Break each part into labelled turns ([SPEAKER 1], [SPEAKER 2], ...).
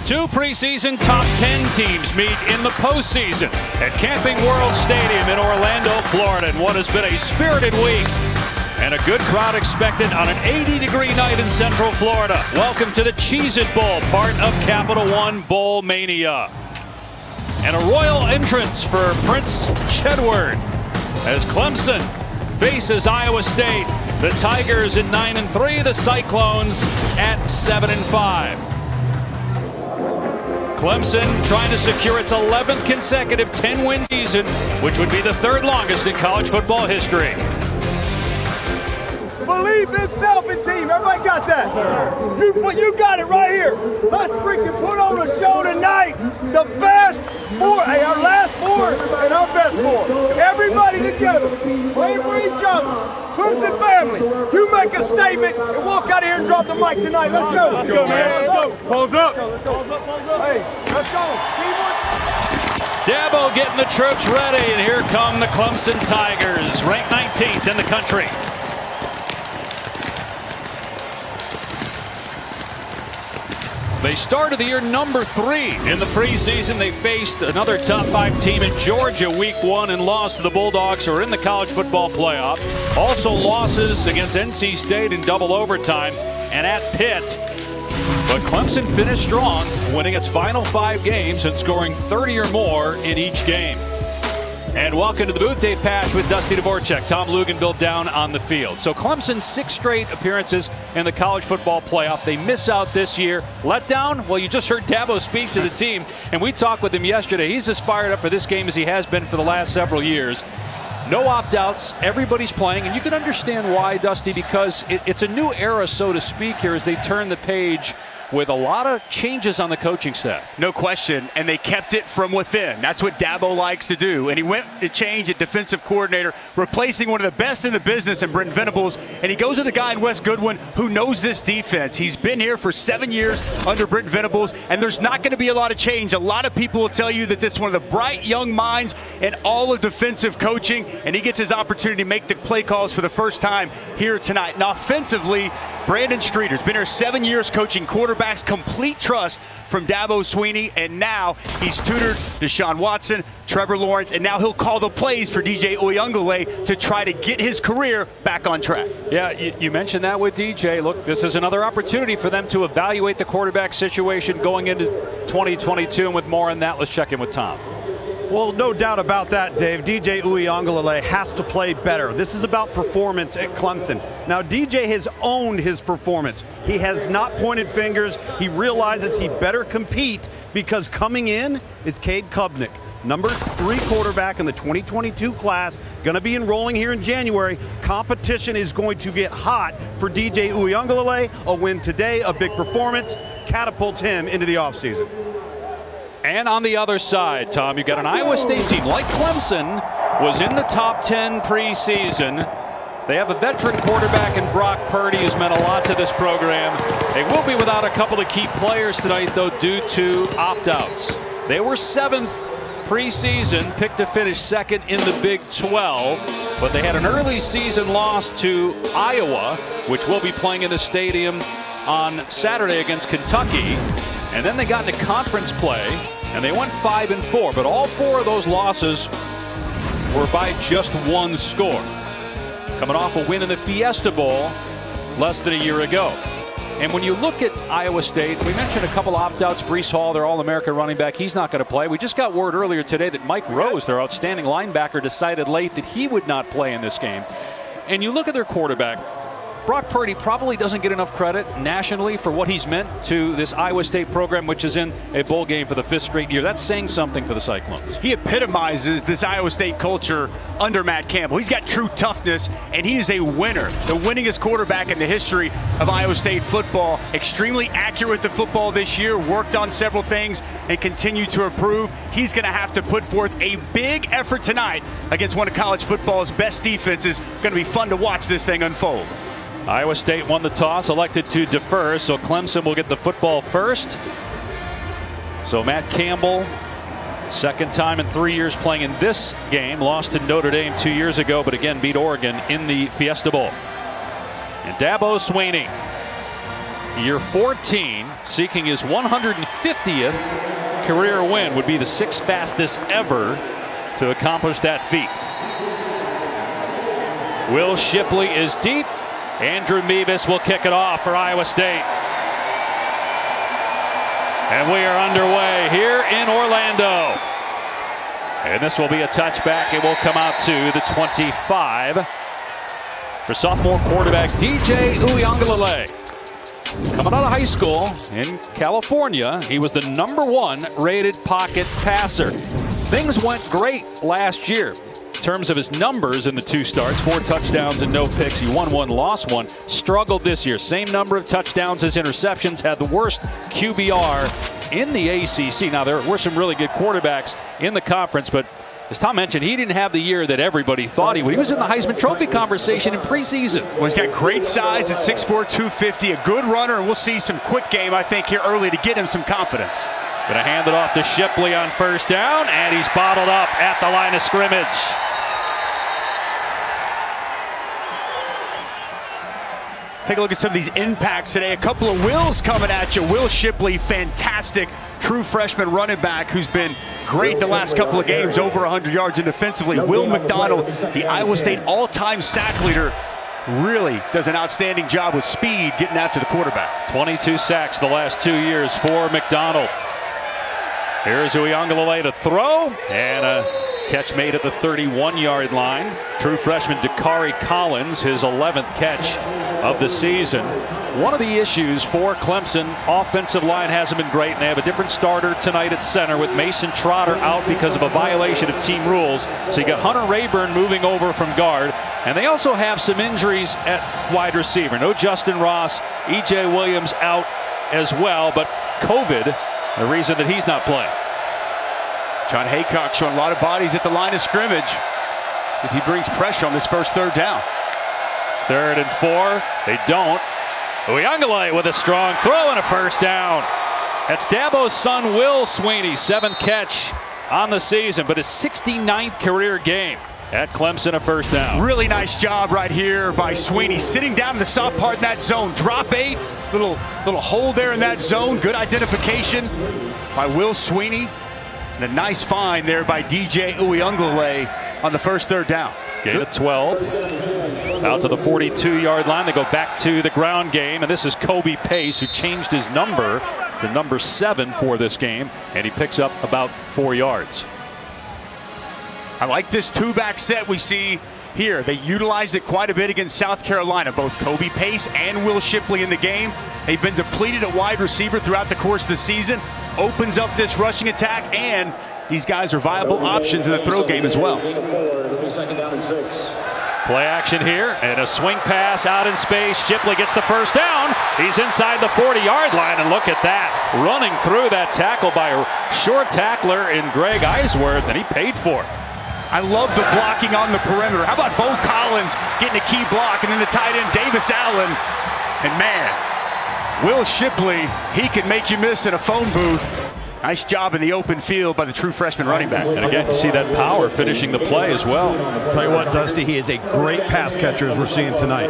[SPEAKER 1] Two preseason top 10 teams meet in the postseason at Camping World Stadium in Orlando, Florida, in what has been a spirited week and a good crowd expected on an 80-degree night in Central Florida. Welcome to the Cheez-It Bowl, part of Capital One Bowl Mania. And a royal entrance for Prince Chedward as Clemson faces Iowa State. The Tigers at 9-3, the Cyclones at 7-5. Clemson trying to secure its 11th consecutive 10-win season, which would be the third longest in college football history.
[SPEAKER 2] Believe in self and team. Everybody got that? You got it right here. Let's freaking put on a show tonight. The best four, our last four and our best four. Everybody together. Play for each other. Clemson family, you make a statement and walk out of here and drop the mic tonight. Let's go.
[SPEAKER 3] Let's go, man. Let's go.
[SPEAKER 2] Pulls up. Pulls up. Hey, let's go.
[SPEAKER 1] Dabo getting the troops ready, and here come the Clemson Tigers, ranked 19th in the country. They started the year number 3 in the preseason. They faced another top 5 team in Georgia week 1 and lost to the Bulldogs, who are in the college football playoff. Also losses against NC State in double overtime and at Pitt. But Clemson finished strong, winning its final 5 games and scoring 30 or more in each game. And welcome to the booth. Dave Pasch with Dusty Dvorak. Tom Luginbill down on the field. So Clemson's 6 straight appearances in the college football playoff. They miss out this year. Let down? Well, you just heard Dabo's speech to the team, and we talked with him yesterday. He's as fired up for this game as he has been for the last several years. No opt-outs. Everybody's playing, and you can understand why, Dusty, because it's a new era, so to speak, here as they turn the page with a lot of changes on the coaching staff.
[SPEAKER 3] No question, and they kept it from within. That's what Dabo likes to do. And he went to change at defensive coordinator, replacing one of the best in the business in Brent Venables. And he goes to the guy in Wes Goodwin who knows this defense. He's been here for 7 years under Brent Venables, and there's not going to be a lot of change. A lot of people will tell you that this is one of the bright young minds in all of defensive coaching, and he gets his opportunity to make the play calls for the first time here tonight. Now, offensively, Brandon Streeter's been here 7 years coaching quarterbacks, complete trust from Dabo Swinney, and now he's tutored Deshaun Watson, Trevor Lawrence, and now he'll call the plays for DJ Uyunglele to try to get his career back on track.
[SPEAKER 1] Yeah, you mentioned that with DJ. Look, this is another opportunity for them to evaluate the quarterback situation going into 2022, and with more on that, let's check in with Tom.
[SPEAKER 4] Well, no doubt about that, Dave. DJ Uyunglele has to play better. This is about performance at Clemson. Now, DJ has owned his performance. He has not pointed fingers. He realizes he better compete because coming in is Cade Klubnik, number 3 quarterback in the 2022 class, going to be enrolling here in January. Competition is going to get hot for DJ Uyunglele. A win today, a big performance, catapults him into the offseason.
[SPEAKER 1] And on the other side, Tom, you've got an Iowa State team like Clemson was in the top 10 preseason. They have a veteran quarterback in Brock Purdy who's meant a lot to this program. They will be without a couple of key players tonight, though, due to opt-outs. They were 7th preseason, picked to finish 2nd in the Big 12, but they had an early season loss to Iowa, which will be playing in the stadium on Saturday against Kentucky. And then they got into conference play, and they went 5-4. But all 4 of those losses were by just 1 score. Coming off a win in the Fiesta Bowl less than a year ago. And when you look at Iowa State, we mentioned a couple opt-outs. Breece Hall, their All-American running back, he's not going to play. We just got word earlier today that Mike Rose, their outstanding linebacker, decided late that he would not play in this game. And you look at their quarterback, Brock Purdy probably doesn't get enough credit nationally for what he's meant to this Iowa State program, which is in a bowl game for the 5th straight year. That's saying something for the Cyclones.
[SPEAKER 3] He epitomizes this Iowa State culture under Matt Campbell. He's got true toughness, and he is a winner. The winningest quarterback in the history of Iowa State football. Extremely accurate with the football this year, worked on several things, and continued to improve. He's going to have to put forth a big effort tonight against one of college football's best defenses. Going to be fun to watch this thing unfold.
[SPEAKER 1] Iowa State won the toss, elected to defer, so Clemson will get the football first. So Matt Campbell, 2nd time in 3 years playing in this game, lost to Notre Dame 2 years ago, but again beat Oregon in the Fiesta Bowl. And Dabo Swinney year 14, seeking his 150th career win, would be the 6th fastest ever to accomplish that feat. Will Shipley is deep. Andrew Mevis will kick it off for Iowa State. And we are underway here in Orlando. And this will be a touchback. It will come out to the 25 for sophomore quarterback DJ Uiagalelei. Coming out of high school in California, he was the #1 rated pocket passer. Things went great last year in terms of his numbers in the 2 starts. 4 touchdowns and no picks. He won 1, lost 1. Struggled this year. Same number of touchdowns as interceptions. Had the worst QBR in the ACC. Now, there were some really good quarterbacks in the conference, but as Tom mentioned, he didn't have the year that everybody thought he would. He was in the Heisman Trophy conversation in preseason.
[SPEAKER 3] Well, he's got great size at 6'4", 250, a good runner, and we'll see some quick game, I think, here early to get him some confidence.
[SPEAKER 1] Going to hand it off to Shipley on first down, and he's bottled up at the line of scrimmage.
[SPEAKER 3] Take a look at some of these impacts today. A couple of wills coming at you. Will Shipley, fantastic true freshman running back who's been great the last couple of games, over 100 yards and defensively. Will McDonald, the Iowa State all-time sack leader, really does an outstanding job with speed getting after the quarterback.
[SPEAKER 1] 22 sacks the last 2 years for McDonald. Here's Uiagalelei to throw, and a catch made at the 31-yard line. True freshman Dakari Collins, his 11th catch of the season. One of the issues for Clemson, offensive line hasn't been great, and they have a different starter tonight at center with Mason Trotter out because of a violation of team rules. So you got Hunter Rayburn moving over from guard, and they also have some injuries at wide receiver. No Justin Ross, E.J. Williams out as well, but COVID, the reason that he's not playing.
[SPEAKER 3] John Haycock showing a lot of bodies at the line of scrimmage if he brings pressure on this first 3rd down.
[SPEAKER 1] 3rd and 4. They don't. Uiagalelei with a strong throw and a first down. That's Dabo's son, Will Sweeney, 7th catch on the season, but his 69th career game at Clemson, a first down.
[SPEAKER 3] Really nice job right here by Sweeney, sitting down in the soft part in that zone. Drop 8, little hole there in that zone. Good identification by Will Sweeney. And a nice find there by DJ Uiagalelei on the first 3rd down.
[SPEAKER 1] Gain of 12. Out to the 42-yard line. They go back to the ground game. And this is Kobe Pace, who changed his number to number 7 for this game. And he picks up about 4 yards.
[SPEAKER 3] I like this 2-back set we see here. They utilized it quite a bit against South Carolina. Both Kobe Pace and Will Shipley in the game. They've been depleted at wide receiver throughout the course of the season. Opens up this rushing attack, and these guys are viable options in the throw game as well.
[SPEAKER 1] Play action here, and a swing pass out in space. Shipley gets the first down. He's inside the 40-yard line, and look at that. Running through that tackle by a short tackler in Greg Eisworth, and he paid for it.
[SPEAKER 3] I love the blocking on the perimeter. How about Bo Collins getting a key block, and then the tight end Davis Allen. And man, Will Shipley, he can make you miss in a phone booth. Nice job in the open field by the true freshman running back.
[SPEAKER 1] And again, you see that power finishing the play as well.
[SPEAKER 4] Tell you what, Dusty, he is a great pass catcher as we're seeing tonight.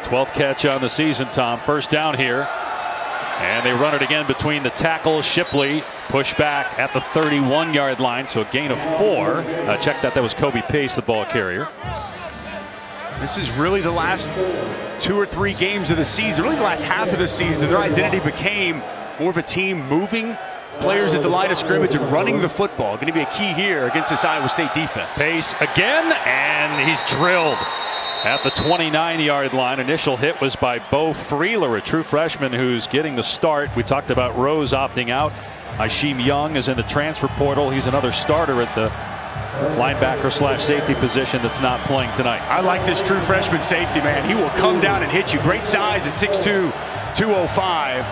[SPEAKER 1] 12th catch on the season, Tom. First down here. And they run it again between the tackles. Shipley push back at the 31-yard line, so a gain of 4. Check that was Kobe Pace, the ball carrier.
[SPEAKER 3] This is really the last 2 or 3 games of the season, really the last half of the season. Their identity became more of a team moving players at the line of scrimmage and running the football. Going to be a key here against this Iowa State defense.
[SPEAKER 1] Pace again, and he's drilled at the 29-yard line. Initial hit was by Bo Freeler, a true freshman who's getting the start. We talked about Rose opting out. Isheem Young is in the transfer portal. He's another starter at the linebacker/safety position that's not playing tonight.
[SPEAKER 3] I like this true freshman safety, man. He will come down and hit you. Great size at 6'2", 205.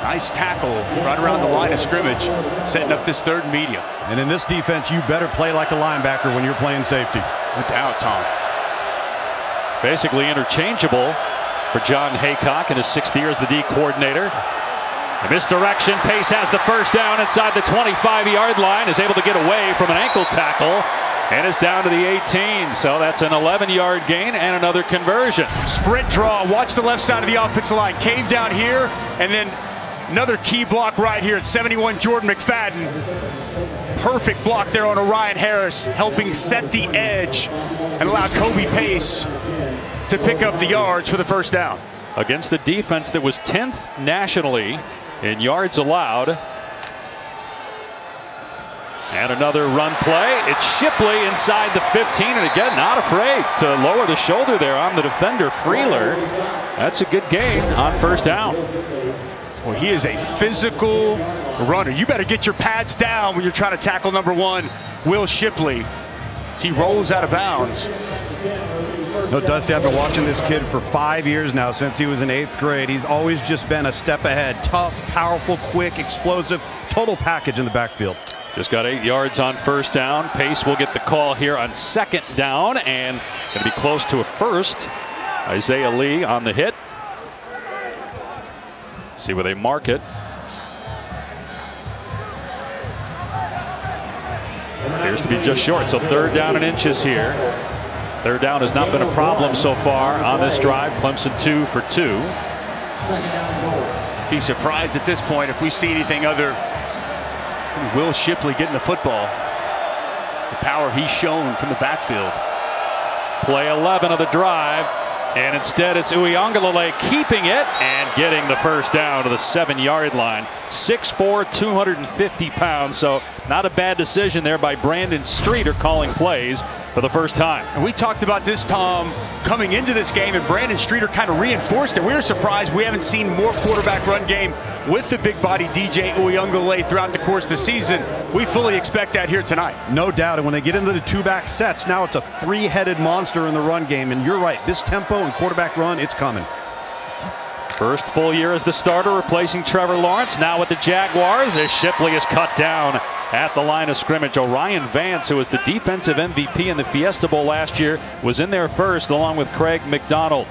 [SPEAKER 3] Nice tackle right around the line of scrimmage, setting up this 3rd and medium.
[SPEAKER 4] And in this defense, you better play like a linebacker when you're playing safety.
[SPEAKER 3] No doubt, Tom.
[SPEAKER 1] Basically interchangeable for John Haycock in his 6th year as the D coordinator. The misdirection. Pace has the first down inside the 25-yard line. Is able to get away from an ankle tackle And it's down to the 18. So that's an 11-yard gain and another conversion.
[SPEAKER 3] Sprint draw. Watch the left side of the offensive line. Cave down here, and then another key block right here at 71, Jordan McFadden. Perfect block there on Orion Harris, helping set the edge and allow Kobe Pace to pick up the yards for the first down.
[SPEAKER 1] Against the defense that was 10th nationally in yards allowed. And another run play. It's Shipley inside the 15, and again, not afraid to lower the shoulder there on the defender, Freeler. That's a good gain on first down.
[SPEAKER 3] Well, he is a physical runner. You better get your pads down when you're trying to tackle number 1, Will Shipley, as he rolls out of bounds.
[SPEAKER 4] No, Dusty, I've been watching this kid for 5 years now, since he was in 8th grade. He's always just been a step ahead. Tough, powerful, quick, explosive, total package in the backfield.
[SPEAKER 1] Just got 8 yards on first down. Pace will get the call here on second down, and going to be close to a first. Isaiah Lee on the hit. See where they mark it. Appears to be just short, so third down and inches here. Third down has not been a problem so far on this drive. Clemson 2 for 2.
[SPEAKER 3] Be surprised at this point if we see anything other than Will Shipley getting the football. The power he's shown from the backfield.
[SPEAKER 1] Play 11 of the drive, and instead it's Uiagalelei keeping it and getting the first down to the 7-yard line. 6'4", 250 pounds, so not a bad decision there by Brandon Streeter calling plays for the first time.
[SPEAKER 3] And we talked about this, Tom, coming into this game, and Brandon Streeter kind of reinforced it. We were surprised we haven't seen more quarterback run game with the big body DJ Uiagalelei throughout the course of the season. We fully expect that here tonight.
[SPEAKER 4] No doubt, and when they get into the 2-back sets, now it's a 3-headed monster in the run game, and you're right, this tempo and quarterback run, it's coming.
[SPEAKER 1] First full year as the starter, replacing Trevor Lawrence. Now with the Jaguars, as Shipley is cut down at the line of scrimmage. Orion Vance, who was the defensive MVP in the Fiesta Bowl last year, was in there first, along with Craig McDonald.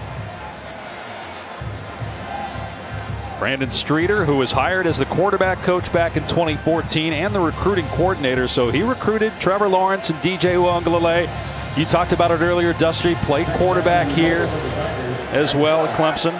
[SPEAKER 1] Brandon Streeter, who was hired as the quarterback coach back in 2014 and the recruiting coordinator, so he recruited Trevor Lawrence and DJ Uiagalelei. You talked about it earlier, Dusty, played quarterback here as well at Clemson.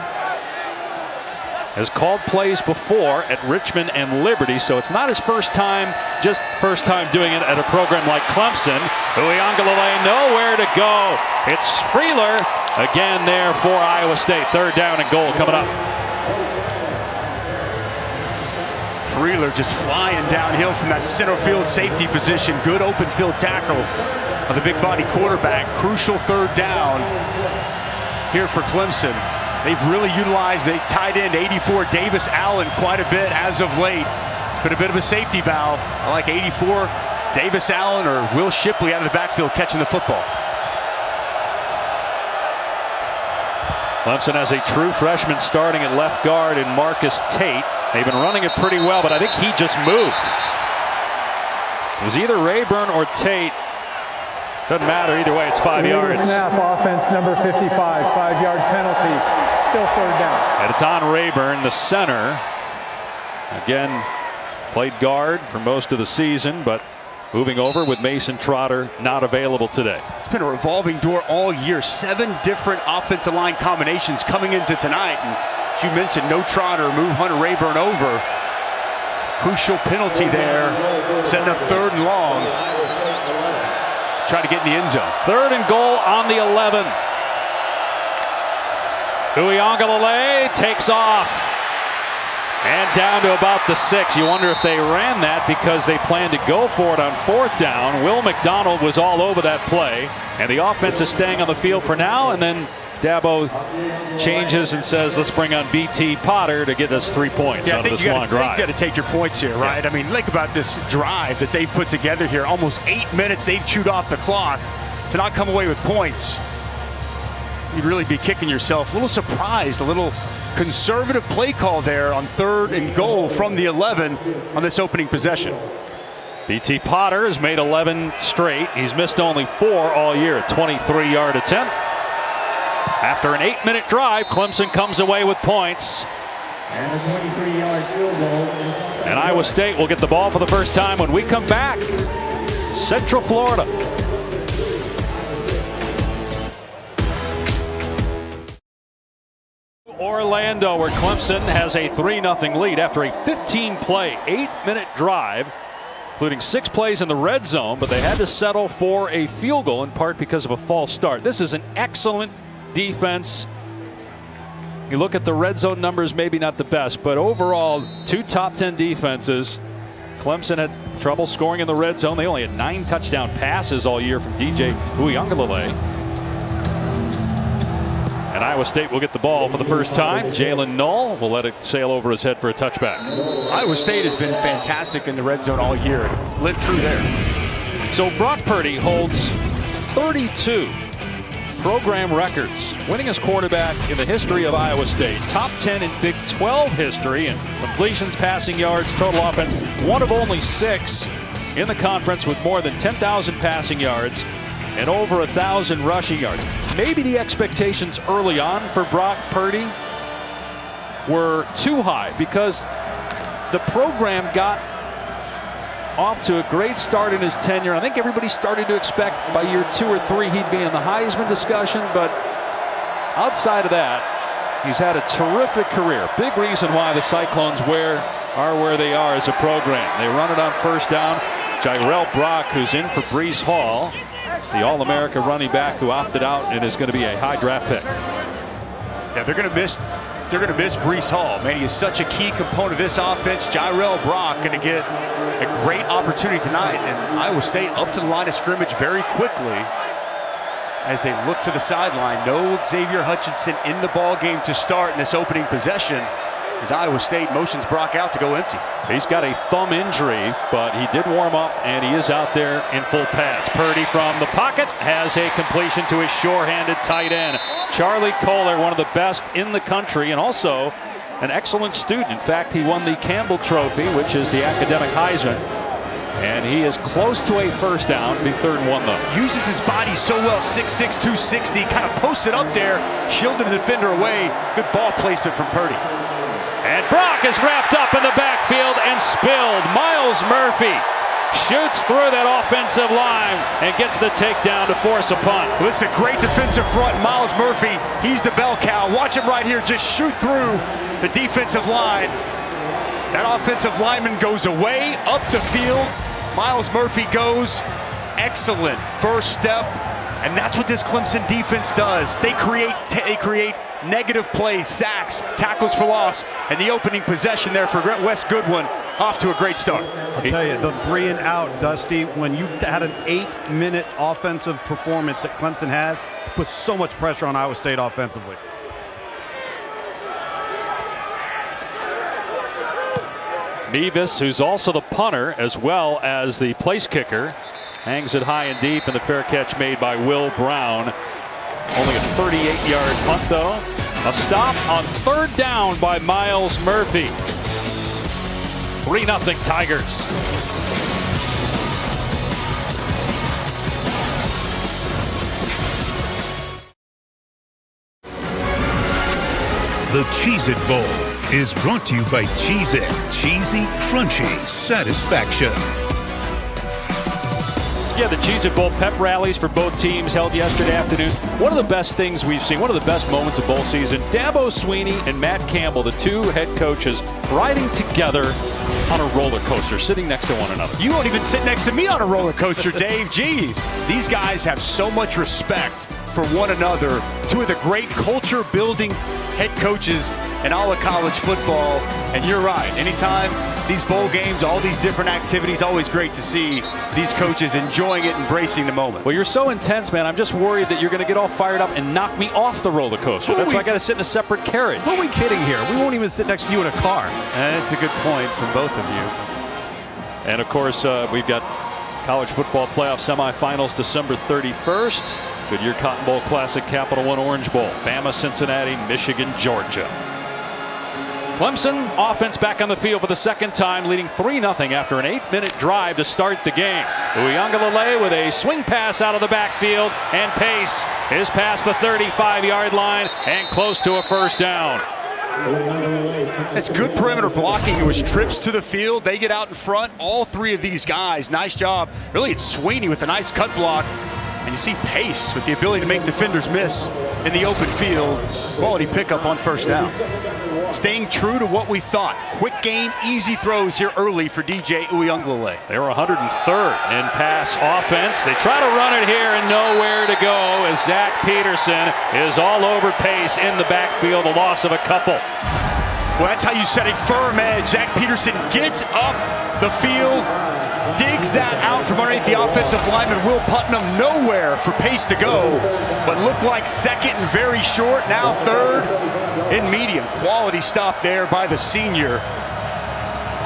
[SPEAKER 1] Has called plays before at Richmond and Liberty, so it's not his first time, just first time doing it at a program like Clemson. Uiagalelei nowhere to go. It's Freeler again there for Iowa State. Third down and goal coming up.
[SPEAKER 3] Freeler just flying downhill from that center field safety position. Good open field tackle of the big body quarterback. Crucial third down here for Clemson. They've really utilized the tight end 84 Davis Allen quite a bit as of late. It's been a bit of a safety valve. I like 84 Davis Allen or Will Shipley out of the backfield catching the football.
[SPEAKER 1] Clemson has a true freshman starting at left guard in Marcus Tate. They've been running it pretty well, but I think he just moved. It was either Rayburn or Tate. Doesn't matter either way, it's 5 yards.
[SPEAKER 5] Snap, offense number 55, 5-yard penalty. Still third down.
[SPEAKER 1] And it's on Rayburn, the center. Again, played guard for most of the season, but moving over with Mason Trotter not available today.
[SPEAKER 3] It's been a revolving door all year. 7 different offensive line combinations coming into tonight. And as you mentioned, no Trotter, move Hunter Rayburn over. Crucial penalty there, setting up third and long. Try to get in the end zone.
[SPEAKER 1] Third and goal on the 11. Uiagalelei takes off. And down to about the 6. You wonder if they ran that because they planned to go for it on fourth down. Will McDonald was all over that play. And the offense is staying on the field for now. And then Dabo changes and says, let's bring on B.T. Potter to get us 3 points out of this long drive.
[SPEAKER 3] You got to take your points here, right? Yeah. I mean, think about this drive that they've put together here. Almost 8 minutes they've chewed off the clock to not come away with points. You'd really be kicking yourself. A little surprised, a little conservative play call there on third and goal from the 11 on this opening possession.
[SPEAKER 1] B.T. Potter has made 11 straight. He's missed only 4 all year. A 23-yard attempt. After an 8-minute drive, Clemson comes away with points.
[SPEAKER 5] And a 23-yard field goal.
[SPEAKER 1] And Iowa State will get the ball for the first time when we come back to Central Florida. Orlando, where Clemson has a 3-0 lead after a 15-play, 8-minute drive, including 6 plays in the red zone, but they had to settle for a field goal in part because of a false start. This is an excellent defense. You look at the red zone numbers, maybe not the best, but overall, 2 top 10 defenses. Clemson had trouble scoring in the red zone. They only had 9 touchdown passes all year from DJ Uiagalelei. And Iowa State will get the ball for the first time. Jalen Null will let it sail over his head for a touchback.
[SPEAKER 3] Iowa State has been fantastic in the red zone all year. Lived through there.
[SPEAKER 1] So Brock Purdy holds 32 program records, winningest quarterback in the history of Iowa State. Top 10 in Big 12 history in completions, passing yards, total offense. One of only 6 in the conference with more than 10,000 passing yards and over 1,000 rushing yards. Maybe the expectations early on for Brock Purdy were too high because the program got off to a great start in his tenure. I think everybody started to expect by year 2 or 3 he'd be in the Heisman discussion, but outside of that, he's had a terrific career. Big reason why the Cyclones are where they are as a program. They run it on first down. Jirel Brock, who's in for Breece Hall, the All-America running back who opted out and is going to be a high draft pick.
[SPEAKER 3] Yeah, they're going to miss Breece Hall. Man, he is such a key component of this offense. Jirel Brock going to get a great opportunity tonight, and Iowa State up to the line of scrimmage very quickly as they look to the sideline. No Xavier Hutchinson in the ball game to start in this opening possession as Iowa State motions Brock out to go empty.
[SPEAKER 1] He's got a thumb injury, but he did warm up, and he is out there in full pads. Purdy from the pocket has a completion to his sure-handed tight end, Charlie Kohler, one of the best in the country, and also an excellent student. In fact, he won the Campbell Trophy, which is the academic Heisman, and he is close to a first down. Be 3rd and 1, though.
[SPEAKER 3] Uses his body so well, 6'6", 260, kind of posted up there, shielding the defender away. Good ball placement from Purdy.
[SPEAKER 1] And Brock is wrapped up in the backfield and spilled. Myles Murphy shoots through that offensive line and gets the takedown to force a punt.
[SPEAKER 3] Well, it's a great defensive front. Myles Murphy, he's the bell cow. Watch him right here just shoot through the defensive line. That offensive lineman goes away, up the field. Myles Murphy goes. Excellent first step. And that's what this Clemson defense does. They create negative plays, sacks, tackles for loss, and the opening possession there for Wes Goodwin off to a great start.
[SPEAKER 4] I'll tell you, the 3 and out, Dusty, when you had an 8-minute offensive performance that Clemson has, puts so much pressure on Iowa State offensively.
[SPEAKER 1] Mevis, who's also the punter as well as the place kicker, hangs it high and deep, and the fair catch made by Will Brown. Only a 38-yard punt, though. A stop on 3rd down by Myles Murphy. 3-0 Tigers.
[SPEAKER 6] The Cheez-It Bowl is brought to you by Cheez-It. Cheesy, crunchy satisfaction.
[SPEAKER 1] Yeah, the Cheez-It Bowl pep rallies for both teams held yesterday afternoon. One of the best things we've seen, one of the best moments of bowl season, Dabo Swinney and Matt Campbell, the 2 head coaches, riding together on a roller coaster, sitting next to one another.
[SPEAKER 3] You won't even sit next to me on a roller coaster, Dave. Jeez. These guys have so much respect for one another. 2 of the great culture-building head coaches in all of college football. And you're right. Anytime these bowl games, all these different activities, always great to see these coaches enjoying it, embracing the moment.
[SPEAKER 1] Well, you're so intense, man. I'm just worried that you're going to get all fired up and knock me off the roller coaster. That's why I got to sit in a separate carriage.
[SPEAKER 4] Who are we kidding here? We won't even sit next to you in a car.
[SPEAKER 3] And it's a good point from both of you.
[SPEAKER 1] And, of course, we've got college football playoff semifinals December 31st. Goodyear Cotton Bowl Classic, Capital One Orange Bowl. Bama, Cincinnati, Michigan, Georgia. Clemson offense back on the field for the 2nd time, leading 3-0 after an 8-minute drive to start the game. Uiagalelei with a swing pass out of the backfield, and Pace is past the 35-yard line and close to a first down.
[SPEAKER 3] It's good perimeter blocking. It was trips to the field. They get out in front. All 3 of these guys. Nice job. Really, it's Swinney with a nice cut block. And you see Pace with the ability to make defenders miss. in the open field. Quality pickup on first down. Staying true to what we thought. Quick game, easy throws here early for DJ Uiagalelei.
[SPEAKER 1] They were 103rd in pass offense. They try to run it here and nowhere to go as Zach Peterson is all over pace in the backfield, a loss of a couple.
[SPEAKER 3] Well, that's how you set a firm edge. Zach Peterson gets up the field, digs that out from underneath the offensive lineman Will Putnam. Nowhere for pace to go, but looked like second and very short. Now third in medium. Quality stop there by the senior.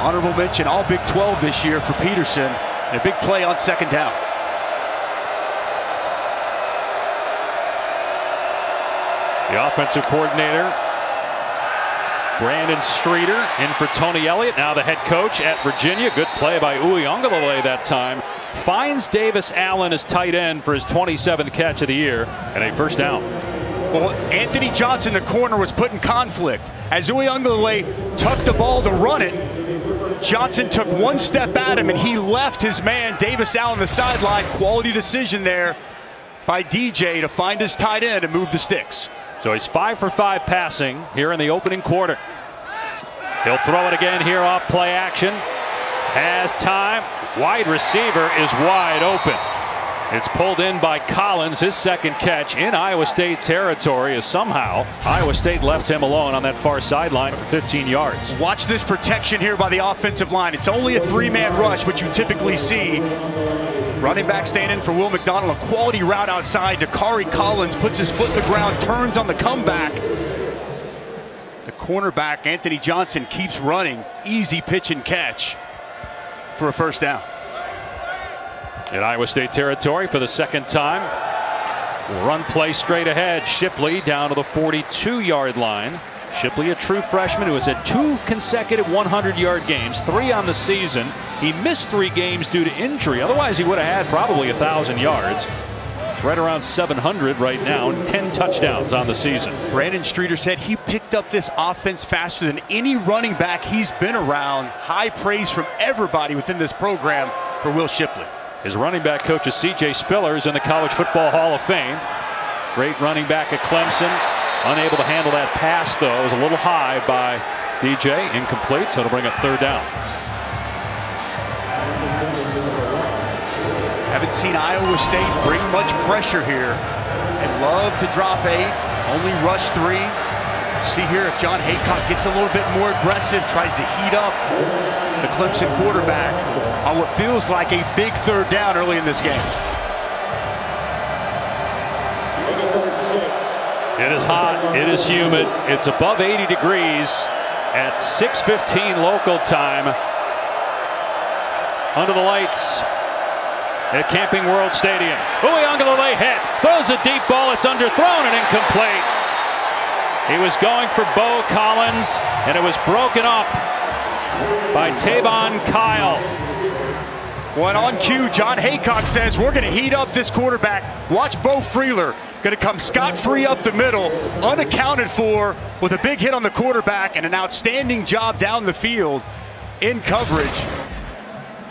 [SPEAKER 3] Honorable mention, all Big 12 this year for Peterson. And a big play on second down.
[SPEAKER 1] The offensive coordinator, Brandon Streeter, in for Tony Elliott. Now the head coach at Virginia. Good play by Uiagalelei that time. Finds Davis Allen as tight end for his 27th catch of the year and a first down.
[SPEAKER 3] Well, Anthony Johnson, the corner, was put in conflict. As Uiagalelei tucked the ball to run it, Johnson took one step at him and he left his man Davis Allen the sideline. Quality decision there by DJ to find his tight end and move the sticks.
[SPEAKER 1] So he's 5 for 5 passing here in the opening quarter. He'll throw it again here off play action. Has time. Wide receiver is wide open. It's pulled in by Collins, his second catch in Iowa State territory, as somehow Iowa State left him alone on that far sideline for 15 yards.
[SPEAKER 3] Watch this protection here by the offensive line. It's only a three-man rush, which you typically see. Running back staying in for Will McDonald. A quality route outside. Dakari Collins puts his foot in the ground, turns on the comeback. The cornerback, Anthony Johnson, keeps running. Easy pitch and catch for a first down.
[SPEAKER 1] In Iowa State territory for the second time. Run play straight ahead. Shipley down to the 42-yard line. Shipley, a true freshman who has had 2 consecutive 100-yard games, 3 on the season. He missed 3 games due to injury. Otherwise, he would have had probably 1,000 yards. It's right around 700 right now, and 10 touchdowns on the season.
[SPEAKER 3] Brandon Streeter said he picked up this offense faster than any running back he's been around. High praise from everybody within this program for Will Shipley.
[SPEAKER 1] His running back coach is C.J. Spillers in the College Football Hall of Fame. Great running back at Clemson. Unable to handle that pass, though. It was a little high by DJ. Incomplete, so it'll bring up third down.
[SPEAKER 3] Haven't seen Iowa State bring much pressure here. And love to drop 8. Only rush 3. See here if John Haycock gets a little bit more aggressive, tries to heat up the Clemson quarterback on what feels like a big third down early in this game.
[SPEAKER 1] It is hot. It is humid. It's above 80 degrees at 6:15 local time. Under the lights at Camping World Stadium. Uiagalelei hit. Throws a deep ball. It's underthrown and incomplete. He was going for Bo Collins, and it was broken up by Tavon Kyle.
[SPEAKER 3] When on cue, John Haycock says, we're going to heat up this quarterback. Watch Bo Freeler. Going to come scot-free up the middle, unaccounted for, with a big hit on the quarterback and an outstanding job down the field in coverage.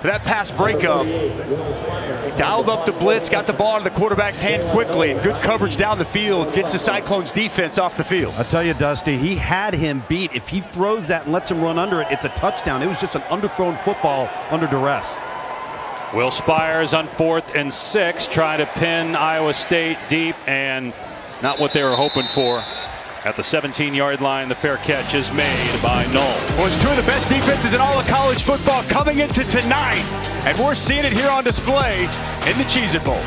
[SPEAKER 3] For that pass breakup, he dialed up the blitz, got the ball in the quarterback's hand quickly, and good coverage down the field gets the Cyclones defense off the field.
[SPEAKER 4] I'll tell you, Dusty, he had him beat. If he throws that and lets him run under it, it's a touchdown. It was just an underthrown football under duress.
[SPEAKER 1] Will Spires on 4th and 6, trying to pin Iowa State deep, and not what they were hoping for. At the 17-yard line, the fair catch is made by Knoll.
[SPEAKER 3] Well, it's 2 of the best defenses in all of college football coming into tonight, and we're seeing it here on display in the Cheez-It Bowl.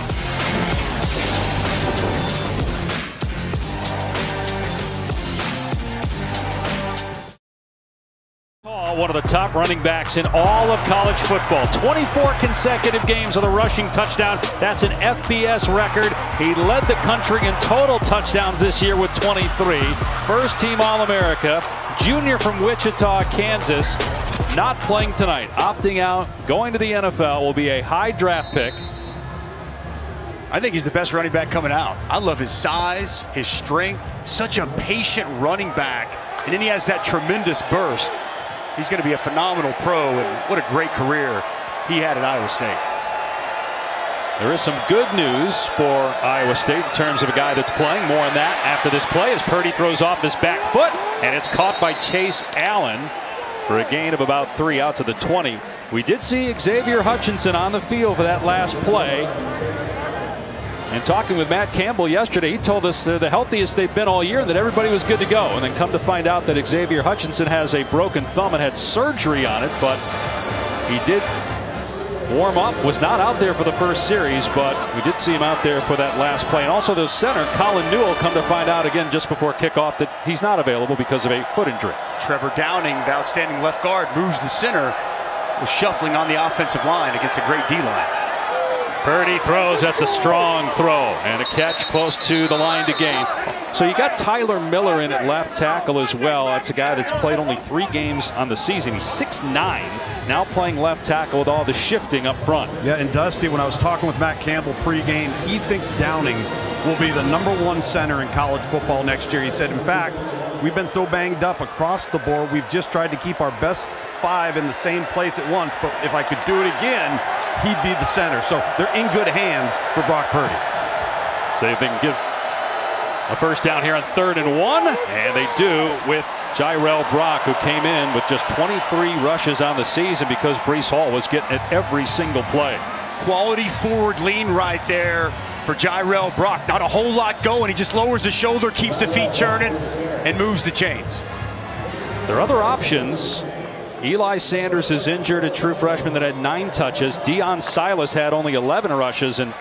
[SPEAKER 1] One of the top running backs in all of college football. 24 consecutive games with a rushing touchdown. That's an FBS record. He led the country in total touchdowns this year with 23. First team All-America. Junior from Wichita, Kansas. Not playing tonight. Opting out. Going to the NFL. Will be a high draft pick.
[SPEAKER 3] I think he's the best running back coming out. I love his size, his strength. Such a patient running back. And then he has that tremendous burst. He's going to be a phenomenal pro, and what a great career he had at Iowa State.
[SPEAKER 1] There is some good news for Iowa State in terms of a guy that's playing. More on that after this play as Purdy throws off his back foot, and it's caught by Chase Allen for a gain of about 3 out to the 20. We did see Xavier Hutchinson on the field for that last play. And talking with Matt Campbell yesterday, he told us they're the healthiest they've been all year and that everybody was good to go. And then come to find out that Xavier Hutchinson has a broken thumb and had surgery on it, but he did warm up, was not out there for the first series, but we did see him out there for that last play. And also the center, Colin Newell, come to find out again just before kickoff that he's not available because of a foot injury.
[SPEAKER 3] Trevor Downing, the outstanding left guard, moves to center, was shuffling on the offensive line against a great D-line.
[SPEAKER 1] Purdy throws. That's a strong throw and a catch close to the line to gain. So you got Tyler Miller in at left tackle as well. That's a guy that's played only 3 games on the season. He's 6'9", now playing left tackle with all the shifting up front.
[SPEAKER 4] Yeah, and Dusty, when I was talking with Matt Campbell pregame, he thinks Downing will be the #1 center in college football next year. He said, in fact, we've been so banged up across the board, we've just tried to keep our best 5 in the same place at once, but if I could do it again, he'd be the center. So they're in good hands for Brock Purdy.
[SPEAKER 1] So if they can get a first down here on 3rd and 1, and they do with Jirel Brock, who came in with just 23 rushes on the season because Breece Hall was getting it every single play.
[SPEAKER 3] Quality forward lean right there for Jirel Brock. Not a whole lot going. He just lowers the shoulder, keeps the feet churning, and moves the chains.
[SPEAKER 1] There are other options. Eli Sanders is injured, a true freshman that had 9 touches. Deion Silas had only 11 rushes, and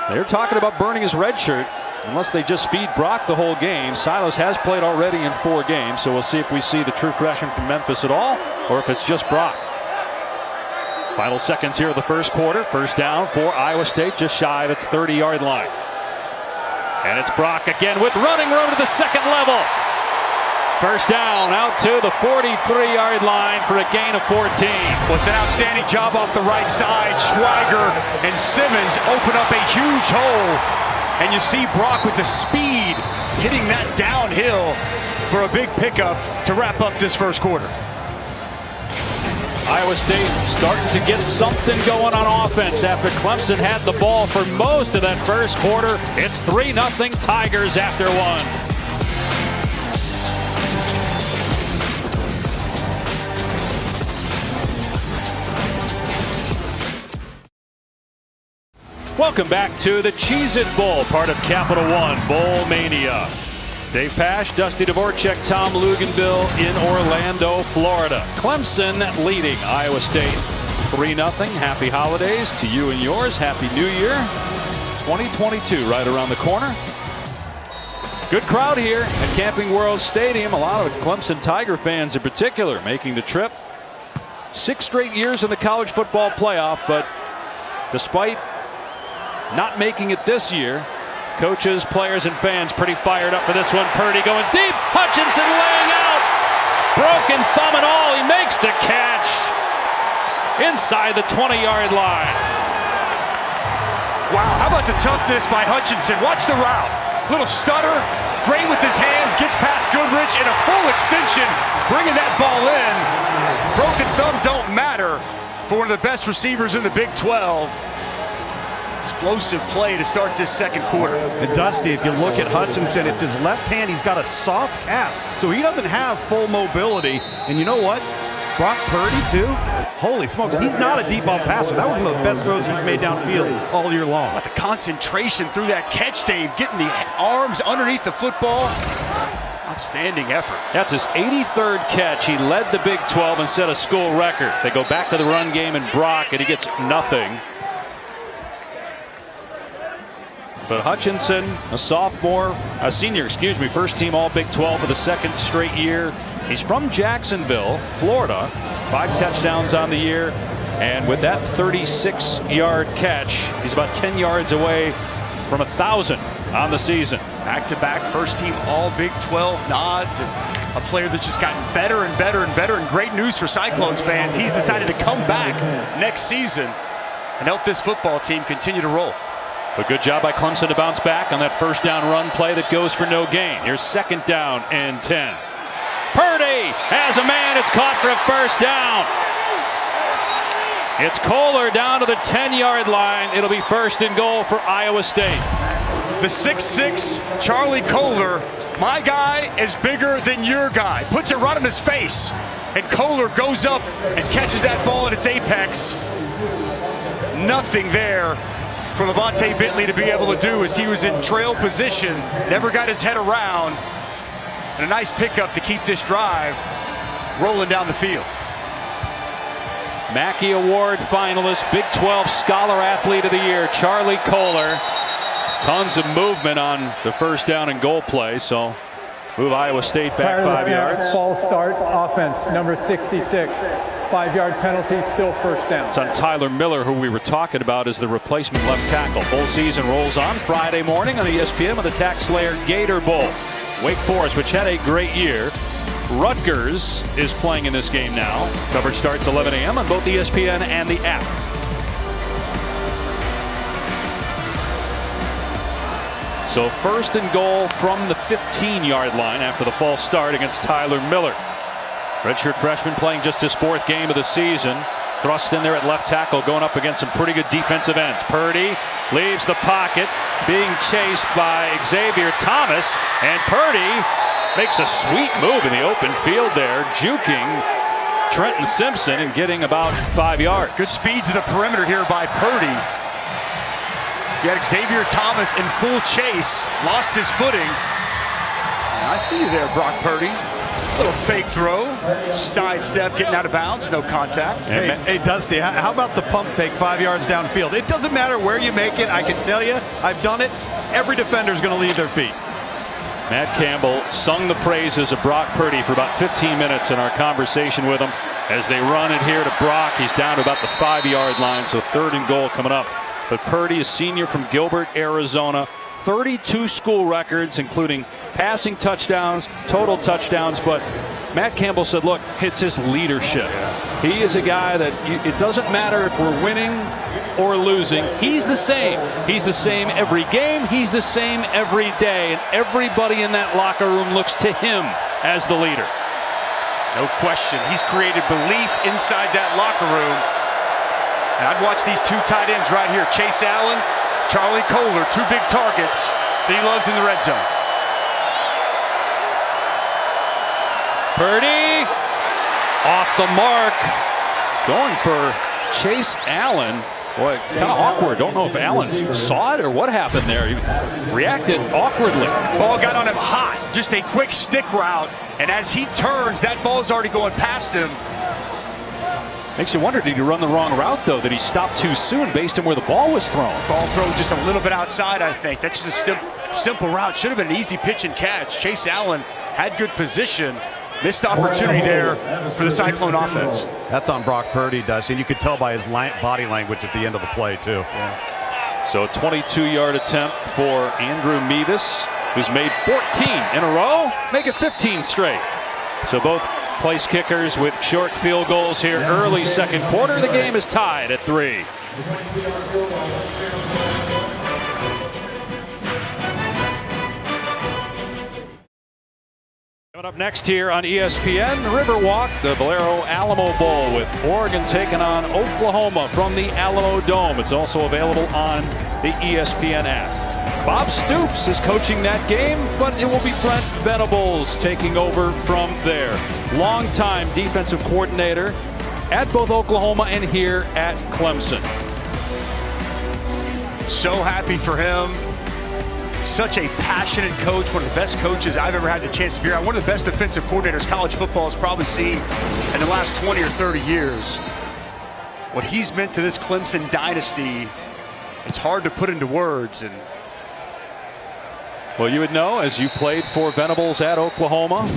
[SPEAKER 1] they're talking about burning his red shirt unless they just feed Brock the whole game. Silas has played already in 4 games, so we'll see if we see the true freshman from Memphis at all, or if it's just Brock. Final seconds here of the first quarter. First down for Iowa State, just shy of its 30-yard line. And it's Brock again with running room to the second level. First down out to the 43-yard line for a gain of 14.
[SPEAKER 3] Well, it's an outstanding job off the right side. Schweiger and Simmons open up a huge hole. And you see Brock with the speed hitting that downhill for a big pickup to wrap up this first quarter.
[SPEAKER 1] Iowa State starting to get something going on offense after Clemson had the ball for most of that first quarter. It's 3-0 Tigers after 1. Welcome back to the Cheez-It Bowl, part of Capital One Bowl Mania. Dave Pasch, Dusty Dvorak, Tom Luganville in Orlando, Florida. Clemson leading Iowa State 3-0. Happy holidays to you and yours. Happy New Year. 2022 right around the corner. Good crowd here at Camping World Stadium. A lot of Clemson Tiger fans in particular making the trip. 6 straight years in the college football playoff, but despite not making it this year, coaches, players, and fans pretty fired up for this one. Purdy going deep. Hutchinson laying out. Broken thumb and all. He makes the catch inside the 20-yard line.
[SPEAKER 3] Wow, how about the toughness by Hutchinson? Watch the route. Little stutter. Great with his hands. Gets past Goodrich in a full extension. Bringing that ball in. Broken thumb don't matter for one of the best receivers in the Big 12. Explosive play to start this second quarter.
[SPEAKER 4] And Dusty, if you look at Hutchinson, it's his left hand. He's got a soft cast, so he doesn't have full mobility. And you know what? Brock Purdy, too? Holy smokes, he's not a deep ball passer. That was one of the best throws he's made downfield all year long.
[SPEAKER 3] But the concentration through that catch, Dave, getting the arms underneath the football. Outstanding effort.
[SPEAKER 1] That's his 83rd catch. He led the Big 12 and set a school record. They go back to the run game and Brock, and he gets nothing. But Hutchinson, a senior, first team All Big 12 for the 2nd straight year. He's from Jacksonville, Florida. 5 touchdowns on the year. And with that 36-yard catch, he's about 10 yards away from 1,000 on the season.
[SPEAKER 3] Back-to-back first team All Big 12 nods. And a player that's just gotten better and better and better. And great news for Cyclones fans. He's decided to come back next season and help this football team continue to roll.
[SPEAKER 1] A good job by Clemson to bounce back on that first down run play that goes for no gain. Here's 2nd down and 10. Purdy has a man. It's caught for a first down. It's Kohler down to the 10-yard line. It'll be 1st and goal for Iowa State.
[SPEAKER 3] The 6'6" Charlie Kohler, my guy is bigger than your guy. Puts it right on his face. And Kohler goes up and catches that ball at its apex. Nothing there for Levante Bentley to be able to do as he was in trail position. Never got his head around. And a nice pickup to keep this drive rolling down the field.
[SPEAKER 1] Mackey Award finalist, Big 12 Scholar Athlete of the Year, Charlie Kohler. Tons of movement on the 1st down and goal play, so move Iowa State back 5 yards.
[SPEAKER 5] False start, offense, number 66. 5-yard penalty, still 1st down.
[SPEAKER 1] It's on Tyler Miller, who we were talking about as the replacement left tackle. Bowl season rolls on Friday morning on ESPN with the Tax Slayer Gator Bowl. Wake Forest, which had a great year. Rutgers is playing in this game now. Coverage starts 11 a.m. on both ESPN and the app. So 1st and goal from the 15-yard line after the false start against Tyler Miller. Redshirt freshman playing just his 4th game of the season. Thrust in there at left tackle, going up against some pretty good defensive ends. Purdy leaves the pocket, being chased by Xavier Thomas, and Purdy makes a sweet move in the open field there, juking Trenton Simpson and getting about 5 yards.
[SPEAKER 3] Good speed to the perimeter here by Purdy. You had Xavier Thomas in full chase, lost his footing. I see you there, Brock Purdy. Little fake throw, sidestep, getting out of bounds, no contact.
[SPEAKER 4] Hey, Dusty, how about the pump fake 5 yards downfield? It doesn't matter where you make it. I can tell you, I've done it. Every defender's going to leave their feet.
[SPEAKER 1] Matt Campbell sung the praises of Brock Purdy for about 15 minutes in our conversation with him. As they run it here to Brock, he's down to about the 5-yard line, so 3rd and goal coming up. But Purdy, a senior from Gilbert, Arizona, 32 school records, including passing touchdowns, total touchdowns. But Matt Campbell said, look, it's his leadership. He is a guy that it doesn't matter if we're winning or losing. He's the same. He's the same every game. He's the same every day. And everybody in that locker room looks to him as the leader.
[SPEAKER 3] No question. He's created belief inside that locker room. And I'd watch these 2 tight ends right here. Chase Allen, Charlie Kohler, 2 big targets that he loves in the red zone.
[SPEAKER 1] Purdy off the mark, going for Chase Allen. Boy, kind of awkward. Don't know if Allen saw it or what happened there. He reacted awkwardly.
[SPEAKER 3] Ball got on him hot. Just a quick stick route. And as he turns, that ball's already going past him.
[SPEAKER 1] Makes you wonder, did he run the wrong route, though? Did he stop too soon based on where the ball was thrown?
[SPEAKER 3] Ball thrown just a little bit outside, I think. That's just a simple route. Should have been an easy pitch and catch. Chase Allen had good position. Missed opportunity there for the Cyclone offense.
[SPEAKER 4] That's on Brock Purdy, Dusty. You could tell by his body language at the end of the play, too. Yeah.
[SPEAKER 1] So a 22-yard attempt for Andrew Mevis, who's made 14 in a row, make it 15 straight. So both place kickers with short field goals here early 2nd quarter. The game is tied at 3. Coming up next here on ESPN, Riverwalk, the Valero Alamo Bowl with Oregon taking on Oklahoma from the Alamo Dome. It's also available on the ESPN app. Bob Stoops is coaching that game, but it will be Brent Venables taking over from there. Longtime defensive coordinator at both Oklahoma and here at Clemson.
[SPEAKER 3] So happy for him. Such a passionate coach, one of the best coaches I've ever had the chance to be around. One of the best defensive coordinators college football has probably seen in the last 20 or 30 years. What he's meant to this Clemson dynasty, it's hard to put into words. And
[SPEAKER 1] well, you would know as you played for Venables at Oklahoma,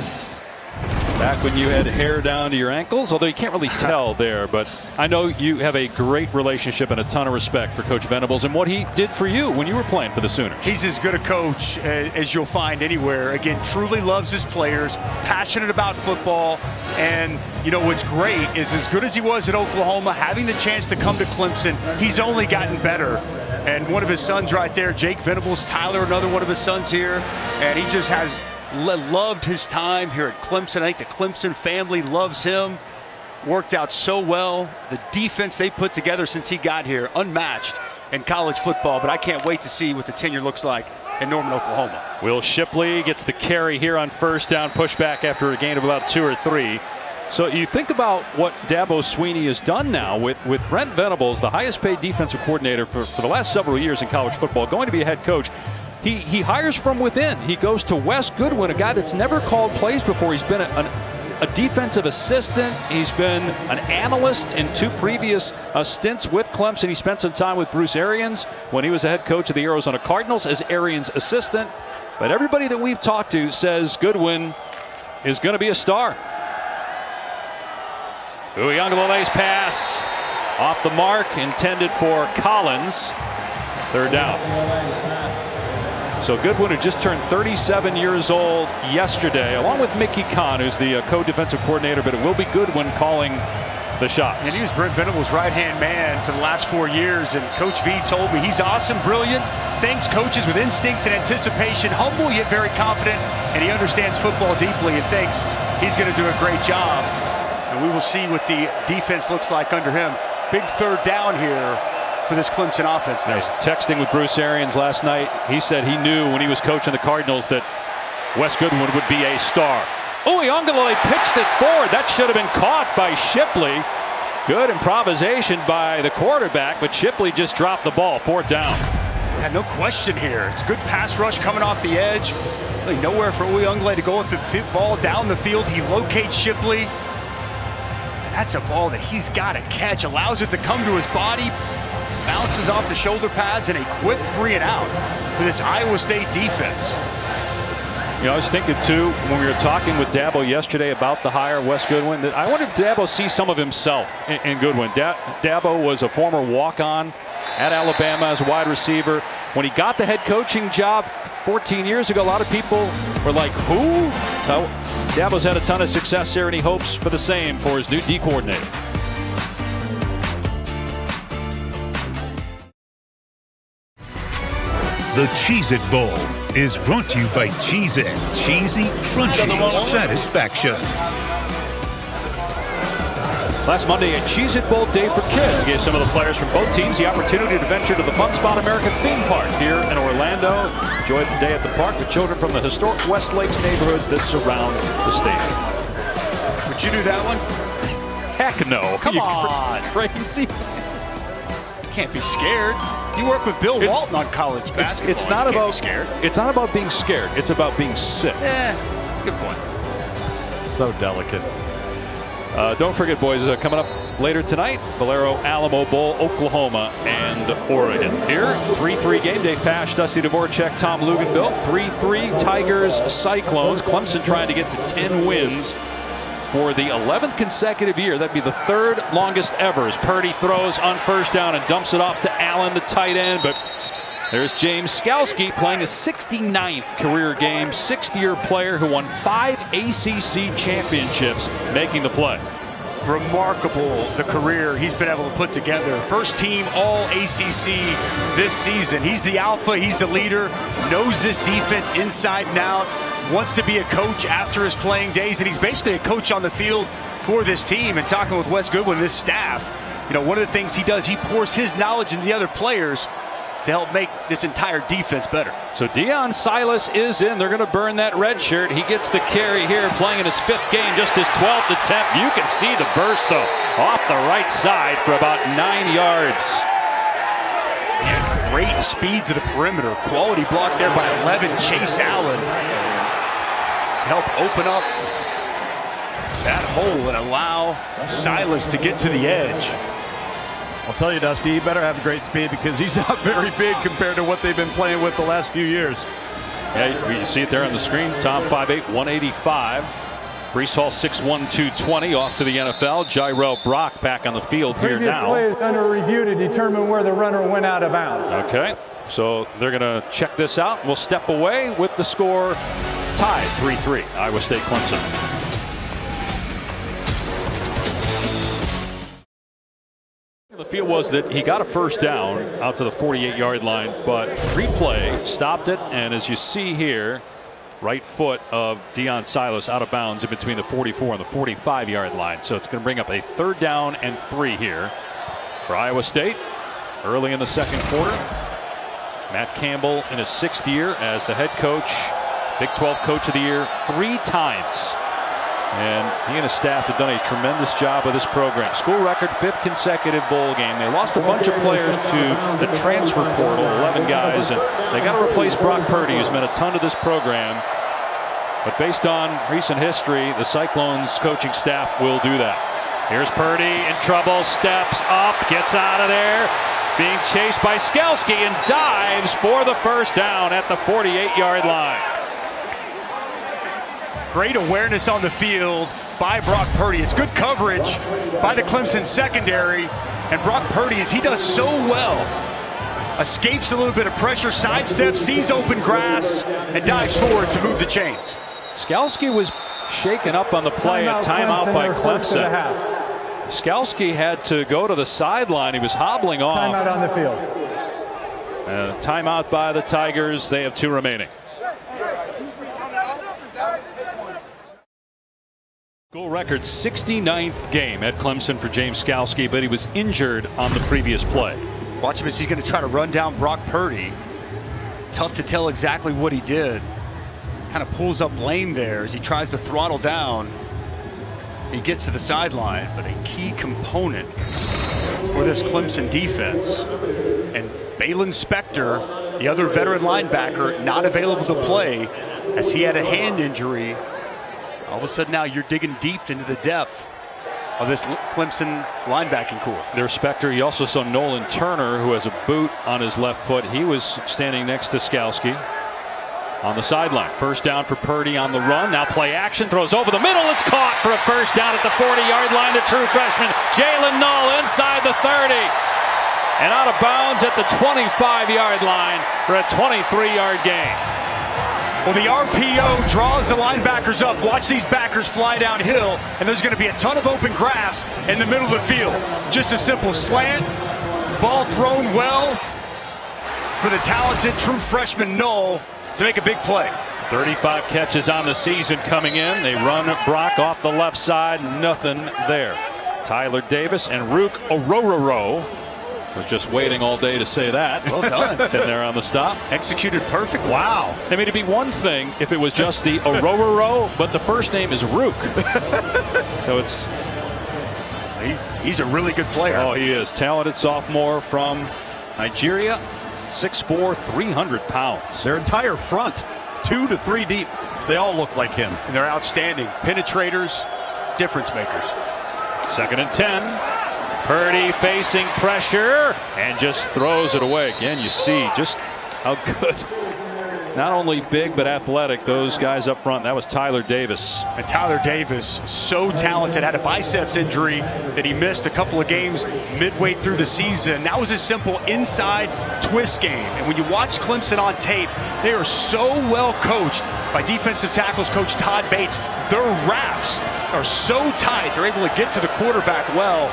[SPEAKER 1] back when you had hair down to your ankles, although you can't really tell there, but I know you have a great relationship and a ton of respect for Coach Venables and what he did for you when you were playing for the Sooners.
[SPEAKER 3] He's as good a coach as you'll find anywhere. Again, truly loves his players, passionate about football, and you know what's great is as good as he was at Oklahoma, having the chance to come to Clemson, he's only gotten better. And one of his sons right there, Jake Venables, Tyler, another one of his sons here, and he just has loved his time here at Clemson. I think the Clemson family loves him. worked out so well. The defense they put together since he got here, unmatched in college football. But I can't wait to see what the tenure looks like in Norman, Oklahoma.
[SPEAKER 1] Will Shipley gets the carry here on first down, pushback after a gain of about 2 or 3. So you think about what Dabo Swinney has done now with Brent Venables, the highest paid defensive coordinator for the last several years in college football, going to be a head coach. He hires from within. He goes to Wes Goodwin, a guy that's never called plays before. He's been a defensive assistant. He's been an analyst in 2 previous stints with Clemson. He spent some time with Bruce Arians when he was the head coach of the Arizona Cardinals as Arians' assistant. But everybody that we've talked to says Goodwin is going to be a star. Uiagalelei's pass off the mark, intended for Collins. 3rd down. So Goodwin, who just turned 37 years old yesterday, along with Mickey Kahn, who's the co-defensive coordinator, but it will be Goodwin calling the shots.
[SPEAKER 3] And he was Brent Venables' right-hand man for the last 4 years, and Coach V told me he's awesome, brilliant, thinks coaches with instincts and anticipation, humble yet very confident, and he understands football deeply and thinks he's going to do a great job. And we will see what the defense looks like under him. Big 3rd down here for this Clemson offense now.
[SPEAKER 1] Texting with Bruce Arians last night. He said he knew when he was coaching the Cardinals that Wes Goodwin would be a star. Uiagalelei pitched it forward. That should have been caught by Shipley. Good improvisation by the quarterback, but Shipley just dropped the ball. 4th down.
[SPEAKER 3] Yeah, no question here. It's good pass rush coming off the edge. Really nowhere for Uiagalelei to go with the ball down the field. He locates Shipley. And that's a ball that he's got to catch. Allows it to come to his body. Bounces off the shoulder pads, and a quick 3 and out for this Iowa State defense.
[SPEAKER 1] You know, I was thinking too when we were talking with Dabo yesterday about the hire, Wes Goodwin, that I wonder if Dabo sees some of himself in Goodwin. Dabo was a former walk-on at Alabama as a wide receiver. When he got the head coaching job 14 years ago, a lot of people were like, who? So Dabo's had a ton of success here, and he hopes for the same for his new D coordinator.
[SPEAKER 6] The Cheez-It Bowl is brought to you by Cheez-It. Cheesy, crunchy satisfaction.
[SPEAKER 1] Last Monday, a Cheez-It Bowl day for kids gave some of the players from both teams the opportunity to venture to the Fun Spot America theme park here in Orlando. Enjoy the day at the park with children from the historic West Lakes neighborhoods that surround the stadium.
[SPEAKER 3] Would you do that one?
[SPEAKER 1] Heck no.
[SPEAKER 3] Come on.
[SPEAKER 1] Crazy.
[SPEAKER 3] Can't be scared. You work with Bill Walton on college basketball.
[SPEAKER 1] It's not about
[SPEAKER 3] scared.
[SPEAKER 1] It's not about being scared. It's about being sick.
[SPEAKER 3] Good point.
[SPEAKER 1] So delicate. Don't forget, boys, coming up later tonight, Valero Alamo Bowl, Oklahoma and Oregon. Here, 3-3 game. Dave Pasch, Dusty Dvorak, Tom Luginbill. 3-3 Tigers Cyclones. Clemson trying to get to 10 wins for the 11th consecutive year. That'd be the 3rd longest ever as Purdy throws on first down and dumps it off to Allen, the tight end. But there's James Skalski playing his 69th career game, 6th-year player who won 5 ACC championships, making the play.
[SPEAKER 3] Remarkable the career he's been able to put together. First team all ACC this season. He's the alpha, he's the leader, knows this defense inside and out, wants to be a coach after his playing days, and he's basically a coach on the field for this team. And talking with Wes Goodwin, this staff, you know, one of the things he does, he pours his knowledge into the other players to help make this entire defense better.
[SPEAKER 1] So Deion Silas is in. They're going to burn that red shirt. He gets the carry here, playing in his 5th game, just his 12th attempt. You can see the burst, though, off the right side for about 9 yards.
[SPEAKER 3] Yeah, great speed to the perimeter. Quality block there by 11, Chase Allen. Help open up that hole and allow Silas to get to the edge.
[SPEAKER 4] I'll tell you, Dusty, he better have great speed because he's not very big compared to what they've been playing with the last few years.
[SPEAKER 1] Yeah, you see it there on the screen. Tom 5'8", 185. Breece Hall 6'1", 220, off to the NFL. Jairo Brock back on the field here now.
[SPEAKER 5] Previous play is under review to determine where the runner went out of bounds.
[SPEAKER 1] Okay, so they're going to check this out. We'll step away with the score tied 3-3. Iowa State Clemson. The feel was that he got a first down out to the 48-yard line, but replay stopped it, and as you see here, right foot of Deion Silas out of bounds in between the 44 and the 45-yard line. So it's going to bring up a 3rd down and 3 here for Iowa State early in the second quarter. Matt Campbell in his 6th year as the head coach, Big 12 Coach of the Year 3 times. And he and his staff have done a tremendous job with this program. School record 5th consecutive bowl game. They lost a bunch of players to the transfer portal, 11 guys, and they got to replace Brock Purdy, who's meant a ton to this program. But based on recent history, the Cyclones coaching staff will do that. Here's Purdy in trouble, steps up, gets out of there, being chased by Skalski and dives for the 1st down at the 48-yard line.
[SPEAKER 3] Great awareness on the field by Brock Purdy. It's good coverage by the Clemson secondary. And Brock Purdy, as he does so well, escapes a little bit of pressure, sidesteps, sees open grass, and dives forward to move the chains.
[SPEAKER 1] Skalski was shaken up on the play, a timeout by Clemson. Skalski had to go to the sideline. He was hobbling off.
[SPEAKER 5] Timeout on the field.
[SPEAKER 1] Timeout by the Tigers. They have 2 remaining. School record 69th game at Clemson for James Skalski, but he was injured on the previous play.
[SPEAKER 3] Watch him as he's going to try to run down Brock Purdy. Tough to tell exactly what he did. Kind of pulls up lame there as he tries to throttle down. He gets to the sideline, but a key component for this Clemson defense. And Balin Spector, the other veteran linebacker, not available to play as he had a hand injury. All of a sudden now you're digging deep into the depth of this Clemson linebacking core.
[SPEAKER 1] There's Spector. You also saw Nolan Turner, who has a boot on his left foot. He was standing next to Skalski on the sideline. 1st down for Purdy on the run. Now play action. Throws over the middle. It's caught for a 1st down at the 40-yard line. The true freshman, Jalen Null, inside the 30. And out of bounds at the 25-yard line for a 23-yard gain.
[SPEAKER 3] Well, the RPO draws the linebackers up. Watch these backers fly downhill, and there's going to be a ton of open grass in the middle of the field. Just a simple slant, ball thrown well for the talented true freshman Null to make a big play.
[SPEAKER 1] 35 catches on the season coming in. They run Brock off the left side. Nothing there. Tyler Davis and Rook Orororo was just waiting all day to say that.
[SPEAKER 3] Well done.
[SPEAKER 1] It's in there on the stop.
[SPEAKER 3] Executed perfectly.
[SPEAKER 4] Wow.
[SPEAKER 1] I mean, it'd be one thing if it was just the Orororo, but the first name is Rook. So it's...
[SPEAKER 3] He's a really good player.
[SPEAKER 1] Oh, he is. Talented sophomore from Nigeria. 6'4", 300 pounds.
[SPEAKER 4] Their entire front, 2 to 3 deep, they all look like him.
[SPEAKER 3] And they're outstanding. Penetrators, difference makers.
[SPEAKER 1] 2nd and 10. Purdy facing pressure and just throws it away. Again, you see just how good, not only big but athletic, those guys up front. That was Tyler Davis.
[SPEAKER 3] And Tyler Davis, so talented, had a biceps injury that he missed a couple of games midway through the season. That was a simple inside twist game. And when you watch Clemson on tape, they are so well coached by defensive tackles coach Todd Bates. Their wraps are so tight, they're able to get to the quarterback well.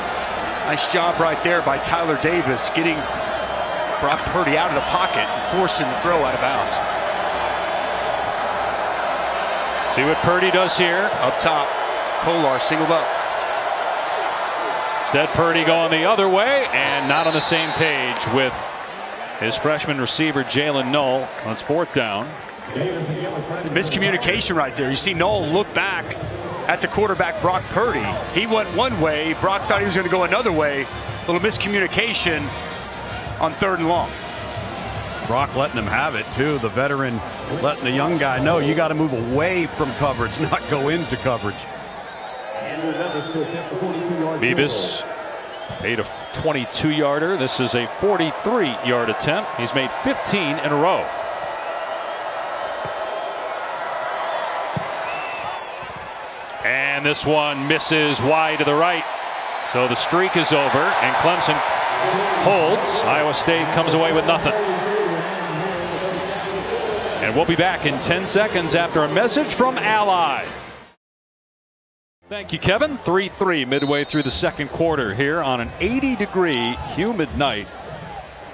[SPEAKER 3] Nice job right there by Tyler Davis getting Brock Purdy out of the pocket and forcing the throw out of bounds.
[SPEAKER 1] See what Purdy does here.
[SPEAKER 3] Up top, Kolar singled up.
[SPEAKER 1] Instead, Purdy going the other way and not on the same page with his freshman receiver Jalen Null. It's 4th down.
[SPEAKER 3] Miscommunication right there. You see Null look back at the quarterback Brock Purdy. He went one way. Brock thought he was going to go another way. A little miscommunication on 3rd and long.
[SPEAKER 4] Brock letting him have it too. The veteran letting the young guy know you got to move away from coverage, not go into coverage.
[SPEAKER 1] Beavis made a 22-yarder. This is a 43-yard attempt. He's made 15 in a row. And this one misses wide to the right. So the streak is over, and Clemson holds. Iowa State comes away with nothing. And we'll be back in 10 seconds after a message from Ally. Thank you, Kevin. 3-3 midway through the second quarter here on an 80-degree humid night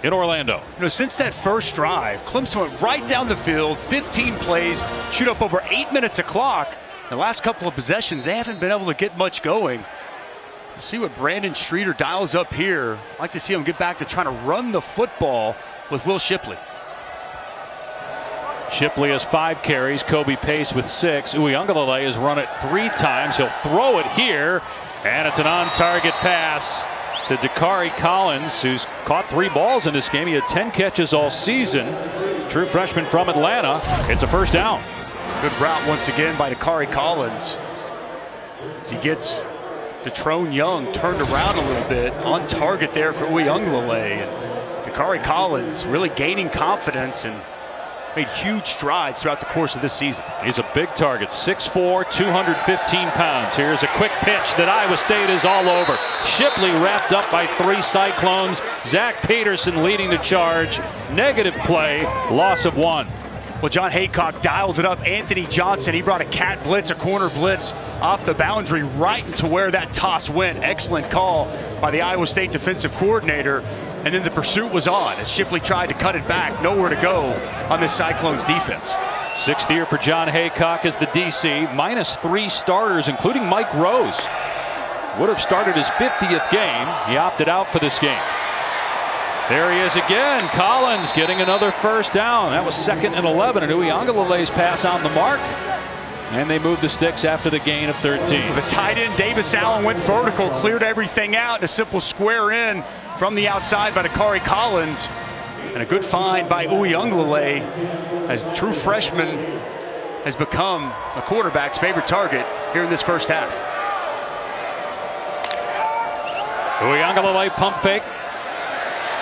[SPEAKER 1] in Orlando.
[SPEAKER 3] You know, since that first drive, Clemson went right down the field, 15 plays, shoot up over 8 minutes of clock. The last couple of possessions, they haven't been able to get much going. Let's see what Brandon Streeter dials up here. I'd like to see him get back to trying to run the football with Will Shipley.
[SPEAKER 1] Shipley has 5 carries. Kobe Pace with 6. Uiagalelei has run it 3 times. He'll throw it here, and it's an on-target pass to Dakari Collins, who's caught 3 balls in this game. He had 10 catches all season. True freshman from Atlanta. It's a first down.
[SPEAKER 3] Good route once again by Dakari Collins. As he gets Detrone Young turned around a little bit, on target there for Uiagalelei. And Dakari Collins really gaining confidence and made huge strides throughout the course of this season.
[SPEAKER 1] He's a big target, 6'4", 215 pounds. Here's a quick pitch that Iowa State is all over. Shipley wrapped up by 3 Cyclones. Zach Peterson leading the charge. Negative play, loss of 1.
[SPEAKER 3] Well, John Haycock dialed it up. Anthony Johnson, he brought a cat blitz, a corner blitz off the boundary right into where that toss went. Excellent call by the Iowa State defensive coordinator. And then the pursuit was on as Shipley tried to cut it back. Nowhere to go on this Cyclones defense.
[SPEAKER 1] 6th year for John Haycock as the DC. Minus 3 starters, including Mike Rose. Would have started his 50th game. He opted out for this game. There he is again. Collins getting another first down. That was 2nd and 11. And Uiagalelei's pass on the mark. And they moved the sticks after the gain of 13.
[SPEAKER 3] The tight end, Davis Allen, went vertical, cleared everything out. A simple square in from the outside by Dakari Collins. And a good find by Uiagalelei as true freshman has become a quarterback's favorite target here in this first half.
[SPEAKER 1] Uiagalelei pump fake.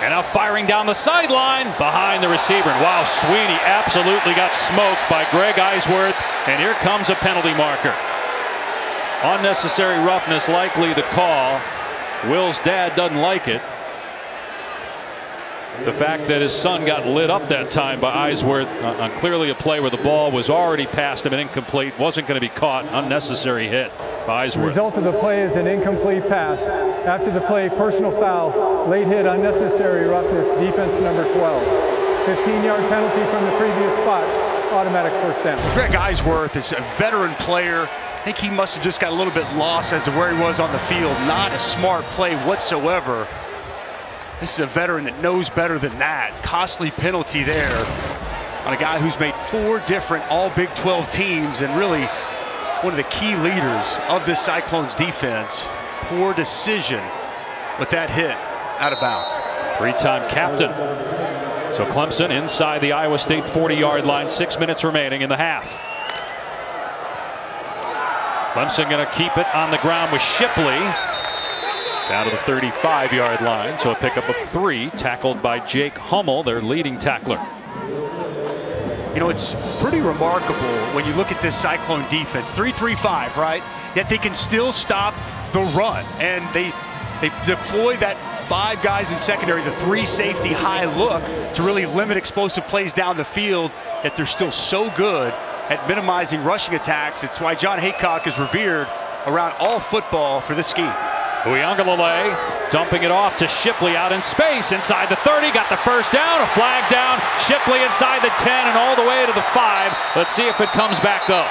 [SPEAKER 1] And now firing down the sideline behind the receiver. And wow, Sweeney absolutely got smoked by Greg Eisworth. And here comes a penalty marker. Unnecessary roughness likely the call. Will's dad doesn't like it. The fact that his son got lit up that time by Eisworth on clearly a play where the ball was already past him and incomplete, wasn't going to be caught. Unnecessary hit by Eisworth.
[SPEAKER 5] The result of the play is an incomplete pass. After the play, personal foul, late hit, unnecessary roughness, defense number 12. 15-yard penalty from the previous spot, automatic first down.
[SPEAKER 3] Greg Eisworth is a veteran player. I think he must have just got a little bit lost as to where he was on the field. Not a smart play whatsoever. This is a veteran that knows better than that. Costly penalty there on a guy who's made 4 different all Big 12 teams and really one of the key leaders of this Cyclones defense. Poor decision with that hit out of bounds.
[SPEAKER 1] 3-time captain. So Clemson inside the Iowa State 40-yard line. 6 minutes remaining in the half. Clemson going to keep it on the ground with Shipley. Down to the 35-yard line, so a pickup of 3, tackled by Jake Hummel, their leading tackler.
[SPEAKER 3] You know, it's pretty remarkable when you look at this Cyclone defense. 3-3-5, right? Yet they can still stop the run, and they deploy that 5 guys in secondary, the 3 safety high look to really limit explosive plays down the field. Yet they're still so good at minimizing rushing attacks. It's why John Haycock is revered around all football for this scheme.
[SPEAKER 1] Uiagalelei dumping it off to Shipley out in space inside the 30, got the first down, a flag down, Shipley inside the 10 and all the way to the 5. Let's see if it comes back though.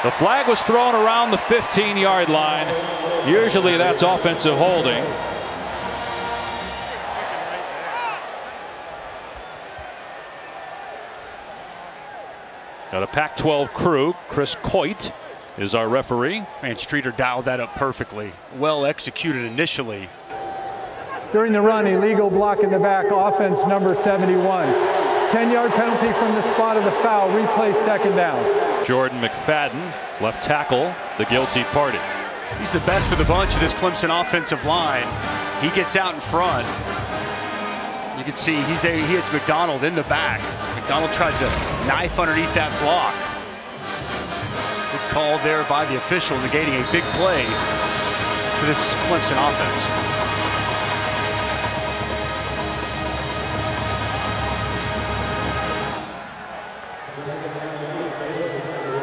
[SPEAKER 1] The flag was thrown around the 15-yard line. Usually that's offensive holding. Got a Pac-12 crew. Chris Coit is our referee.
[SPEAKER 3] And Streeter dialed that up perfectly. Well executed initially.
[SPEAKER 5] During the run, illegal block in the back, offense number 71. 10-yard penalty from the spot of the foul, replay second down.
[SPEAKER 1] Jordan McFadden, left tackle, the guilty party.
[SPEAKER 3] He's the best of the bunch of this Clemson offensive line. He gets out in front. You can see he hits McDonald in the back. McDonald tries to knife underneath that block. Good call there by the official, negating a big play for this Clemson offense.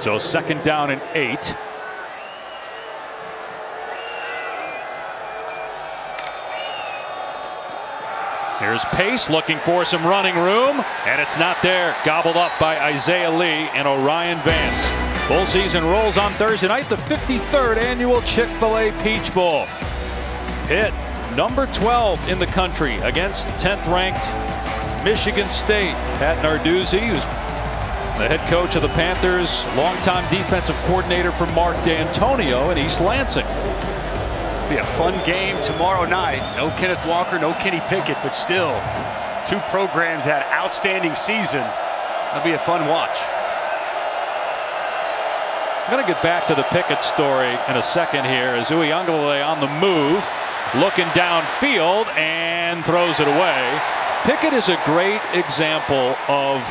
[SPEAKER 1] So second down and 8. Here's Pace looking for some running room, and it's not there. Gobbled up by Isaiah Lee and Orion Vance. Full season rolls on Thursday night, the 53rd annual Chick-fil-A Peach Bowl. Pitt, number 12 in the country, against 10th ranked Michigan State. Pat Narduzzi, who's the head coach of the Panthers, longtime defensive coordinator for Mark D'Antonio in East Lansing.
[SPEAKER 3] Be a fun game tomorrow night. No Kenneth Walker, no Kenny Pickett, but still, two programs had outstanding season. That'll be a fun watch.
[SPEAKER 1] I'm going to get back to the Pickett story in a second here as Uiagalelei on the move, looking downfield and throws it away. Pickett is a great example of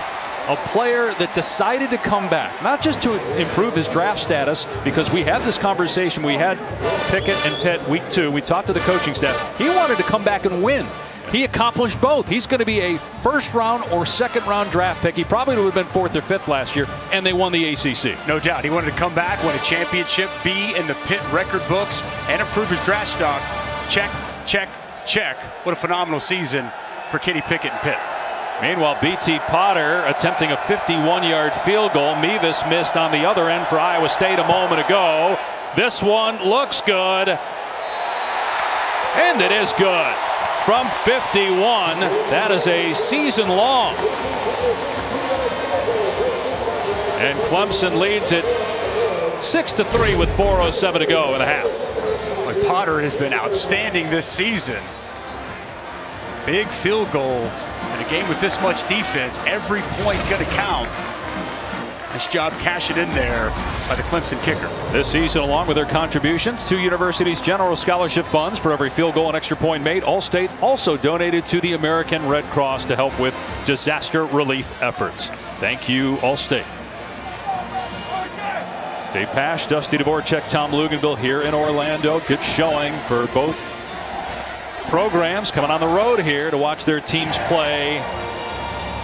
[SPEAKER 1] a player that decided to come back, not just to improve his draft status, because we had this conversation. We had Pickett and Pitt week 2. We talked to the coaching staff. He wanted to come back and win. He accomplished both. He's going to be a first-round or second-round draft pick. He probably would have been 4th or 5th last year, and they won the ACC.
[SPEAKER 3] No doubt. He wanted to come back, win a championship, be in the Pitt record books, and improve his draft stock. Check, check, check. What a phenomenal season for Kenny Pickett and Pitt.
[SPEAKER 1] Meanwhile, B.T. Potter attempting a 51-yard field goal. Mevis missed on the other end for Iowa State a moment ago. This one looks good. And it is good. From 51, that is a season long. And Clemson leads it 6-3 with 4:07 to go in the half.
[SPEAKER 3] But Potter has been outstanding this season. Big field goal. In a game with this much defense, every point going to count. Nice job cashing in there by the Clemson kicker.
[SPEAKER 1] This season, along with their contributions to universities' general scholarship funds for every field goal and extra point made, Allstate also donated to the American Red Cross to help with disaster relief efforts. Thank you, Allstate. Dave Pasch, Dusty Dvorak, Tom Luganville here in Orlando. Good showing for both programs coming on the road here to watch their teams play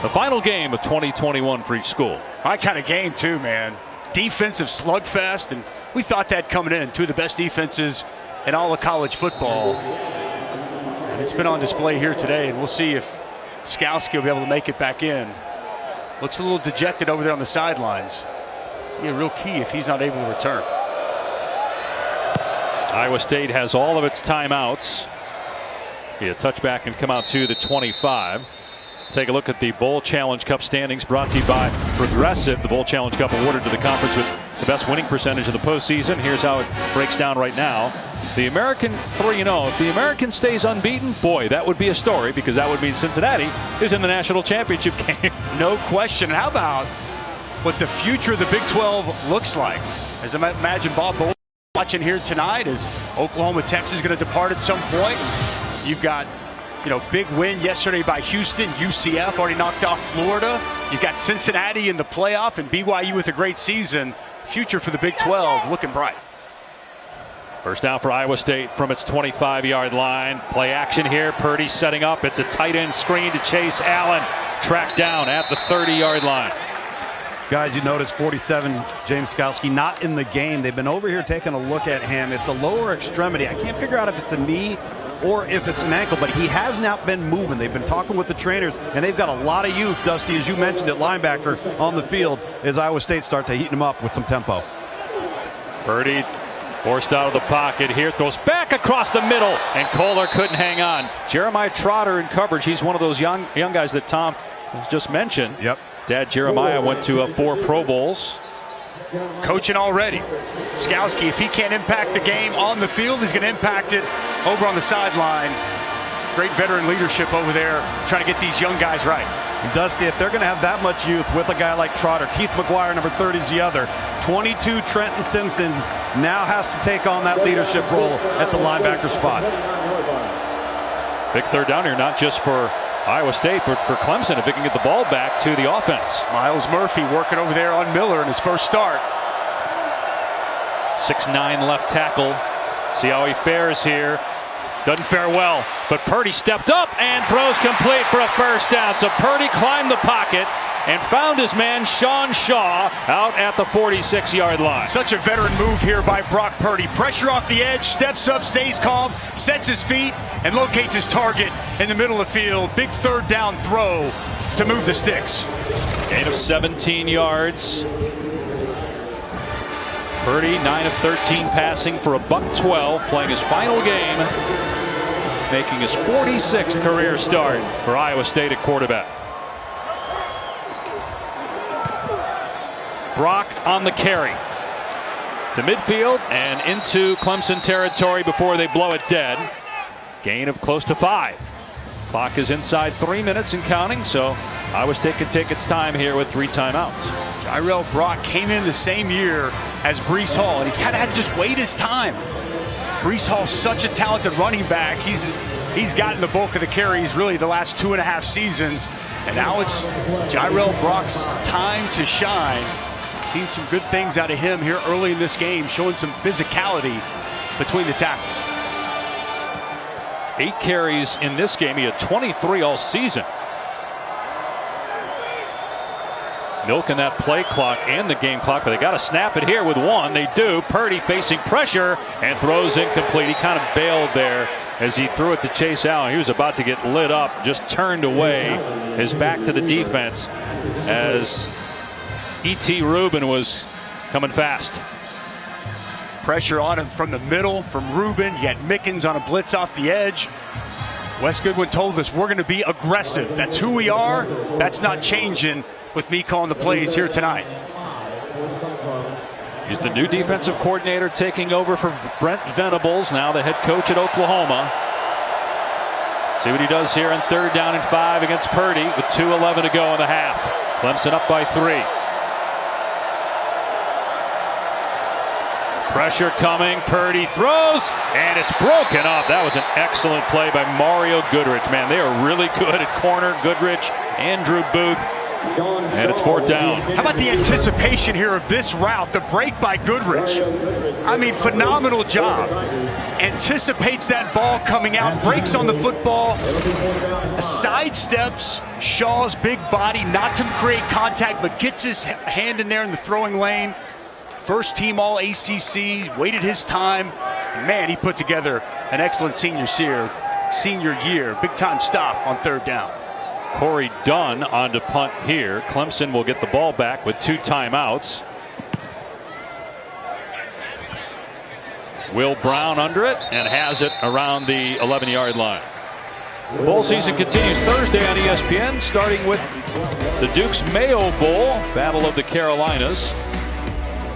[SPEAKER 1] the final game of 2021 for each school.
[SPEAKER 3] My kind of game too, man. Defensive slugfest, and we thought that coming in. Two of the best defenses in all of college football. And it's been on display here today, and we'll see if Skalski will be able to make it back in. Looks a little dejected over there on the sidelines. Be a real key if he's not able to return.
[SPEAKER 1] Iowa State has all of its timeouts. Be a touchback and come out to the 25. Take a look at the Bowl Challenge Cup standings brought to you by Progressive. The Bowl Challenge Cup awarded to the conference with the best winning percentage in the postseason. Here's how it breaks down right now. The American 3-0. If the American stays unbeaten, boy, that would be a story, because that would mean Cincinnati is in the national championship game.
[SPEAKER 3] No question. How about what the future of the Big 12 looks like? As I imagine Bob Bowles watching here tonight, is Oklahoma, Texas going to depart at some point? You've got, big win yesterday by Houston. UCF already knocked off Florida. You've got Cincinnati in the playoff and BYU with a great season. Future for the Big 12 looking bright.
[SPEAKER 1] First down for Iowa State from its 25-yard line. Play action here. Purdy setting up. It's a tight end screen to Chase Allen. Tracked down at the 30-yard line.
[SPEAKER 4] Guys, you notice 47, James Skalski, not in the game. They've been over here taking a look at him. It's a lower extremity. I can't figure out if it's a knee or if it's an ankle, but he has not been moving. They've been talking with the trainers, and they've got a lot of youth, Dusty, as you mentioned, at linebacker on the field as Iowa State start to heat him up with some tempo.
[SPEAKER 1] Purdy forced out of the pocket here, throws back across the middle, and Kohler couldn't hang on. Jeremiah Trotter in coverage. He's one of those young guys that Tom just mentioned.
[SPEAKER 4] Yep.
[SPEAKER 1] Dad Jeremiah went to 4 Pro Bowls.
[SPEAKER 3] Coaching already. Skalski, if he can't impact the game on the field, he's going to impact it over on the sideline. Great veteran leadership over there, trying to get these young guys right.
[SPEAKER 4] And Dusty, if they're going to have that much youth with a guy like Trotter, Keith McGuire, number 30, is the other. 22, Trenton Simpson now has to take on that leadership role at the linebacker spot.
[SPEAKER 1] Big third down here, not just for Iowa State, but for Clemson, if they can get the ball back to the offense.
[SPEAKER 3] Miles Murphy working over there on Miller in his first start.
[SPEAKER 1] 6'9" left tackle. See how he fares here. Doesn't fare well, but Purdy stepped up and throws complete for a first down. So Purdy climbed the pocket, and found his man Sean Shaw out at the 46-yard line.
[SPEAKER 3] Such a veteran move here by Brock Purdy. Pressure off the edge, steps up, stays calm, sets his feet, and locates his target in the middle of the field. Big third down throw to move the sticks.
[SPEAKER 1] Gain of 17 yards. Purdy 9 of 13 passing for a $112, playing his final game, making his 46th career start for Iowa State at quarterback. Brock on the carry to midfield and into Clemson territory before they blow it dead. Gain of close to 5. Clock is inside 3 minutes and counting, so Iowa State can take its time here with 3 timeouts.
[SPEAKER 3] Jirel Brock came in the same year as Breece Hall, and he's kind of had to just wait his time. Breece Hall's such a talented running back. He's gotten the bulk of the carries really the last 2.5 seasons, and now it's Jirel Brock's time to shine. Seen some good things out of him here early in this game, showing some physicality between the tackles.
[SPEAKER 1] 8 carries in this game. He had 23 all season. Milking that play clock and the game clock, but they got to snap it here with 1. They do. Purdy facing pressure and throws incomplete. He kind of bailed there as he threw it to Chase Allen. He was about to get lit up, just turned away, his back to the defense as E.T. Rubin was coming fast.
[SPEAKER 3] Pressure on him from the middle from Rubin. You got Mickens on a blitz off the edge. Wes Goodwin told us we're going to be aggressive. That's who we are. That's not changing with me calling the plays here tonight.
[SPEAKER 1] He's the new defensive coordinator taking over for Brent Venables, now the head coach at Oklahoma. See what he does here on 3rd down and 5 against Purdy with 2:11 to go in the half. Clemson up by 3. Pressure coming. Purdy throws, and it's broken up. That was an excellent play by Mario Goodrich. Man, they are really good at corner. Goodrich, Andrew Booth, and it's 4th down.
[SPEAKER 3] How about the anticipation here of this route? The break by Goodrich. I mean, phenomenal job. Anticipates that ball coming out, breaks on the football, sidesteps Shaw's big body, not to create contact, but gets his hand in there in the throwing lane. First team all ACC, waited his time. Man, he put together an excellent senior year. Big time stop on 3rd down.
[SPEAKER 1] Corey Dunn on to punt here. Clemson will get the ball back with 2 timeouts. Will Brown under it and has it around the 11-yard line. Bowl season continues Thursday on ESPN, starting with the Duke's Mayo Bowl, Battle of the Carolinas.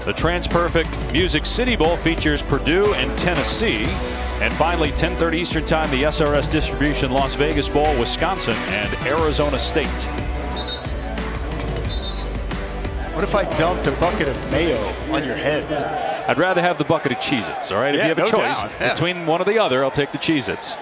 [SPEAKER 1] The TransPerfect Music City Bowl features Purdue and Tennessee. And finally, 10:30 Eastern Time, the SRS Distribution Las Vegas Bowl, Wisconsin and Arizona State.
[SPEAKER 3] What if I dumped a bucket of mayo on your head?
[SPEAKER 1] I'd rather have the bucket of Cheez-Its, all right? If you have a choice between one or the other, I'll take the Cheez-Its.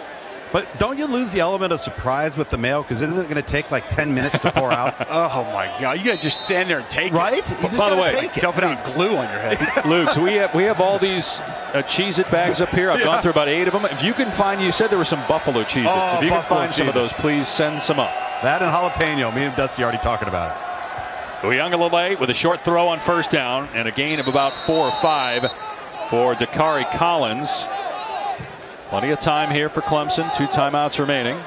[SPEAKER 4] But don't you lose the element of surprise with the mail? Because isn't it going to take like 10 minutes to pour out?
[SPEAKER 3] Oh, my God. You got to just stand there and take
[SPEAKER 4] right?
[SPEAKER 3] it.
[SPEAKER 4] Right?
[SPEAKER 1] By the way,
[SPEAKER 3] dump it out glue on your head.
[SPEAKER 1] Luke, so we have all these Cheez-It bags up here. I've gone through about 8 of them. If you can find, you said there were some Buffalo Cheez-Its.
[SPEAKER 4] Oh,
[SPEAKER 1] if you can find some of
[SPEAKER 4] Cheez-Its.
[SPEAKER 1] those, please send some up.
[SPEAKER 4] That and jalapeno. Me and Dusty already talking about it.
[SPEAKER 1] Uyunglele with a short throw on 1st down and a gain of about 4 or 5 for Dakari Collins. Plenty of time here for Clemson. 2 timeouts remaining.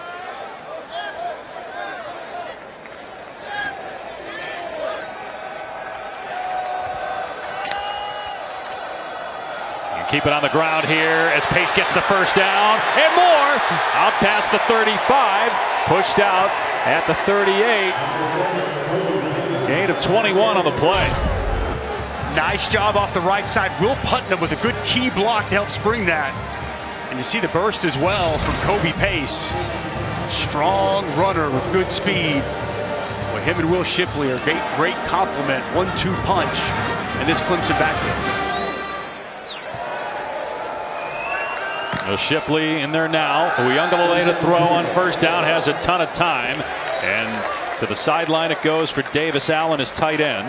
[SPEAKER 1] And keep it on the ground here as Pace gets the 1st down and more. Out past the 35. Pushed out at the 38. Gain of 21 on the play.
[SPEAKER 3] Nice job off the right side. Will Putnam with a good key block to help spring that. And you see the burst as well from Kobe Pace. Strong runner with good speed. Well, him and Will Shipley are a great complement. 1-2 punch in this Clemson backfield.
[SPEAKER 1] Well, Shipley in there now. Uyunglele to throw on 1st down. Has a ton of time. And to the sideline it goes for Davis Allen as tight end.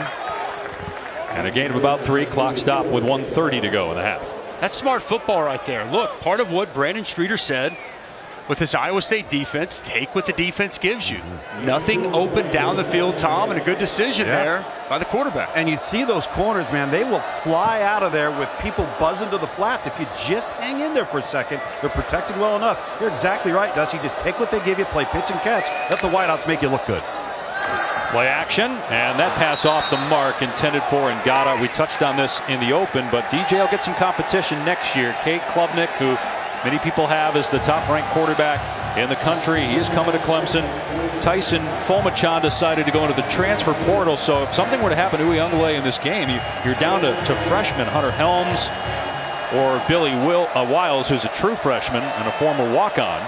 [SPEAKER 1] And a gain of about 3. Clock stop with 1:30 to go in the half.
[SPEAKER 3] That's smart football right there. Look, part of what Brandon Streeter said, with this Iowa State defense, take what the defense gives you. Nothing open down the field, Tom, and a good decision there by the quarterback.
[SPEAKER 4] And you see those corners, man, they will fly out of there with people buzzing to the flats. If you just hang in there for a second, they're protected well enough. You're exactly right, Dusty. Just take what they give you, play pitch and catch. Let the wideouts make you look good.
[SPEAKER 1] Play action, and that pass off the mark intended for Ngata. We touched on this in the open, but DJ will get some competition next year. Cade Klubnik, who many people have as the top-ranked quarterback in the country, he is coming to Clemson. Tyson Fomachan decided to go into the transfer portal, so if something were to happen to Uyunglele in this game, you're down to freshmen Hunter Helms or Billy Wiles, who's a true freshman and a former walk-on.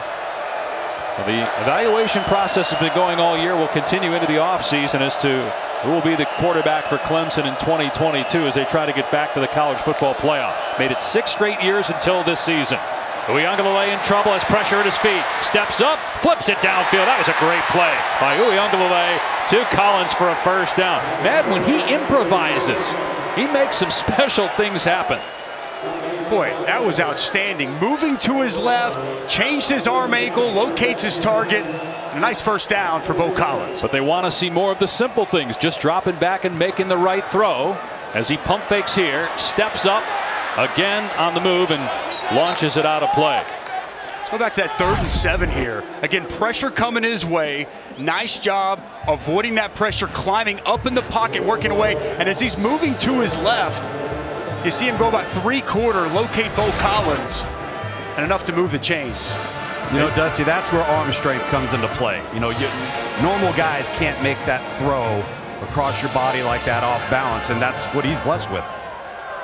[SPEAKER 1] The evaluation process has been going all year. Will continue into the offseason as to who will be the quarterback for Clemson in 2022 as they try to get back to the college football playoff. Made it 6 straight years until this season. Uyunglele in trouble, has pressure at his feet. Steps up, flips it downfield. That was a great play by Uyunglele to Collins for a first down. Man, when he improvises, he makes some special things happen.
[SPEAKER 3] Boy, that was outstanding. Moving to his left, changed his arm angle, locates his target. A nice first down for Bo Collins.
[SPEAKER 1] But they want to see more of the simple things, just dropping back and making the right throw. As he pump fakes here, steps up again on the move and launches it out of play.
[SPEAKER 3] Let's go back to that 3rd and 7 here. Again, pressure coming his way. Nice job avoiding that pressure, climbing up in the pocket, working away. And as he's moving to his left, you see him go about 3/4, locate Bo Collins, and enough to move the chains.
[SPEAKER 4] You know, Dusty, that's where arm strength comes into play. You know, normal guys can't make that throw across your body like that off balance, and that's what he's blessed with.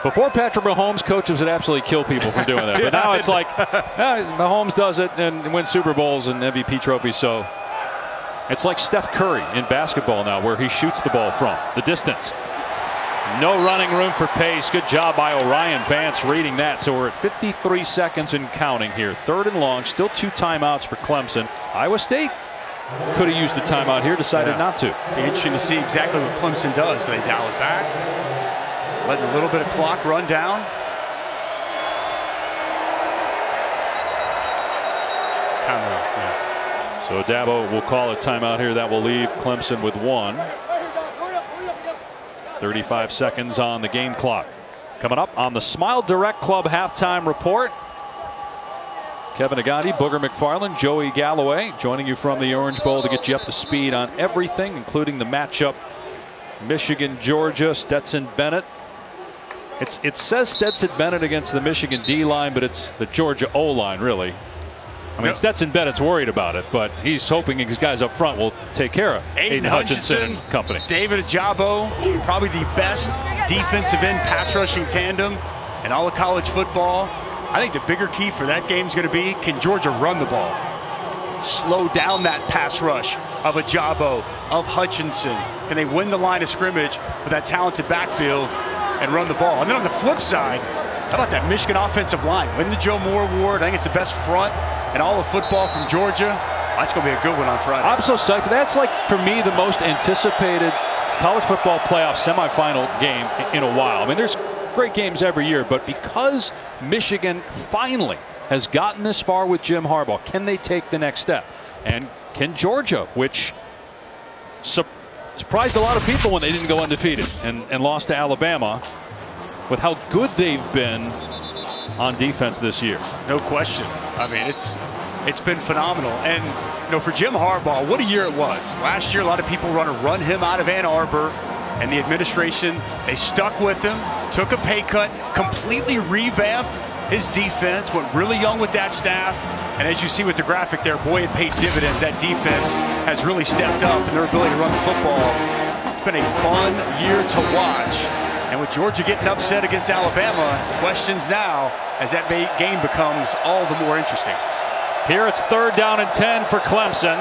[SPEAKER 1] Before Patrick Mahomes, coaches would absolutely kill people for doing that. But now it's like, Mahomes does it and wins Super Bowls and MVP trophies. So it's like Steph Curry in basketball now, where he shoots the ball from the distance. No running room for pace. Good job by Orion Vance reading that. So we're at 53 seconds and counting here. 3rd and long. Still 2 timeouts for Clemson. Iowa State could have used a timeout here, decided not to.
[SPEAKER 3] Be interesting to see exactly what Clemson does. Do they dial it back? Letting a little bit of clock run down. Timeout. Yeah.
[SPEAKER 1] So Dabo will call a timeout here. That will leave Clemson with 1. 35 seconds on the game clock. Coming up on the Smile Direct Club halftime report, Kevin Agati, Booger McFarland, Joey Galloway joining you from the Orange Bowl to get you up to speed on everything, including the matchup Michigan, Georgia, Stetson Bennett. It says Stetson Bennett against the Michigan D line, but it's the Georgia O line, really. I mean, Stetson Bennett's worried about it, but he's hoping his guys up front will take care of Aiden Hutchinson and company.
[SPEAKER 3] David Ajabo, probably the best defensive end pass rushing tandem in all of college football. I think the bigger key for that game is going to be, can Georgia run the ball? Slow down that pass rush of Ajabo, of Hutchinson. Can they win the line of scrimmage with that talented backfield and run the ball? And then on the flip side, how about that Michigan offensive line? Win the Joe Moore Award. I think it's the best front in all of football from Georgia. That's going to be a good one on Friday.
[SPEAKER 1] I'm so psyched. That's like, for me, the most anticipated college football playoff semifinal game in a while. I mean, there's great games every year, but because Michigan finally has gotten this far with Jim Harbaugh, can they take the next step? And can Georgia, which surprised a lot of people when they didn't go undefeated and lost to Alabama, with how good they've been on defense this year.
[SPEAKER 3] No question. I mean, it's been phenomenal. And, you know, for Jim Harbaugh, what a year it was. Last year, a lot of people want to run him out of Ann Arbor, and the administration, they stuck with him, took a pay cut, completely revamped his defense, went really young with that staff. And as you see with the graphic there, boy, it paid dividends. That defense has really stepped up in their ability to run the football. It's been a fun year to watch. And with Georgia getting upset against Alabama, questions now as that game becomes all the more interesting.
[SPEAKER 1] Here it's 3rd down and 10 for Clemson.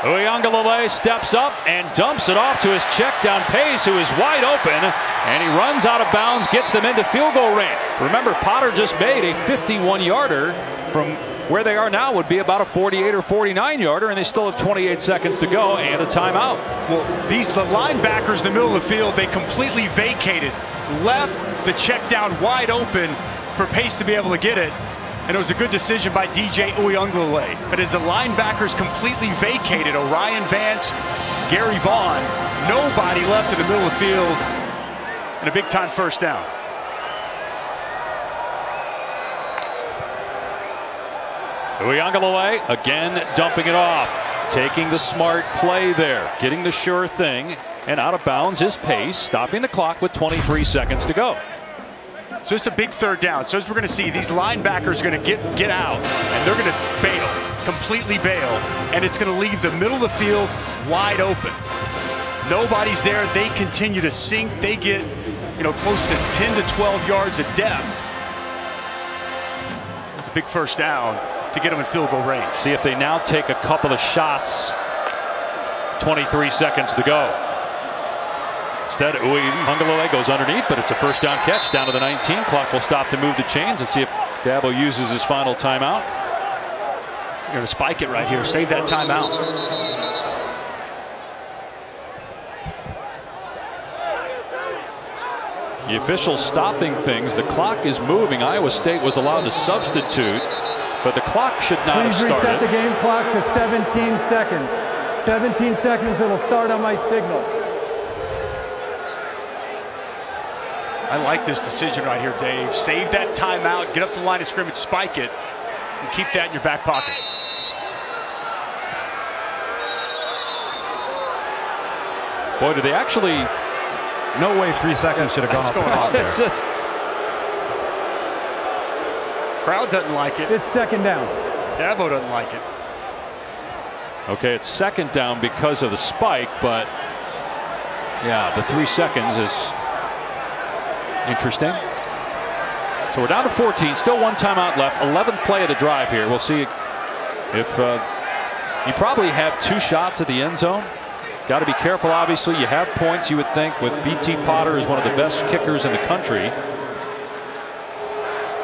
[SPEAKER 1] Uyunglele steps up and dumps it off to his check down Pace, who is wide open, and he runs out of bounds, gets them into field goal range. Remember, Potter just made a 51-yarder from where they are now would be about a 48 or 49-yarder, and they still have 28 seconds to go and a timeout.
[SPEAKER 3] Well, the linebackers in the middle of the field, they completely vacated, left the check down wide open for Pace to be able to get it. And it was a good decision by DJ Uiagalelei. But as the linebackers completely vacated Orion Vance, Gary Vaughn, nobody left in the middle of the field, and a big-time first down.
[SPEAKER 1] Uiagalelei again dumping it off, taking the smart play there, getting the sure thing, and out of bounds his pace, stopping the clock with 23 seconds to go.
[SPEAKER 3] So it's a big third down. So as we're going to see, these linebackers are going to get out, and they're going to bail, completely bail, and it's going to leave the middle of the field wide open. Nobody's there. They continue to sink. They get, close to 10 to 12 yards of depth. It's a big first down to get them in field goal range.
[SPEAKER 1] See if they now take a couple of shots. 23 seconds to go. Instead, Uiagalelei goes underneath, but it's a first down catch down to the 19. Clock will stop to move the chains and see if Dabo uses his final timeout.
[SPEAKER 3] You're going to spike it right here. Save that timeout.
[SPEAKER 1] The official stopping things. The clock is moving. Iowa State was allowed to substitute, but the clock should not have started.
[SPEAKER 5] Please reset the game clock to 17 seconds. 17 seconds, it'll start on my signal.
[SPEAKER 3] I like this decision right here, Dave. Save that timeout, get up to the line of scrimmage, spike it, and keep that in your back pocket.
[SPEAKER 1] Boy, do they actually...
[SPEAKER 4] No way 3 seconds should have gone off the clock there.
[SPEAKER 3] Crowd doesn't like it.
[SPEAKER 5] It's second down.
[SPEAKER 3] Dabo doesn't like it.
[SPEAKER 1] Okay, it's second down because of the spike, but yeah, the 3 seconds is interesting. So we're down to 14, still one timeout left, 11th play of the drive here. We'll see if you probably have 2 shots at the end zone. Got to be careful, obviously. You have points, you would think, with B.T. Potter is one of the best kickers in the country.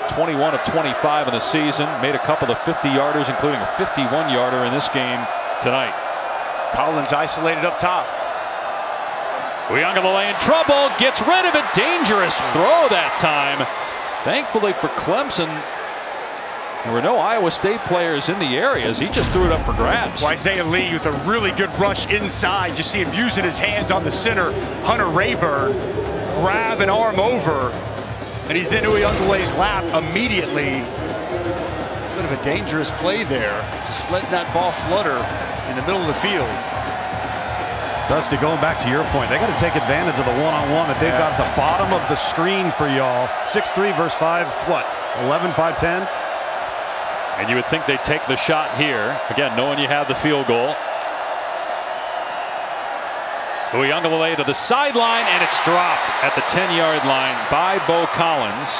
[SPEAKER 1] 21 of 25 in the season. Made a couple of 50-yarders, including a 51-yarder in this game tonight.
[SPEAKER 3] Collins isolated up top.
[SPEAKER 1] Uiagalelei in trouble. Gets rid of it. Dangerous throw that time. Thankfully for Clemson, there were no Iowa State players in the areas. He just threw it up for grabs.
[SPEAKER 3] Well, Isaiah Lee with a really good rush inside. You see him using his hands on the center. Hunter Rayburn grab an arm over, and he's in Uiagalelei's lap immediately. A bit of a dangerous play there. Just letting that ball flutter in the middle of the field.
[SPEAKER 4] Dusty, going back to your point, they got to take advantage of the one-on-one that they've got at the bottom of the screen for y'all. 6'3" versus 5, what, 11, 5'10"?
[SPEAKER 1] And you would think they'd take the shot here. Again, knowing you have the field goal. Uiagalelei to the sideline, and it's dropped at the 10-yard line by Bo Collins.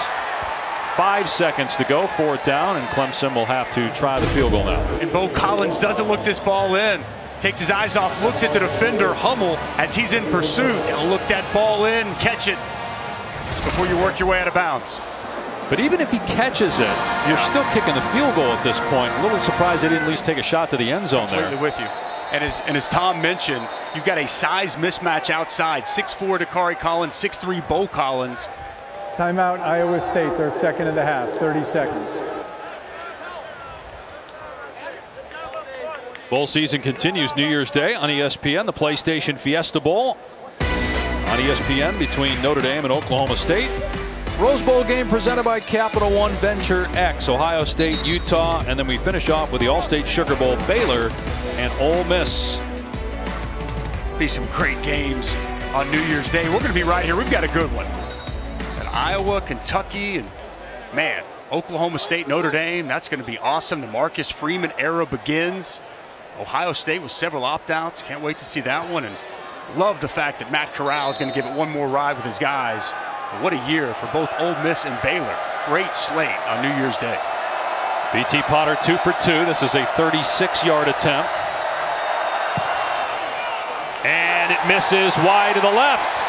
[SPEAKER 1] 5 seconds to go, 4th down, and Clemson will have to try the field goal now.
[SPEAKER 3] And Bo Collins doesn't look this ball in. Takes his eyes off, looks at the defender, Hummel, as he's in pursuit. Gotta look that ball in, catch it before you work your way out of bounds.
[SPEAKER 1] But even if he catches it, you're still kicking the field goal at this point. A little surprised they didn't at least take a shot to the end zone there.
[SPEAKER 3] Completely with you. And as Tom mentioned, you've got a size mismatch outside. 6'4" Dakari Collins, 6'3" Bo Collins.
[SPEAKER 5] Timeout, Iowa State, their second of the half, 30 seconds.
[SPEAKER 1] Bowl season continues New Year's Day on ESPN, the PlayStation Fiesta Bowl on ESPN between Notre Dame and Oklahoma State. Rose Bowl game presented by Capital One Venture X, Ohio State, Utah, and then we finish off with the All-State Sugar Bowl, Baylor and Ole Miss.
[SPEAKER 3] Be some great games on New Year's Day. We're going to be right here. We've got a good one. And Iowa, Kentucky, and man, Oklahoma State, Notre Dame. That's going to be awesome. The Marcus Freeman era begins. Ohio State with several opt-outs. Can't wait to see that one. And love the fact that Matt Corral is going to give it one more ride with his guys. But what a year for both Ole Miss and Baylor. Great slate on New Year's Day.
[SPEAKER 1] B.T. Potter 2 for 2. This is a 36-yard attempt. And it misses wide to the left.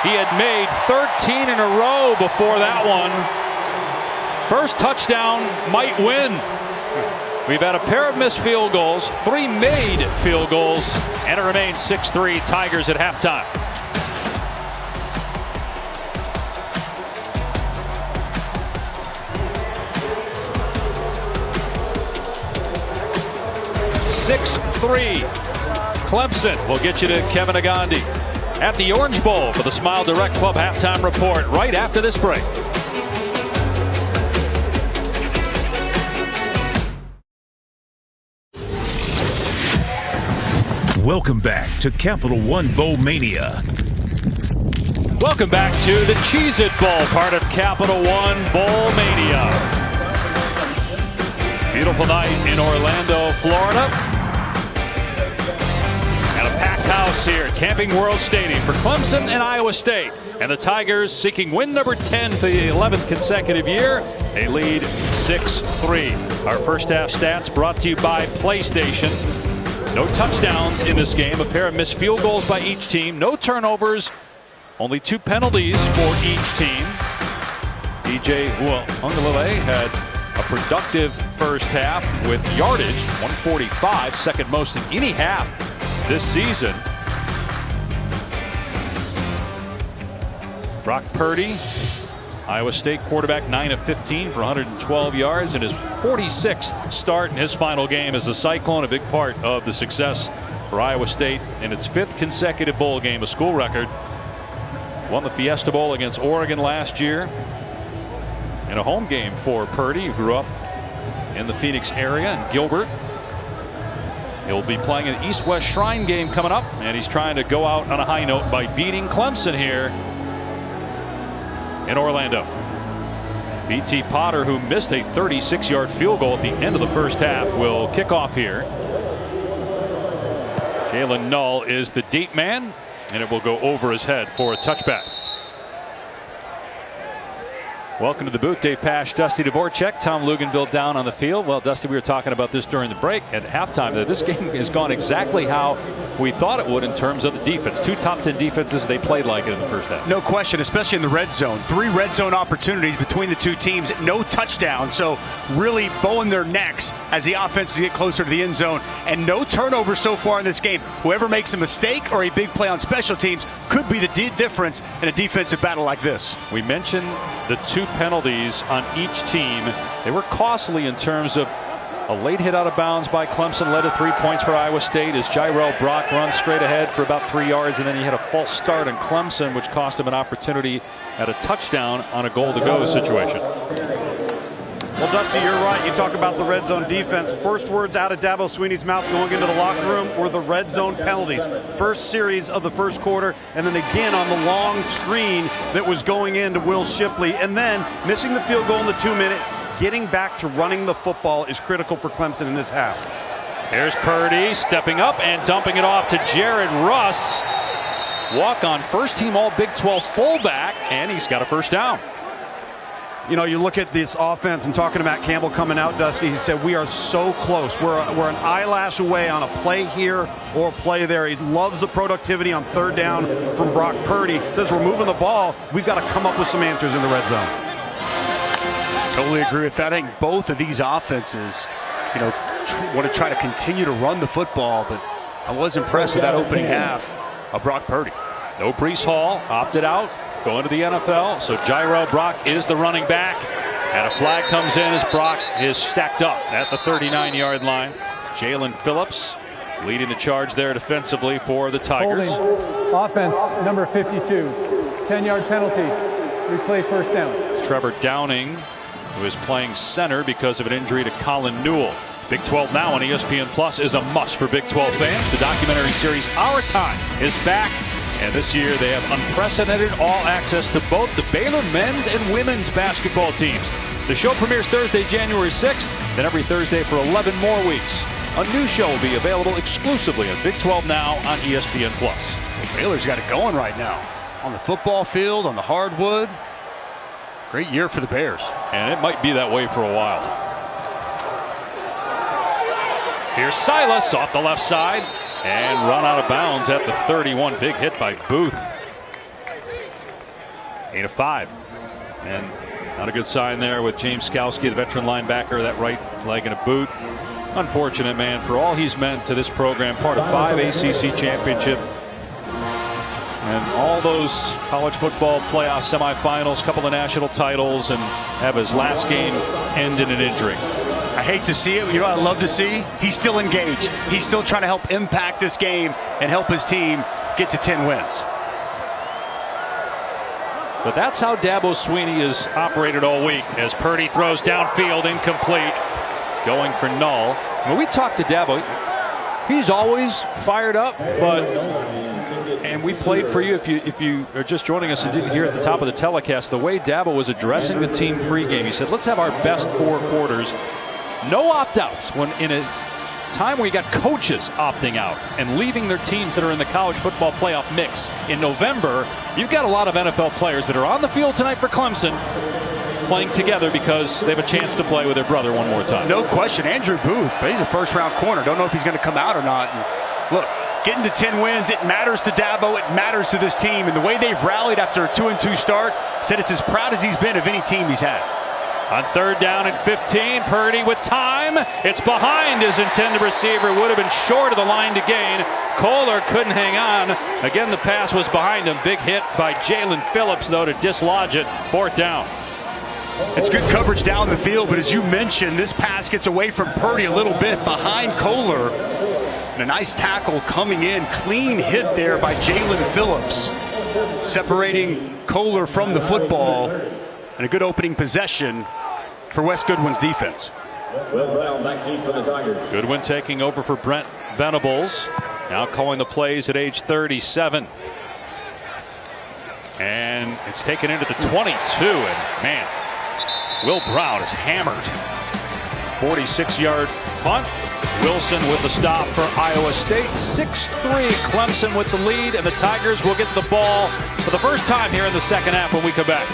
[SPEAKER 1] He had made 13 in a row before that one. First touchdown might win. We've had a pair of missed field goals, 3 made field goals, and it remains 6-3 Tigers at halftime. 6-3. Clemson will get you to Kevin Agandi at the Orange Bowl for the Smile Direct Club halftime report right after this break.
[SPEAKER 6] Welcome back to Capital One Bowl Mania.
[SPEAKER 1] Welcome back to the Cheez-It Bowl, part of Capital One Bowl Mania. Beautiful night in Orlando, Florida. And a packed house here at Camping World Stadium for Clemson and Iowa State. And the Tigers seeking win number 10 for the 11th consecutive year. They lead 6-3. Our first half stats brought to you by PlayStation. No touchdowns in this game. A pair of missed field goals by each team. No turnovers. Only 2 penalties for each team. DJ Uiagalelei had a productive first half with yardage, 145, second most in any half this season. Brock Purdy, Iowa State quarterback, 9 of 15 for 112 yards in his 46th start in his final game as a Cyclone. A big part of the success for Iowa State in its 5th consecutive bowl game, a school record. Won the Fiesta Bowl against Oregon last year. In a home game for Purdy, who grew up in the Phoenix area in Gilbert. He'll be playing an East-West Shrine game coming up, and he's trying to go out on a high note by beating Clemson here in Orlando. B.T. Potter, who missed a 36-yard field goal at the end of the first half, will kick off here. Jalen Null is the deep man, and it will go over his head for a touchback. Welcome to the booth, Dave Pasch, Dusty Dvorak, Tom Luganville down on the field. Well, Dusty, we were talking about this during the break at halftime, that this game has gone exactly how we thought it would in terms of the defense. 2 top 10 defenses, they played like it in the first half. No question, especially in the red zone. 3 red zone opportunities between the 2 teams, no touchdowns, so really bowing their necks as the offenses get closer to the end zone. And no turnovers so far in this game. Whoever makes a mistake or a big play on special teams could be the difference in a defensive battle like this. We mentioned the 2 penalties on each team. They were costly in terms of a late hit out of bounds by Clemson led to 3 points for Iowa State as Jairell Brock runs straight ahead for about 3 yards, and then he had a false start on Clemson, which cost him an opportunity at a touchdown on a goal-to-go situation.
[SPEAKER 4] Well, Dusty, you're right. You talk about the red zone defense. First words out of Dabo Swinney's mouth going into the locker room were the red zone penalties. First series of the first quarter, and then again on the long screen that was going into Will Shipley, and then missing the field goal in the 2-minute. Getting back to running the football is critical for Clemson in this half.
[SPEAKER 1] Here's Purdy stepping up and dumping it off to Jared Russ. Walk on first team all Big 12 fullback, and he's got a first down.
[SPEAKER 4] You know, you look at this offense and talking to Matt Campbell coming out, Dusty, he said, we are so close. We're an eyelash away on a play here or a play there. He loves the productivity on 3rd down from Brock Purdy. Says we're moving the ball. We've got to come up with some answers in the red zone.
[SPEAKER 3] Totally agree with that. I think both of these offenses, want to try to continue to run the football, but I was impressed with that opening half of Brock Purdy.
[SPEAKER 1] No Breece Hall, opted out, going to the NFL. So Jairell Brock is the running back, and a flag comes in as Brock is stacked up at the 39-yard line. Jalen Phillips leading the charge there defensively for the Tigers.
[SPEAKER 5] Holding. Offense number 52, 10-yard penalty. Replay first down.
[SPEAKER 1] Trevor Downing, who is playing center because of an injury to Colin Newell. Big 12 Now on ESPN Plus is a must for Big 12 fans. The documentary series Our Time is back, and this year they have unprecedented all access to both the Baylor men's and women's basketball teams. The show premieres Thursday, January 6th, then every Thursday for 11 more weeks. A new show will be available exclusively on Big 12 Now on ESPN Plus.
[SPEAKER 3] Well, Baylor's got it going right now. On the football field, on the hardwood. Great year for the Bears.
[SPEAKER 1] And it might be that way for a while. Here's Silas off the left side and run out of bounds at the 31. Big hit by Booth. 8 of 5. And not a good sign there with James Skowski, the veteran linebacker, that right leg in a boot. Unfortunate, man, for all he's meant to this program. Part of 5 ACC championship. And all those college football playoff semifinals, couple of national titles, and have his last game end in an injury.
[SPEAKER 3] I hate to see it. You know what I love to see? He's still engaged. He's still trying to help impact this game and help his team get to 10 wins.
[SPEAKER 1] But that's how Dabo Swinney has operated all week, as Purdy throws downfield, incomplete, going for null. When we talked to Dabo, he's always fired up, and we played for you if you are just joining us and didn't hear at the top of the telecast, the way Dabo was addressing the team pregame. He said, let's have our best 4 quarters. No opt-outs when in a time where you got coaches opting out and leaving their teams that are in the college football playoff mix in November. You've got a lot of NFL players that are on the field tonight for Clemson playing together because they have a chance to play with their brother one more time.
[SPEAKER 3] No question. Andrew Booth, he's a first-round corner. Don't know if he's going to come out or not. And look, getting to 10 wins, it matters to Dabo. It matters to this team. And the way they've rallied after a 2-2 start, said it's as proud as he's been of any team he's had.
[SPEAKER 1] On 3rd down and 15, Purdy with time. It's behind his intended receiver. Would have been short of the line to gain. Kohler couldn't hang on. Again, the pass was behind him. Big hit by Jalen Phillips, though, to dislodge it. 4th down.
[SPEAKER 3] It's good coverage down the field, but as you mentioned, this pass gets away from Purdy a little bit behind Kohler. And a nice tackle coming in. Clean hit there by Jalen Phillips, separating Kohler from the football. And a good opening possession for Wes Goodwin's defense.
[SPEAKER 1] Goodwin taking over for Brent Venables. Now calling the plays at age 37. And it's taken into the 22. And man, Will Brown is hammered. 46-yard punt. Wilson with the stop for Iowa State. 6-3 Clemson with the lead. And the Tigers will get the ball for the first time here in the second half when we come back.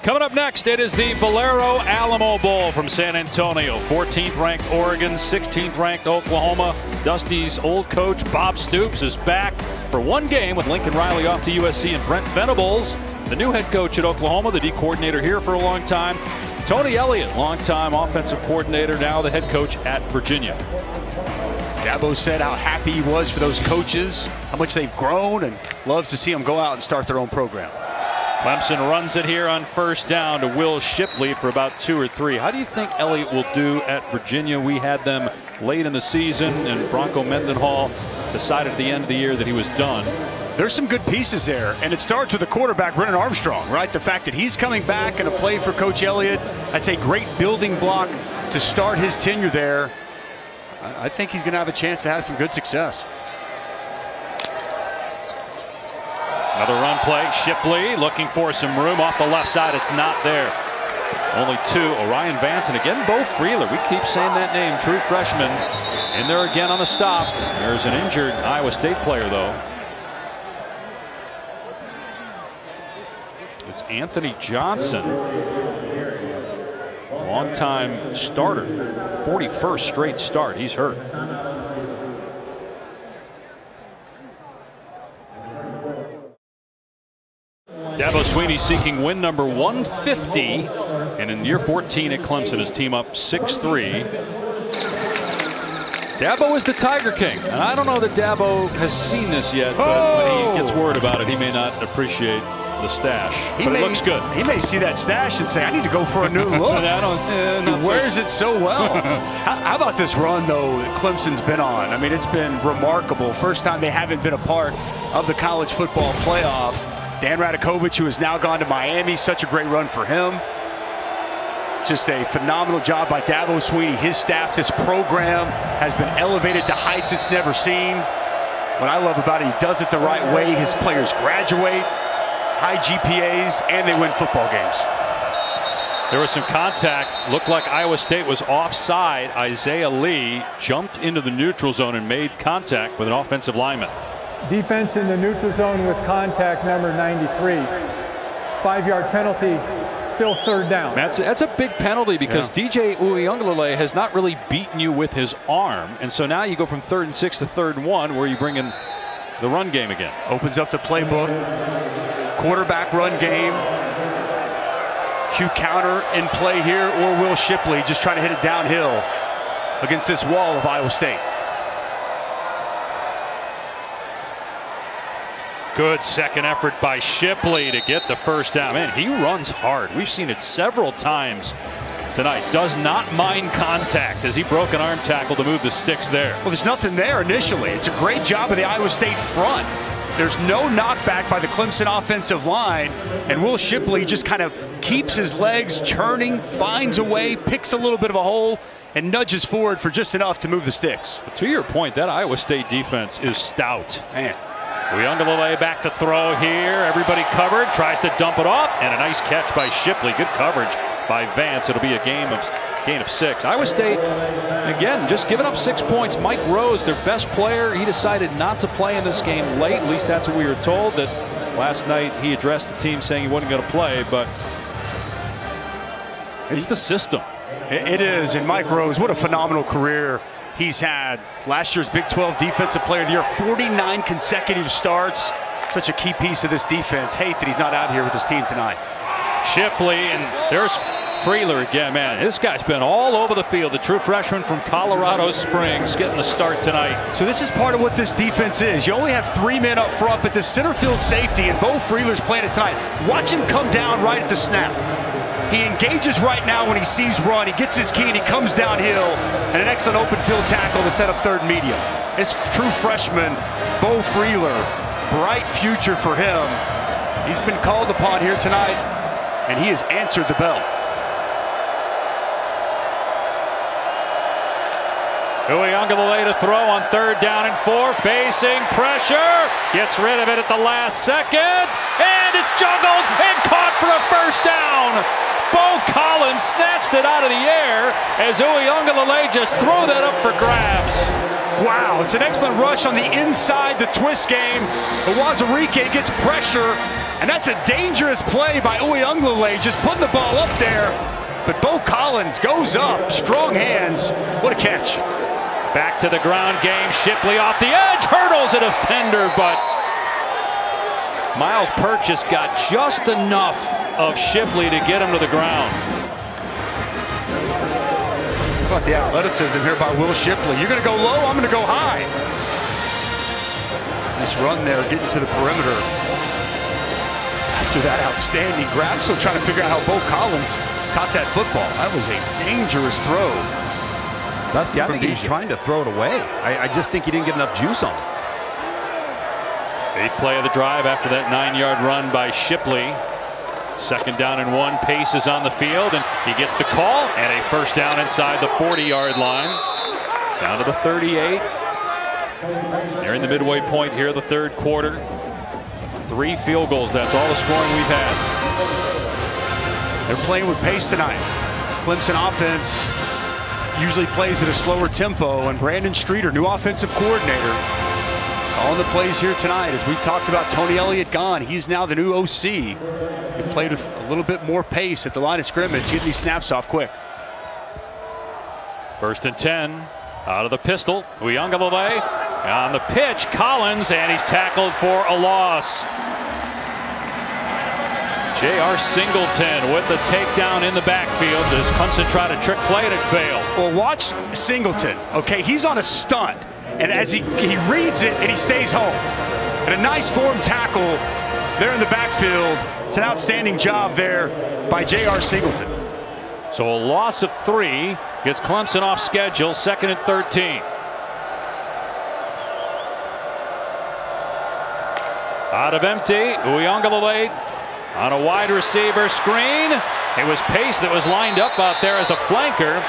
[SPEAKER 1] Coming up next, it is the Valero Alamo Bowl from San Antonio. 14th ranked Oregon, 16th ranked Oklahoma. Dusty's old coach Bob Stoops is back for one game with Lincoln Riley off to USC, and Brent Venables, the new head coach at Oklahoma, the D coordinator here for a long time. Tony Elliott, longtime offensive coordinator, now the head coach at Virginia.
[SPEAKER 3] Dabo said how happy he was for those coaches, how much they've grown, and loves to see them go out and start their own program.
[SPEAKER 1] Clemson runs it here on 1st down to Will Shipley for about 2 or 3. How do you think Elliott will do at Virginia? We had them late in the season, and Bronco Mendenhall decided at the end of the year that he was done.
[SPEAKER 3] There's some good pieces there, and it starts with the quarterback, Brennan Armstrong, right? The fact that he's coming back and a play for Coach Elliott, that's a great building block to start his tenure there. I think he's going to have a chance to have some good success.
[SPEAKER 1] Another run play. Shipley looking for some room off the left side. It's not there. Only 2. Orion Vance and again Bo Freeler. We keep saying that name. True freshman. In there again on the stop. There's an injured Iowa State player though. It's Anthony Johnson. Longtime starter. 41st straight start. He's hurt. Dabo Swinney seeking win number 150, and in year 14 at Clemson, his team up 6-3. Dabo is the Tiger King, and I don't know that Dabo has seen this yet, but when he gets word about it, he may not appreciate the stash. But it looks good.
[SPEAKER 3] He may see that stash and say, I need to go for a new look. He wears it so well. How about this run, though, that Clemson's been on? I mean, it's been remarkable. First time they haven't been a part of the college football playoff. Dan Radakovich, who has now gone to Miami, such a great run for him. Just a phenomenal job by Dabo Swinney. His staff, this program has been elevated to heights it's never seen. What I love about it, he does it the right way. His players graduate, high GPAs, and they win football games.
[SPEAKER 1] There was some contact. Looked like Iowa State was offside. Isaiah Lee jumped into the neutral zone and made contact with an offensive lineman.
[SPEAKER 5] Defense in the neutral zone with contact, number 93. 5-yard penalty, still 3rd down.
[SPEAKER 1] That's a big penalty because DJ Uiagalelei has not really beaten you with his arm. And so now you go from 3rd and 6 to 3rd and 1 where you bring in the run game again.
[SPEAKER 3] Opens up the playbook. Quarterback run game. Q counter in play here, or Will Shipley just trying to hit it downhill against this wall of Iowa State.
[SPEAKER 1] Good second effort by Shipley to get the first down. Man, he runs hard. We've seen it several times tonight. Does not mind contact as he broke an arm tackle to move the sticks there.
[SPEAKER 3] Well, there's nothing there initially. It's a great job of the Iowa State front. There's no knockback by the Clemson offensive line, and Will Shipley just kind of keeps his legs churning, finds a way, picks a little bit of a hole, and nudges forward for just enough to move the sticks.
[SPEAKER 1] To your point, that Iowa State defense is stout.
[SPEAKER 3] Man.
[SPEAKER 1] Uyunglele back to throw here. Everybody covered. Tries to dump it off. And a nice catch by Shipley. Good coverage by Vance. It'll be a gain of 6. Iowa State, again, just giving up 6 points. Mike Rose, their best player, he decided not to play in this game late. At least that's what we were told. That last night he addressed the team saying he wasn't going to play. But it's the system.
[SPEAKER 3] It is. And Mike Rose, what a phenomenal career he's had. Last year's Big 12 Defensive Player of the Year, 49 consecutive starts. Such a key piece of this defense. Hate that he's not out here with his team tonight.
[SPEAKER 1] Shipley, and there's Freeler again. Man, this guy's been all over the field. The true freshman from Colorado Springs getting the start tonight.
[SPEAKER 3] So this is part of what this defense is. You only have 3 men up front, but the center field safety, and Bo Freeler's playing it tonight. Watch him come down right at the snap. He engages right now when he sees run. He gets his key and he comes downhill. And an excellent open field tackle to set up third medium. It's true freshman Bo Freeler. Bright future for him. He's been called upon here tonight, and he has answered the bell.
[SPEAKER 1] Uyunglele to throw on 3rd down and 4. Facing pressure. Gets rid of it at the last second. And it's juggled and caught for a first down. Bo Collins snatched it out of the air as Uyunglele just threw that up for grabs.
[SPEAKER 3] Wow, it's an excellent rush on the inside, the twist game. Wazirike gets pressure, and that's a dangerous play by Uyunglele, just putting the ball up there. But Bo Collins goes up, strong hands. What a catch.
[SPEAKER 1] Back to the ground game. Shipley off the edge, hurdles a defender, but Miles Purchase got just enough of Shipley to get him to the ground.
[SPEAKER 3] How about the athleticism here by Will Shipley? You're going to go low, I'm going to go high. Nice run there, getting to the perimeter. After that outstanding grab, still trying to figure out how Bo Collins caught that football. That was a dangerous throw.
[SPEAKER 4] Dusty, I think he was trying to throw it away. I just think he didn't get enough juice on it.
[SPEAKER 1] 8th play of the drive after that 9-yard run by Shipley. 2nd down and 1. Pace is on the field, and he gets the call, and a first down inside the 40-yard line. Down to the 38. Nearing the midway point here, the 3rd quarter. 3 field goals. That's all the scoring we've had.
[SPEAKER 3] They're playing with pace tonight. Clemson offense usually plays at a slower tempo, and Brandon Streeter, new offensive coordinator, calling the plays here tonight. As we talked about, Tony Elliott gone. He's now the new OC. He played with a little bit more pace at the line of scrimmage, getting these snaps off quick.
[SPEAKER 1] 1st and 10. Out of the pistol. Uyunglele on the pitch. Collins, and he's tackled for a loss. J.R. Singleton with the takedown in the backfield. Does Clemson try to trick play, and it failed?
[SPEAKER 3] Well, watch Singleton. Okay, he's on a stunt. And as he reads it, and he stays home. And a nice form tackle there in the backfield. It's an outstanding job there by J.R. Singleton.
[SPEAKER 1] So a loss of 3 gets Clemson off schedule. 2nd and 13. Out of empty. Uyunglele on a wide receiver screen. It was Pace that was lined up out there as a flanker.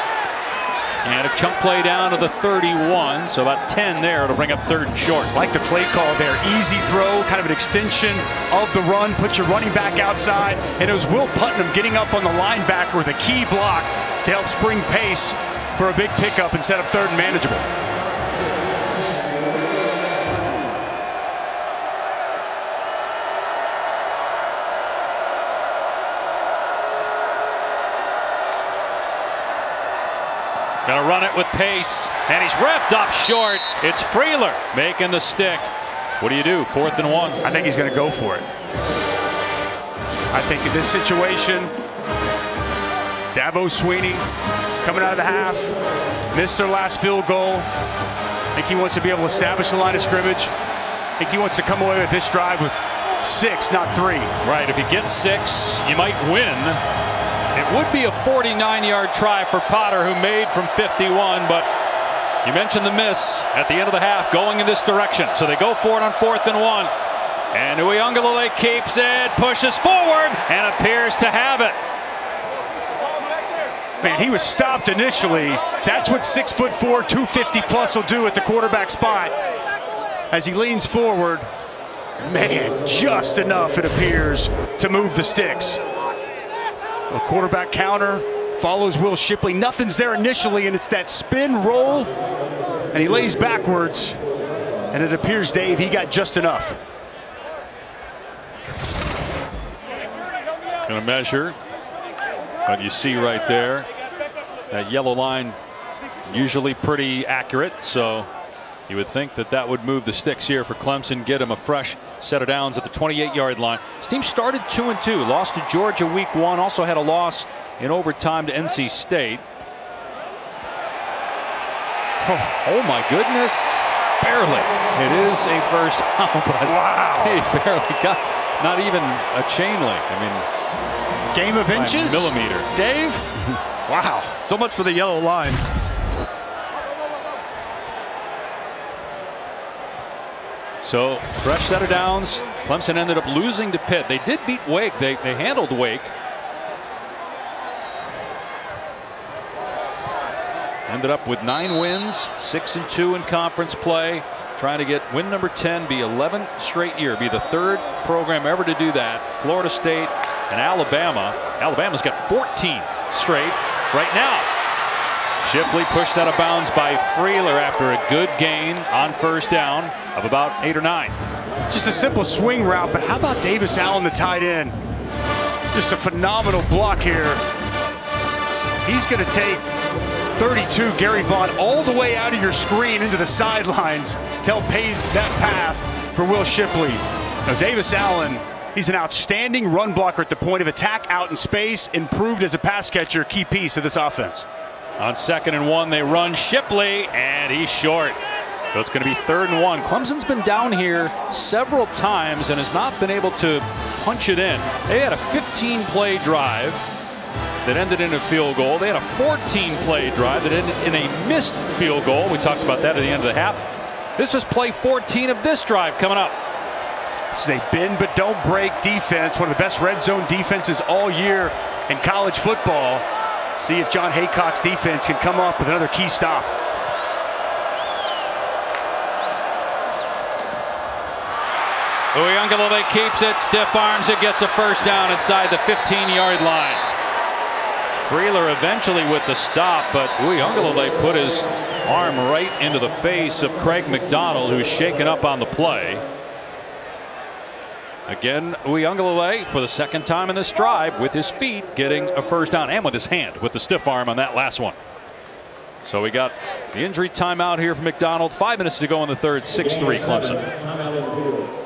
[SPEAKER 1] And a chunk play down to the 31, so about 10 there. It'll bring up 3rd and short.
[SPEAKER 3] Like the play call there. Easy throw, kind of an extension of the run. Put your running back outside. And it was Will Putnam getting up on the linebacker with a key block to help spring Pace for a big pickup and set up 3rd and manageable.
[SPEAKER 1] Gonna run it with Pace, and he's wrapped up short. It's Freeler making the stick. What do you do? 4th and 1.
[SPEAKER 3] I think he's going to go for it. I think in this situation, Dabo Swinney coming out of the half, missed their last field goal. I think he wants to be able to establish the line of scrimmage think he wants to come away with this drive with 6, not 3.
[SPEAKER 1] Right, if he gets 6, you might win. It would be a 49-yard try for Potter, who made from 51, but you mentioned the miss at the end of the half going in this direction. So they go for it on 4th and 1. And Uiagalelei keeps it, pushes forward, and appears to have it.
[SPEAKER 3] Man, he was stopped initially. That's what 6'4", 250 plus will do at the quarterback spot. As he leans forward, man, just enough, it appears, to move the sticks. A quarterback counter follows Will Shipley. Nothing's there initially, and it's that spin roll, and he lays backwards, and it appears, Dave, he got just enough.
[SPEAKER 1] Going to measure, but you see right there that yellow line usually pretty accurate, so you would think that that would move the sticks here for Clemson, get him a fresh set of downs at the 28-yard line. His team started 2-2, lost to Georgia week 1, also had a loss in overtime to NC State. Oh my goodness, barely. It is a first down, but wow, he barely got, not even a chain link. I mean,
[SPEAKER 3] game of inches,
[SPEAKER 1] millimeter.
[SPEAKER 3] Dave. Wow,
[SPEAKER 4] so much for the yellow line.
[SPEAKER 1] So fresh set of downs. Clemson ended up losing to Pitt. They did beat Wake. They handled Wake. Ended up with 9 wins, 6-2 in conference play. Trying to get win number 10, be 11 straight year, be the 3rd program ever to do that. Florida State and Alabama. Alabama's got 14 straight right now. Shipley pushed out of bounds by Freeler after a good gain on first down of about 8 or 9.
[SPEAKER 3] Just a simple swing route, but how about Davis Allen, the tight end? Just a phenomenal block here. He's going to take 32, Gary Vaughn, all the way out of your screen into the sidelines to help pave that path for Will Shipley. Now, Davis Allen, he's an outstanding run blocker at the point of attack, out in space, improved as a pass catcher, key piece of this offense.
[SPEAKER 1] On 2nd and 1, they run Shipley, and he's short. So it's going to be 3rd and 1. Clemson's been down here several times and has not been able to punch it in. They had a 15-play drive that ended in a field goal. They had a 14-play drive that ended in a missed field goal. We talked about that at the end of the half. This is play 14 of this drive coming up.
[SPEAKER 3] This is a bend but don't break defense, one of the best red zone defenses all year in college football. See if John Haycock's defense can come up with another key stop.
[SPEAKER 1] Uiagalelei keeps it, stiff arms it, gets a first down inside the 15-yard line. Freeler eventually with the stop, but Uiagalelei put his arm right into the face of Craig McDonald, who's shaken up on the play. Again, Uiagalelei for the 2nd time in this drive with his feet getting a first down, and with his hand with the stiff arm on that last one. So we got the injury timeout here for McDonald. 5 minutes to go in the 3rd. 6-3 Clemson.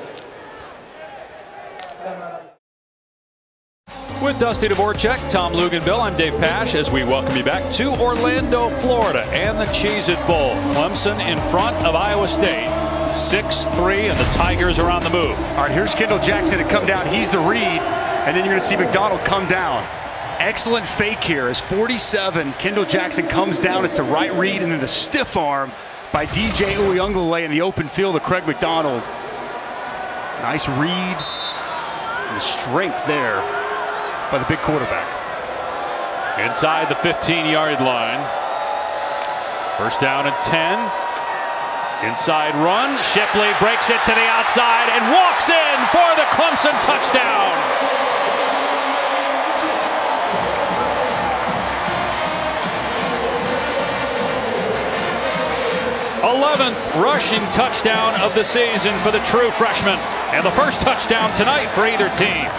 [SPEAKER 1] With Dusty Dvorak, Tom Luganbill, I'm Dave Pasch as we welcome you back to Orlando, Florida and the Cheez-It Bowl. Clemson in front of Iowa State, 6-3, and the Tigers are on the move.
[SPEAKER 3] All right, here's Kendall Jackson to come down. He's the read, and then you're going to see McDonald come down. Excellent fake here as 47. Kendall Jackson comes down. It's the right read, and then the stiff arm by DJ Uiagalelei in the open field of Craig McDonald. Nice read, and the strength there by the big quarterback.
[SPEAKER 1] Inside the 15-yard line. First down and 10. Inside run. Shipley breaks it to the outside and walks in for the Clemson touchdown. 11th rushing touchdown of the season for the true freshman, and the first touchdown tonight for either team.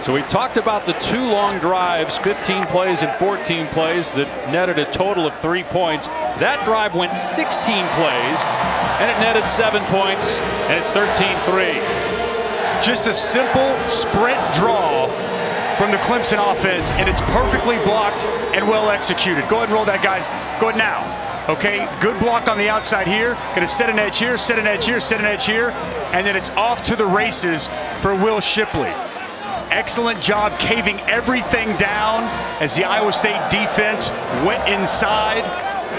[SPEAKER 1] So we talked about the 2 long drives, 15 plays and 14 plays that netted a total of 3 points. That drive went 16 plays and it netted 7 points. and it's 13-3.
[SPEAKER 3] Just a simple sprint draw from the Clemson offense, and it's perfectly blocked and well executed. Go ahead and roll that, guys. Go ahead now. Okay, good block on the outside here. Going to set an edge here, set an edge here, set an edge here, and then it's off to the races for Will Shipley. Excellent job caving everything down as the Iowa State defense went inside.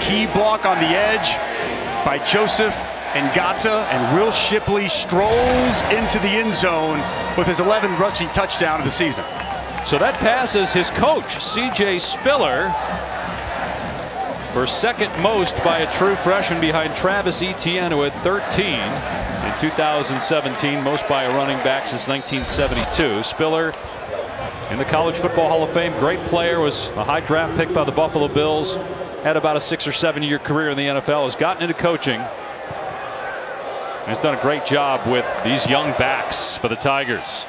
[SPEAKER 3] Key block on the edge by Joseph and Gata, and Will Shipley strolls into the end zone with his 11th rushing touchdown of the season.
[SPEAKER 1] So that passes his coach, C.J. Spiller, for second most by a true freshman behind Travis Etienne, who had 13 in 2017, most by a running back since 1972. Spiller in the College Football Hall of Fame, great player, was a high draft pick by the Buffalo Bills, had about a 6 or 7 year career in the NFL, has gotten into coaching, and has done a great job with these young backs for the Tigers.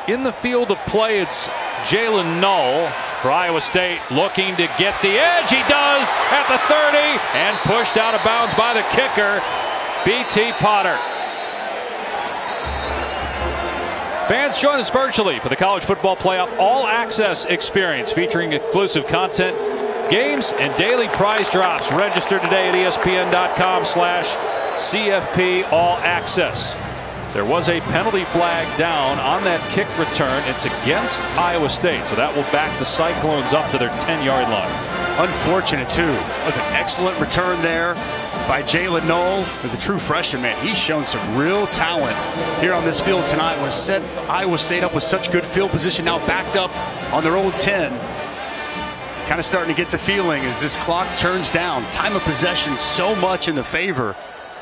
[SPEAKER 1] In the field of play, it's Jalen Null for Iowa State, looking to get the edge. He does at the 30 and pushed out of bounds by the kicker, B.T. Potter. Fans, join us virtually for the College Football Playoff All Access experience, featuring exclusive content, games, and daily prize drops. Register today at ESPN.com/CFP All Access. There was a penalty flag down on that kick return. It's against Iowa State, so that will back the Cyclones up to their 10-yard line. Unfortunate, too. That was an excellent return there by Jalen Null, the true freshman, man. He's shown some real talent here on this field tonight. When set Iowa State up with such good field position, now backed up on their old 10. Kind of starting to get the feeling as this clock turns down. Time of possession so much in the favor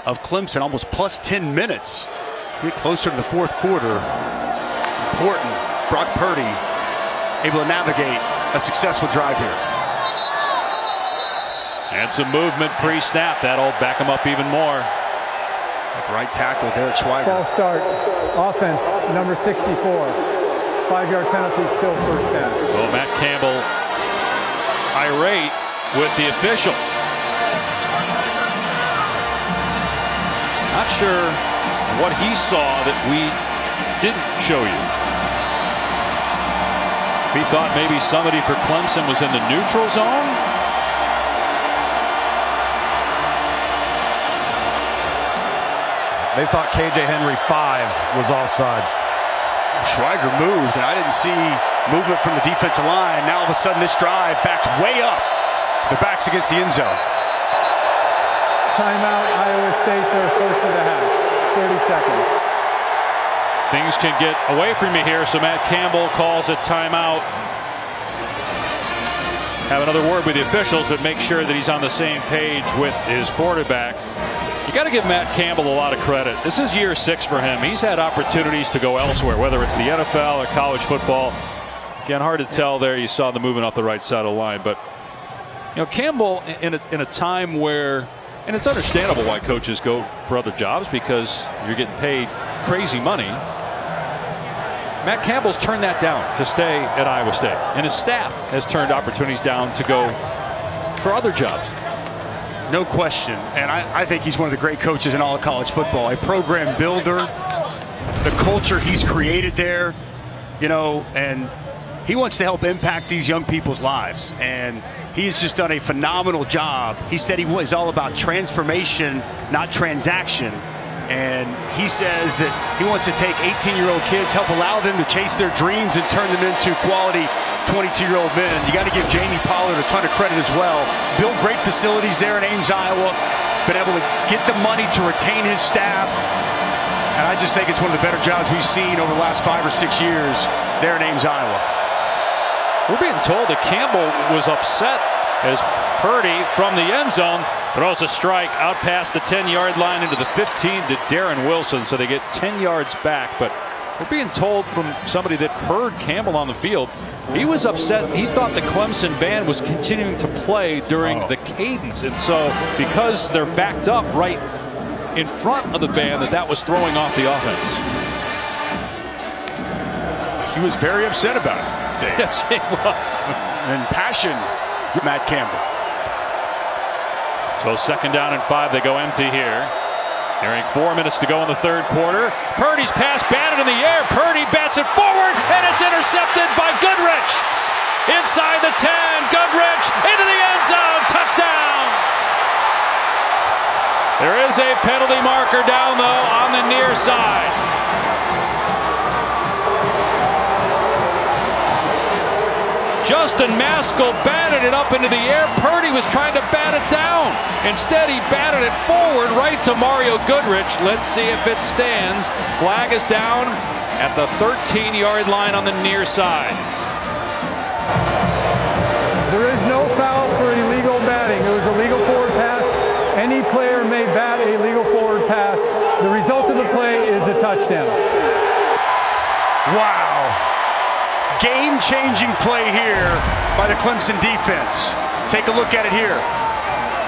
[SPEAKER 1] of Clemson, almost plus 10 minutes. Get closer to the fourth quarter. Important. Brock Purdy able to navigate a successful drive here. And some movement pre-snap. That'll back him up even more. Right tackle, Derek Schweiger.
[SPEAKER 5] False start. Offense, number 64. 5-yard penalty, still first down.
[SPEAKER 1] Well, Matt Campbell irate with the official. Not sure what he saw that we didn't show you. He thought maybe somebody for Clemson was in the neutral zone.
[SPEAKER 4] They thought KJ Henry 5 was offsides.
[SPEAKER 3] Schweiger moved, and I didn't see movement from the defensive line. Now all of a sudden this drive backed way up. The backs against the end zone.
[SPEAKER 5] Timeout, Iowa State, their first of the half. 30 seconds.
[SPEAKER 1] Things can get away from you here, so Matt Campbell calls a timeout. Have another word with the officials, but make sure that he's on the same page with his quarterback. You got to give Matt Campbell a lot of credit. This is year 6 for him. He's had opportunities to go elsewhere, whether it's the NFL or college football. Again, hard to tell there. You saw the movement off the right side of the line, but you know, Campbell in a time where, and it's understandable why coaches go for other jobs because you're getting paid crazy money. Matt Campbell's turned that down to stay at Iowa State, and his staff has turned opportunities down to go for other jobs.
[SPEAKER 3] No question, and I think he's one of the great coaches in all of college football. A program builder, the culture he's created there, you know, and he wants to help impact these young people's lives, and he's just done a phenomenal job. He said he was all about transformation, not transaction. And he says that he wants to take 18-year-old kids, help allow them to chase their dreams and turn them into quality 22-year-old men. You got to give Jamie Pollard a ton of credit as well. Built great facilities there in Ames, Iowa. Been able to get the money to retain his staff. And I just think it's one of the better jobs we've seen over the last 5 or 6 years there in Ames, Iowa.
[SPEAKER 1] We're being told that Campbell was upset as Purdy from the end zone throws a strike out past the 10-yard line into the 15 to Darren Wilson, so they get 10 yards back. But we're being told from somebody that heard Campbell on the field, he was upset. He thought the Clemson band was continuing to play during the cadence, and so because they're backed up right in front of the band, that was throwing off the offense.
[SPEAKER 3] He was very upset about it, Dave.
[SPEAKER 1] Yes, he was.
[SPEAKER 3] And passion, Matt Campbell.
[SPEAKER 1] So 2nd down and 5, they go empty here. Nearing 4 minutes to go in the third quarter. Purdy's pass batted in the air. Purdy bats it forward, and it's intercepted by Goodrich. Inside the 10, Goodrich into the end zone. Touchdown! There is a penalty marker down, though, on the near side. Justin Maskell batted it up into the air. Purdy was trying to bat it down. Instead, he batted it forward right to Mario Goodrich. Let's see if it stands. Flag is down at the 13-yard line on the near side.
[SPEAKER 5] There is no foul for illegal batting. It was a legal forward pass. Any player may bat a legal forward pass. The result of the play is a touchdown.
[SPEAKER 3] Wow. Game-changing play here by the Clemson defense. Take a look at it here.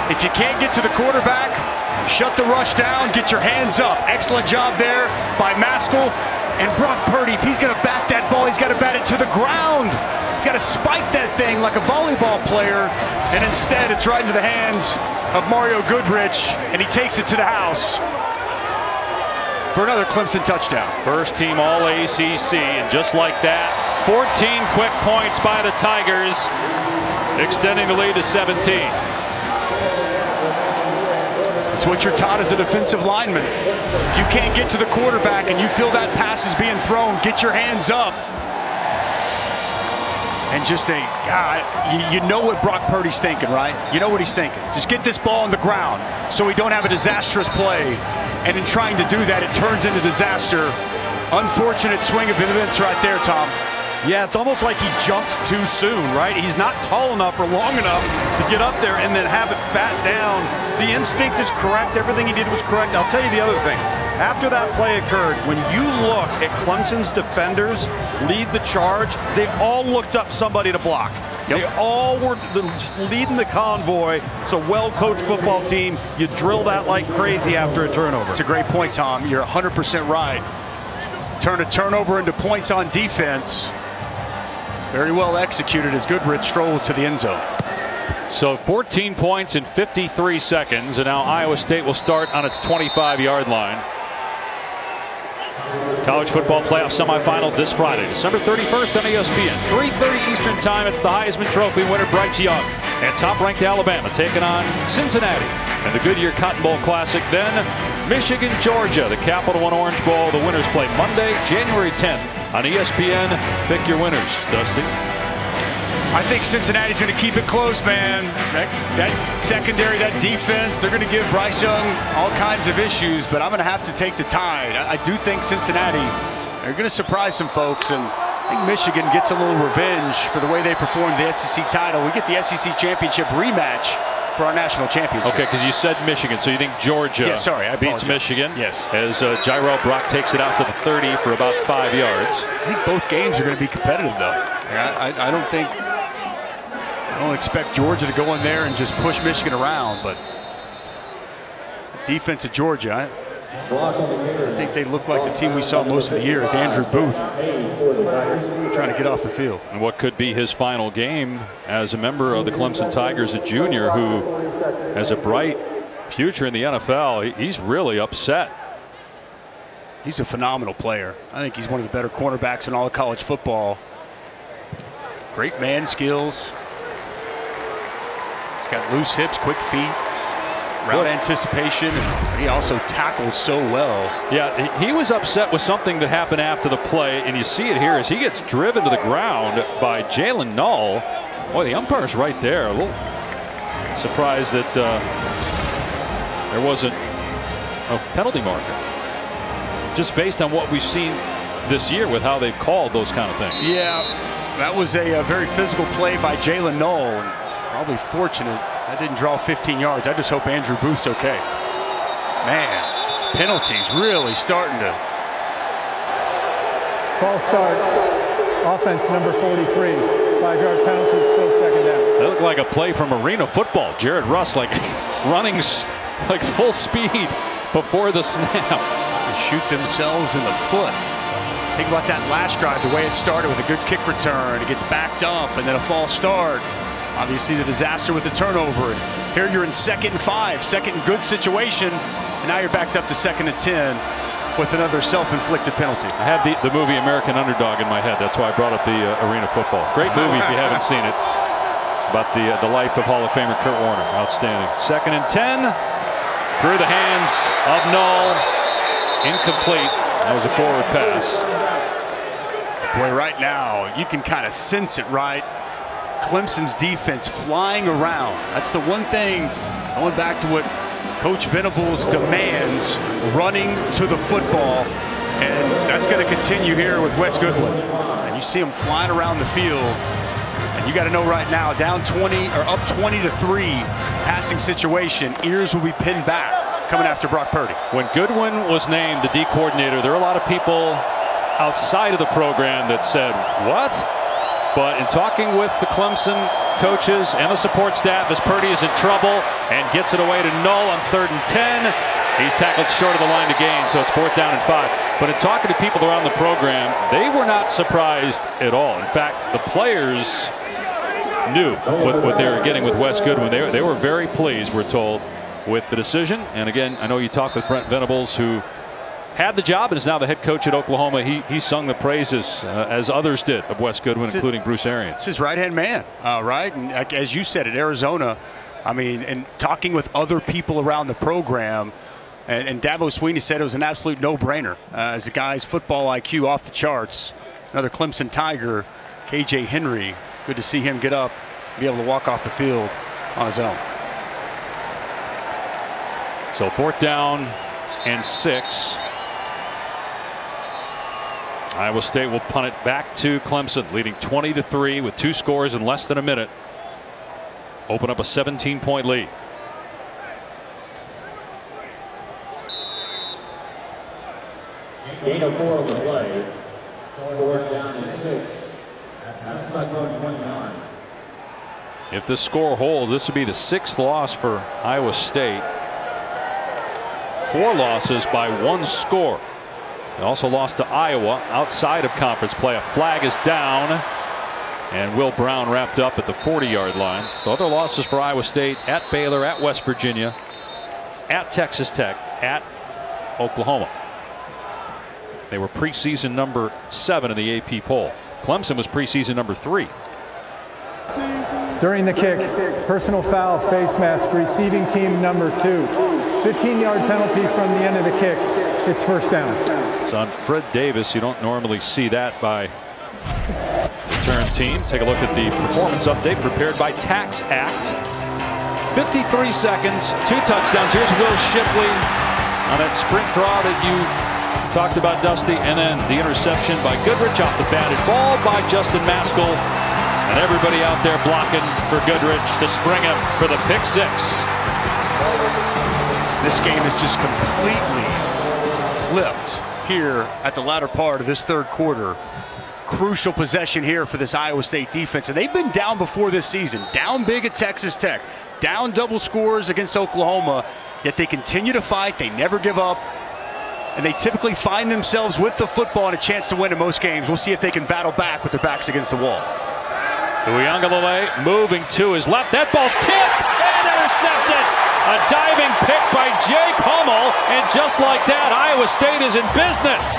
[SPEAKER 3] If you can't get to the quarterback, shut the rush down, get your hands up. Excellent job there by Maskell. And Brock Purdy, if he's going to bat that ball, he's got to bat it to the ground. He's got to spike that thing like a volleyball player. And instead, it's right into the hands of Mario Goodrich, and he takes it to the house for another Clemson touchdown.
[SPEAKER 1] First team All-ACC, and just like that, 14 quick points by the Tigers, extending the lead to 17.
[SPEAKER 3] It's what you're taught as a defensive lineman. If you can't get to the quarterback and you feel that pass is being thrown, get your hands up. And just say, God, you know what Brock Purdy's thinking, right? You know what he's thinking. Just get this ball on the ground so we don't have a disastrous play. And in trying to do that, it turns into disaster. Unfortunate swing of events right there, Tom.
[SPEAKER 4] Yeah, it's almost like he jumped too soon, right? He's not tall enough or long enough to get up there and then have it bat down. The instinct is correct. Everything he did was correct. I'll tell you the other thing. After that play occurred, when you look at Clemson's defenders lead the charge, they all looked up somebody to block. Yep. They all were just leading the convoy. It's a well-coached football team. You drill that like crazy after a turnover.
[SPEAKER 3] It's a great point, Tom. You're 100% right. Turn a turnover into points on defense. Very well executed as Goodrich strolls to the end zone.
[SPEAKER 1] So 14 points in 53 seconds, and now Iowa State will start on its 25-yard line. College football playoff semifinals this Friday, December 31st on ESPN. 3:30 Eastern time. It's the Heisman Trophy winner Bryce Young and top-ranked Alabama taking on Cincinnati in the Goodyear Cotton Bowl Classic. Then Michigan, Georgia, the Capital One Orange Bowl. The winners play Monday, January 10th on ESPN. Pick your winners, Dusty.
[SPEAKER 3] I think Cincinnati's going to keep it close, man. That secondary, that defense, they're going to give Bryce Young all kinds of issues, but I'm going to have to take the Tide. I do think Cincinnati, they're going to surprise some folks, and I think Michigan gets a little revenge for the way they performed the SEC title. We get the SEC championship rematch for our national championship.
[SPEAKER 1] Okay, because you said Michigan, so you think Georgia beats Michigan.
[SPEAKER 3] Yes.
[SPEAKER 1] As Gyro Brock takes it out to the 30 for about 5 yards.
[SPEAKER 3] I think both games are going to be competitive, though. I don't expect Georgia to go in there and just push Michigan around, but defense of Georgia, I think they look like the team we saw most of the year is Andrew Booth trying to get off the field.
[SPEAKER 1] And what could be his final game as a member of the Clemson Tigers, a junior who has a bright future in the NFL. He's really upset.
[SPEAKER 3] He's a phenomenal player. I think he's one of the better cornerbacks in all of college football. Great man skills. He's got loose hips, quick feet, route anticipation, and he also tackles so well.
[SPEAKER 1] Yeah, he was upset with something that happened after the play, and you see it here as he gets driven to the ground by Jalen Null. Boy, the umpire's right there. A little surprised that there wasn't a penalty marker. Just based on what we've seen this year with how they've called those kind of things.
[SPEAKER 3] Yeah, that was a very physical play by Jalen Null. Probably fortunate that didn't draw 15 yards. I just hope Andrew Booth's okay. Man, penalties really starting to.
[SPEAKER 5] False start. Offense number 43. 5-yard penalty, still second down.
[SPEAKER 1] That looked like a play from arena football. Jared Russ like running like full speed before the snap.
[SPEAKER 3] They shoot themselves in the foot. Think about that last drive, the way it started with a good kick return. It gets backed up and then a false start. Obviously the disaster with the turnover. Here you're in 2nd and 5, second and good situation. And now you're backed up to 2nd and 10 with another self-inflicted penalty.
[SPEAKER 1] I had the movie American Underdog in my head. That's why I brought up the Arena Football. Great movie if you haven't seen it. About the life of Hall of Famer Kurt Warner. Outstanding. 2nd and 10. Through the hands of Null. Incomplete. That was a forward pass.
[SPEAKER 3] Boy, right now, you can kind of sense it, right? Clemson's defense flying around. That's the one thing, going back to what Coach Venables demands, running to the football. And that's going to continue here with Wes Goodwin. And you see him flying around the field. And you got to know right now, down 20 or up 20-3 passing situation, ears will be pinned back coming after Brock Purdy.
[SPEAKER 1] When Goodwin was named the D coordinator, there were a lot of people outside of the program that said, what? But in talking with the Clemson coaches and the support staff, as Purdy is in trouble and gets it away to Null on 3rd and 10, he's tackled short of the line to gain, so it's 4th down and 5. But in talking to people around the program, they were not surprised at all. In fact, the players knew what they were getting with Wes Goodwin. They were very pleased, we're told, with the decision. And again, I know you talked with Brent Venables, who had the job and is now the head coach at Oklahoma. He sung the praises, as others did, of Wes Goodwin, including Bruce Arians.
[SPEAKER 3] It's his right-hand man, right? And as you said, at Arizona, I mean, and talking with other people around the program, and Dabo Swinney said it was an absolute no-brainer. As the guy's football IQ off the charts. Another Clemson Tiger, KJ Henry. Good to see him get up, be able to walk off the field on his own.
[SPEAKER 1] So 4th down and 6. Iowa State will punt it back to Clemson, leading 20-3 with 2 scores in less than a minute. Open up a 17-point lead.
[SPEAKER 7] Gain of 4 on the play. 4th down and 6. That's not going 29.
[SPEAKER 1] If this score holds, this would be the 6th loss for Iowa State. 4 losses by 1 score. They also lost to Iowa outside of conference play. A flag is down, and Will Brown wrapped up at the 40-yard line. The other losses for Iowa State: at Baylor, at West Virginia, at Texas Tech, at Oklahoma. They were preseason number 7 in the AP poll. Clemson was preseason number 3.
[SPEAKER 5] During the kick, personal foul, face mask, receiving team number 2. 15-yard penalty from the end of the kick. It's 1st down.
[SPEAKER 1] It's on Fred Davis. You don't normally see that by return team. Take a look at the performance update prepared by Tax Act. 53 seconds, 2 touchdowns. Here's Will Shipley on that sprint draw that you talked about, Dusty, and then the interception by Goodrich off the batted ball by Justin Maskell, and everybody out there blocking for Goodrich to spring him for the pick 6.
[SPEAKER 3] This game is just completely flipped here at the latter part of this 3rd quarter. Crucial possession here for this Iowa State defense, and they've been down before this season. Down big at Texas Tech, down double scores against Oklahoma, yet they continue to fight. They never give up, and they typically find themselves with the football and a chance to win in most games. We'll see if they can battle back with their backs against the wall.
[SPEAKER 1] Uiagalelei moving to his left. That ball's tipped and intercepted. A diving pick by Jake Hummel, and just like that, Iowa State is in business.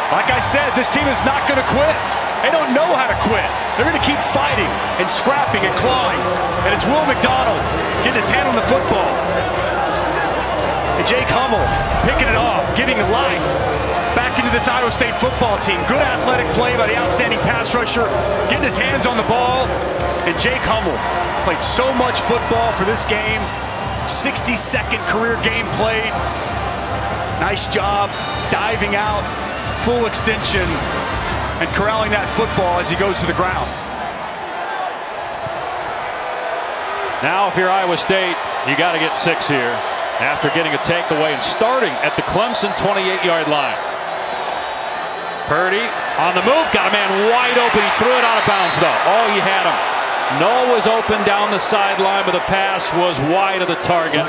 [SPEAKER 3] Like I said, this team is not going to quit. They don't know how to quit. They're going to keep fighting and scrapping and clawing. And it's Will McDonald getting his hand on the football. And Jake Hummel picking it off, giving life back into this Iowa State football team. Good athletic play by the outstanding pass rusher, getting his hands on the ball. And Jake Hummel played so much football for this game. 62nd career game played. Nice job diving out, full extension, and corralling that football as he goes to the ground.
[SPEAKER 1] Now, if you're Iowa State, you got to get 6 here after getting a takeaway and starting at the Clemson 28-yard line. Purdy on the move, got a man wide open. He threw it out of bounds, though. Oh, he had him. Noah was open down the sideline, but the pass was wide of the target.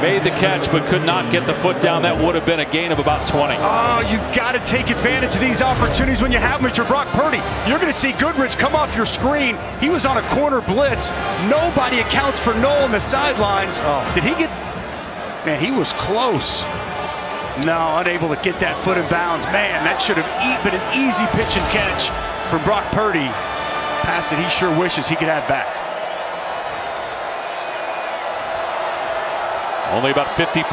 [SPEAKER 1] Made the catch, but could not get the foot down. That would have been a gain of about 20.
[SPEAKER 3] Oh, you've got to take advantage of these opportunities when you have them. Mr. Brock Purdy, you're going to see Goodrich come off your screen. He was on a corner blitz. Nobody accounts for Noah on the sidelines. Did he get Man, he was close. No, unable to get that foot in bounds. Man, that should have been an easy pitch and catch from Brock Purdy. Pass that he sure wishes he could have back.
[SPEAKER 1] Only about 50%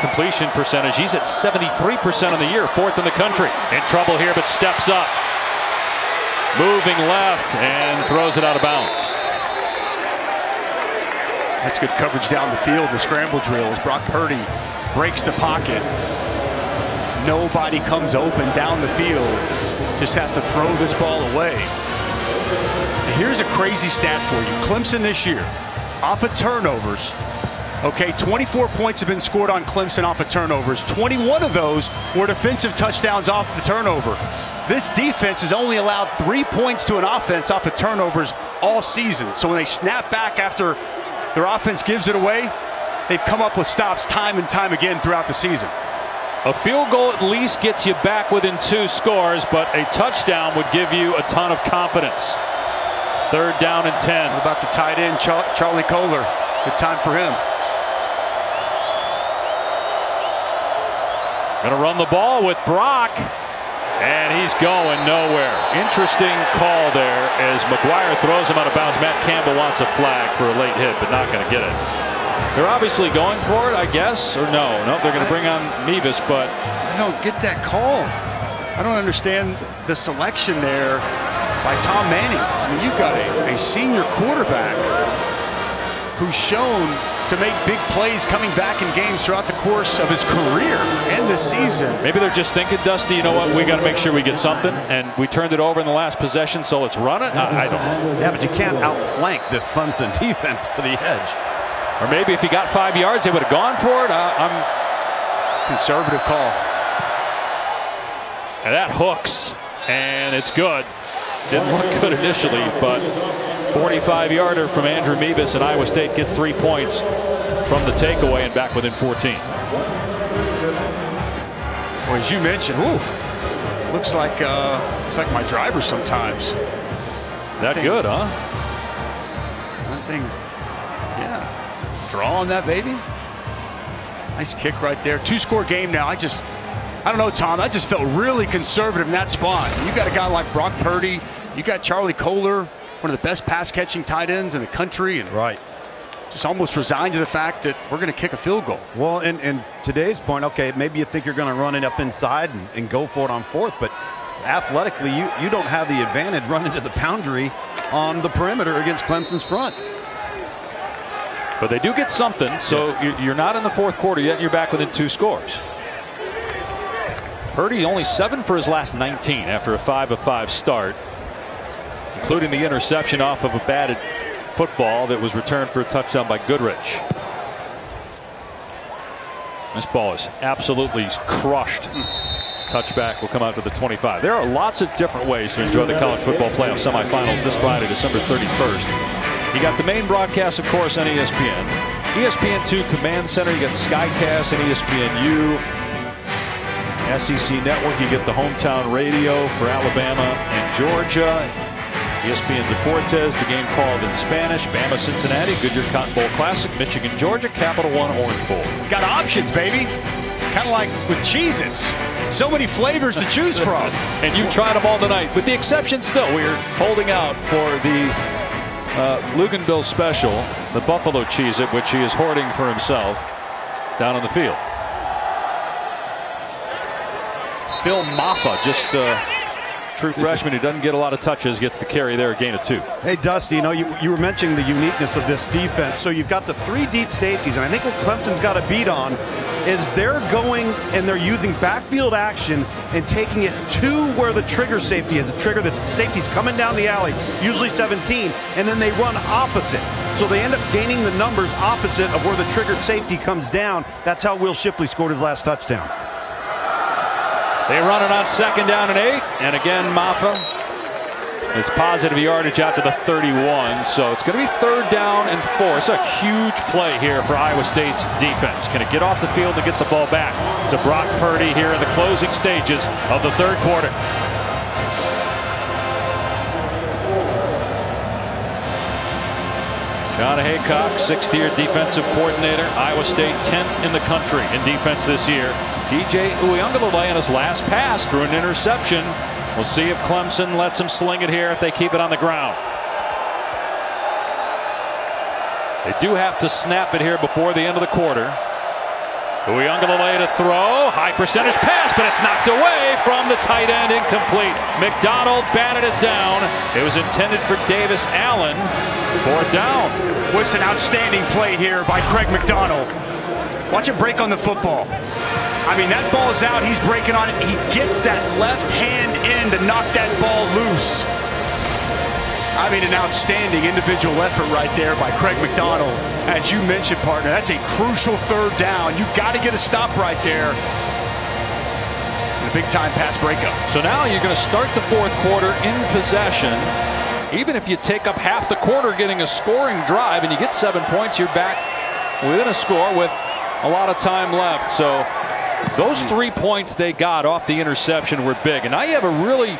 [SPEAKER 1] completion percentage. He's at 73% on the year, 4th in the country. In trouble here, but steps up. Moving left and throws it out of bounds.
[SPEAKER 3] That's good coverage down the field. The scramble drill as Brock Purdy breaks the pocket. Nobody comes open down the field. Just has to throw this ball away. Here's a crazy stat for you. Clemson this year, off of turnovers. Okay, 24 points have been scored on Clemson off of turnovers. 21 of those were defensive touchdowns off the turnover. This defense has only allowed 3 points to an offense off of turnovers all season. So when they snap back after their offense gives it away, they've come up with stops time and time again throughout the season.
[SPEAKER 1] A field goal at least gets you back within 2 scores, but a touchdown would give you a ton of confidence. 3rd down and 10.
[SPEAKER 3] What about the tight end, Charlie Kohler? Good time for him.
[SPEAKER 1] Going to run the ball with Brock, and he's going nowhere. Interesting call there as McGuire throws him out of bounds. Matt Campbell wants a flag for a late hit, but not going to get it. They're obviously going for it, I guess, or no? No, they're going to bring on Mevis, but
[SPEAKER 3] I don't get that call. I don't understand the selection there by Tom Manning. I mean, you've got a senior quarterback who's shown to make big plays coming back in games throughout the course of his career and this season.
[SPEAKER 1] Maybe they're just thinking, Dusty, you know what, we got to make sure we get something, and we turned it over in the last possession, so let's run it. I don't know.
[SPEAKER 4] Yeah, but you can't outflank this Clemson defense to the edge.
[SPEAKER 1] Or maybe if he got 5 yards, they would have gone for it.
[SPEAKER 3] Conservative call.
[SPEAKER 1] And that hooks, and it's good. Didn't look good initially, but 45-yarder from Andrew Mevis, and Iowa State gets 3 points from the takeaway and back within 14.
[SPEAKER 3] Well, as you mentioned, looks like my driver sometimes.
[SPEAKER 1] That good, huh?
[SPEAKER 3] One thing, yeah. Draw on that baby. Nice kick right there. 2-score game now. I don't know, Tom. I just felt really conservative in that spot. You got a guy like Brock Purdy. You got Charlie Kohler, one of the best pass-catching tight ends in the country, and
[SPEAKER 4] right,
[SPEAKER 3] just almost resigned to the fact that we're going to kick a field goal.
[SPEAKER 4] Well, and today's point, okay, maybe you think you're going to run it up inside and go for it on 4th, but athletically, you don't have the advantage running to the boundary on the perimeter against Clemson's front.
[SPEAKER 1] But they do get something, so you're not in the 4th quarter yet, and you're back within 2 scores. Purdy only 7 for his last 19 after a 5-of-5 start, including the interception off of a batted football that was returned for a touchdown by Goodrich. This ball is absolutely crushed. Touchback will come out to the 25. There are lots of different ways to enjoy the college football playoff semifinals this Friday, December 31st. You got the main broadcast, of course, on ESPN. ESPN2 Command Center, you got Skycast and ESPNU. SEC Network, you get the hometown radio for Alabama and Georgia. ESPN Deportes, the game called in Spanish. Bama Cincinnati, Goodyear Cotton Bowl Classic, Michigan Georgia, Capital One Orange Bowl.
[SPEAKER 3] Got options, baby. Kind of like with Cheez-Its. So many flavors to choose from.
[SPEAKER 1] And you've tried them all tonight, with the exception still, we're holding out for the Luganville special, the Buffalo Cheez-It, which he is hoarding for himself down on the field. Phil Maffa, just true freshman who doesn't get a lot of touches, gets the carry there, a gain of 2.
[SPEAKER 4] Hey, Dusty, you were mentioning the uniqueness of this defense. So you've got the 3 deep safeties, and I think what Clemson's got to beat on is they're going and they're using backfield action and taking it to where the trigger safety is. A trigger that safety's coming down the alley, usually 17, and then they run opposite. So they end up gaining the numbers opposite of where the triggered safety comes down. That's how Will Shipley scored his last touchdown.
[SPEAKER 1] They run it on 2nd down and 8. And again, Maffa. It's positive yardage out to the 31. So it's going to be 3rd down and 4. It's a huge play here for Iowa State's defense. Can it get off the field to get the ball back to Brock Purdy here in the closing stages of the 3rd quarter? John Haycock, sixth-year defensive coordinator. Iowa State 10th in the country in defense this year. DJ Uiagalelei on his last pass threw an interception. We'll see if Clemson lets him sling it here if they keep it on the ground. They do have to snap it here before the end of the quarter. Uiagalelei to throw. High percentage pass, but it's knocked away from the tight end. Incomplete. McDonald batted it down. It was intended for Davis Allen. 4th down.
[SPEAKER 3] What's an outstanding play here by Craig McDonald. Watch him break on the football. I mean, that ball's out. He's breaking on it. He gets that left hand in to knock that ball loose. I mean, an outstanding individual effort right there by Craig McDonald. As you mentioned, partner, that's a crucial 3rd down. You've got to get a stop right there. And a big-time pass breakup.
[SPEAKER 1] So now you're going to start the 4th quarter in possession. Even if you take up half the quarter getting a scoring drive and you get 7 points, you're back within a score with a lot of time left. So those 3 points they got off the interception were big. And now you have a really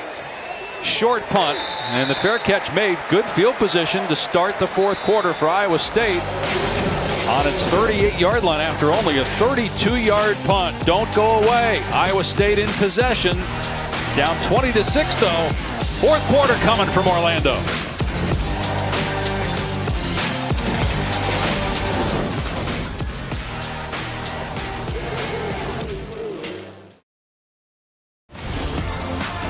[SPEAKER 1] short punt, and the fair catch made. Good field position to start the 4th quarter for Iowa State on its 38-yard line after only a 32-yard punt. Don't go away. Iowa State in possession. Down 20-6 though. 4th quarter coming from Orlando.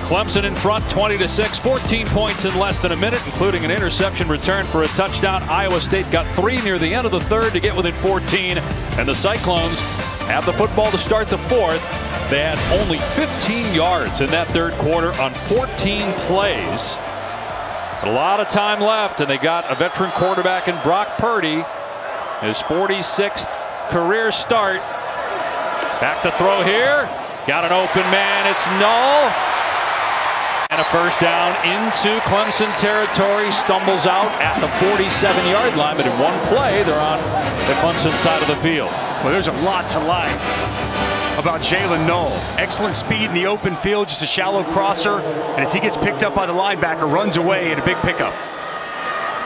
[SPEAKER 1] Clemson in front 20-6, 14 points in less than a minute, including an interception return for a touchdown. Iowa State got 3 near the end of the 3rd to get within 14, and the Cyclones have the football to start the 4th. They had only 15 yards in that 3rd quarter on 14 plays. But a lot of time left, and they got a veteran quarterback in Brock Purdy. His 46th career start. Back to throw here. Got an open man. It's Null. And a first down into Clemson territory. Stumbles out at the 47-yard line, but in one play, they're on the Clemson side of the field.
[SPEAKER 3] Well, there's a lot to like about Jalen Null. Excellent speed in the open field, just a shallow crosser. And as he gets picked up by the linebacker, runs away in a big pickup.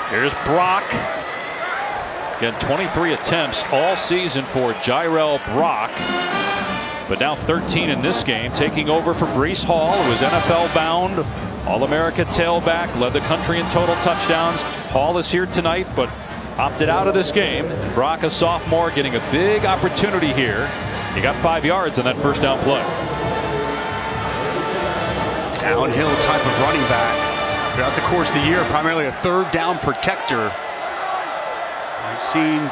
[SPEAKER 1] Here's Brock. Again, 23 attempts all season for Jirel Brock. But now 13 in this game, taking over for Breece Hall, who was NFL-bound, All-America tailback, led the country in total touchdowns. Hall is here tonight, but opted out of this game. Brock, a sophomore, getting a big opportunity here. He got 5 yards on that first down play.
[SPEAKER 3] Downhill type of running back. Throughout the course of the year, primarily a 3rd down protector. I've seen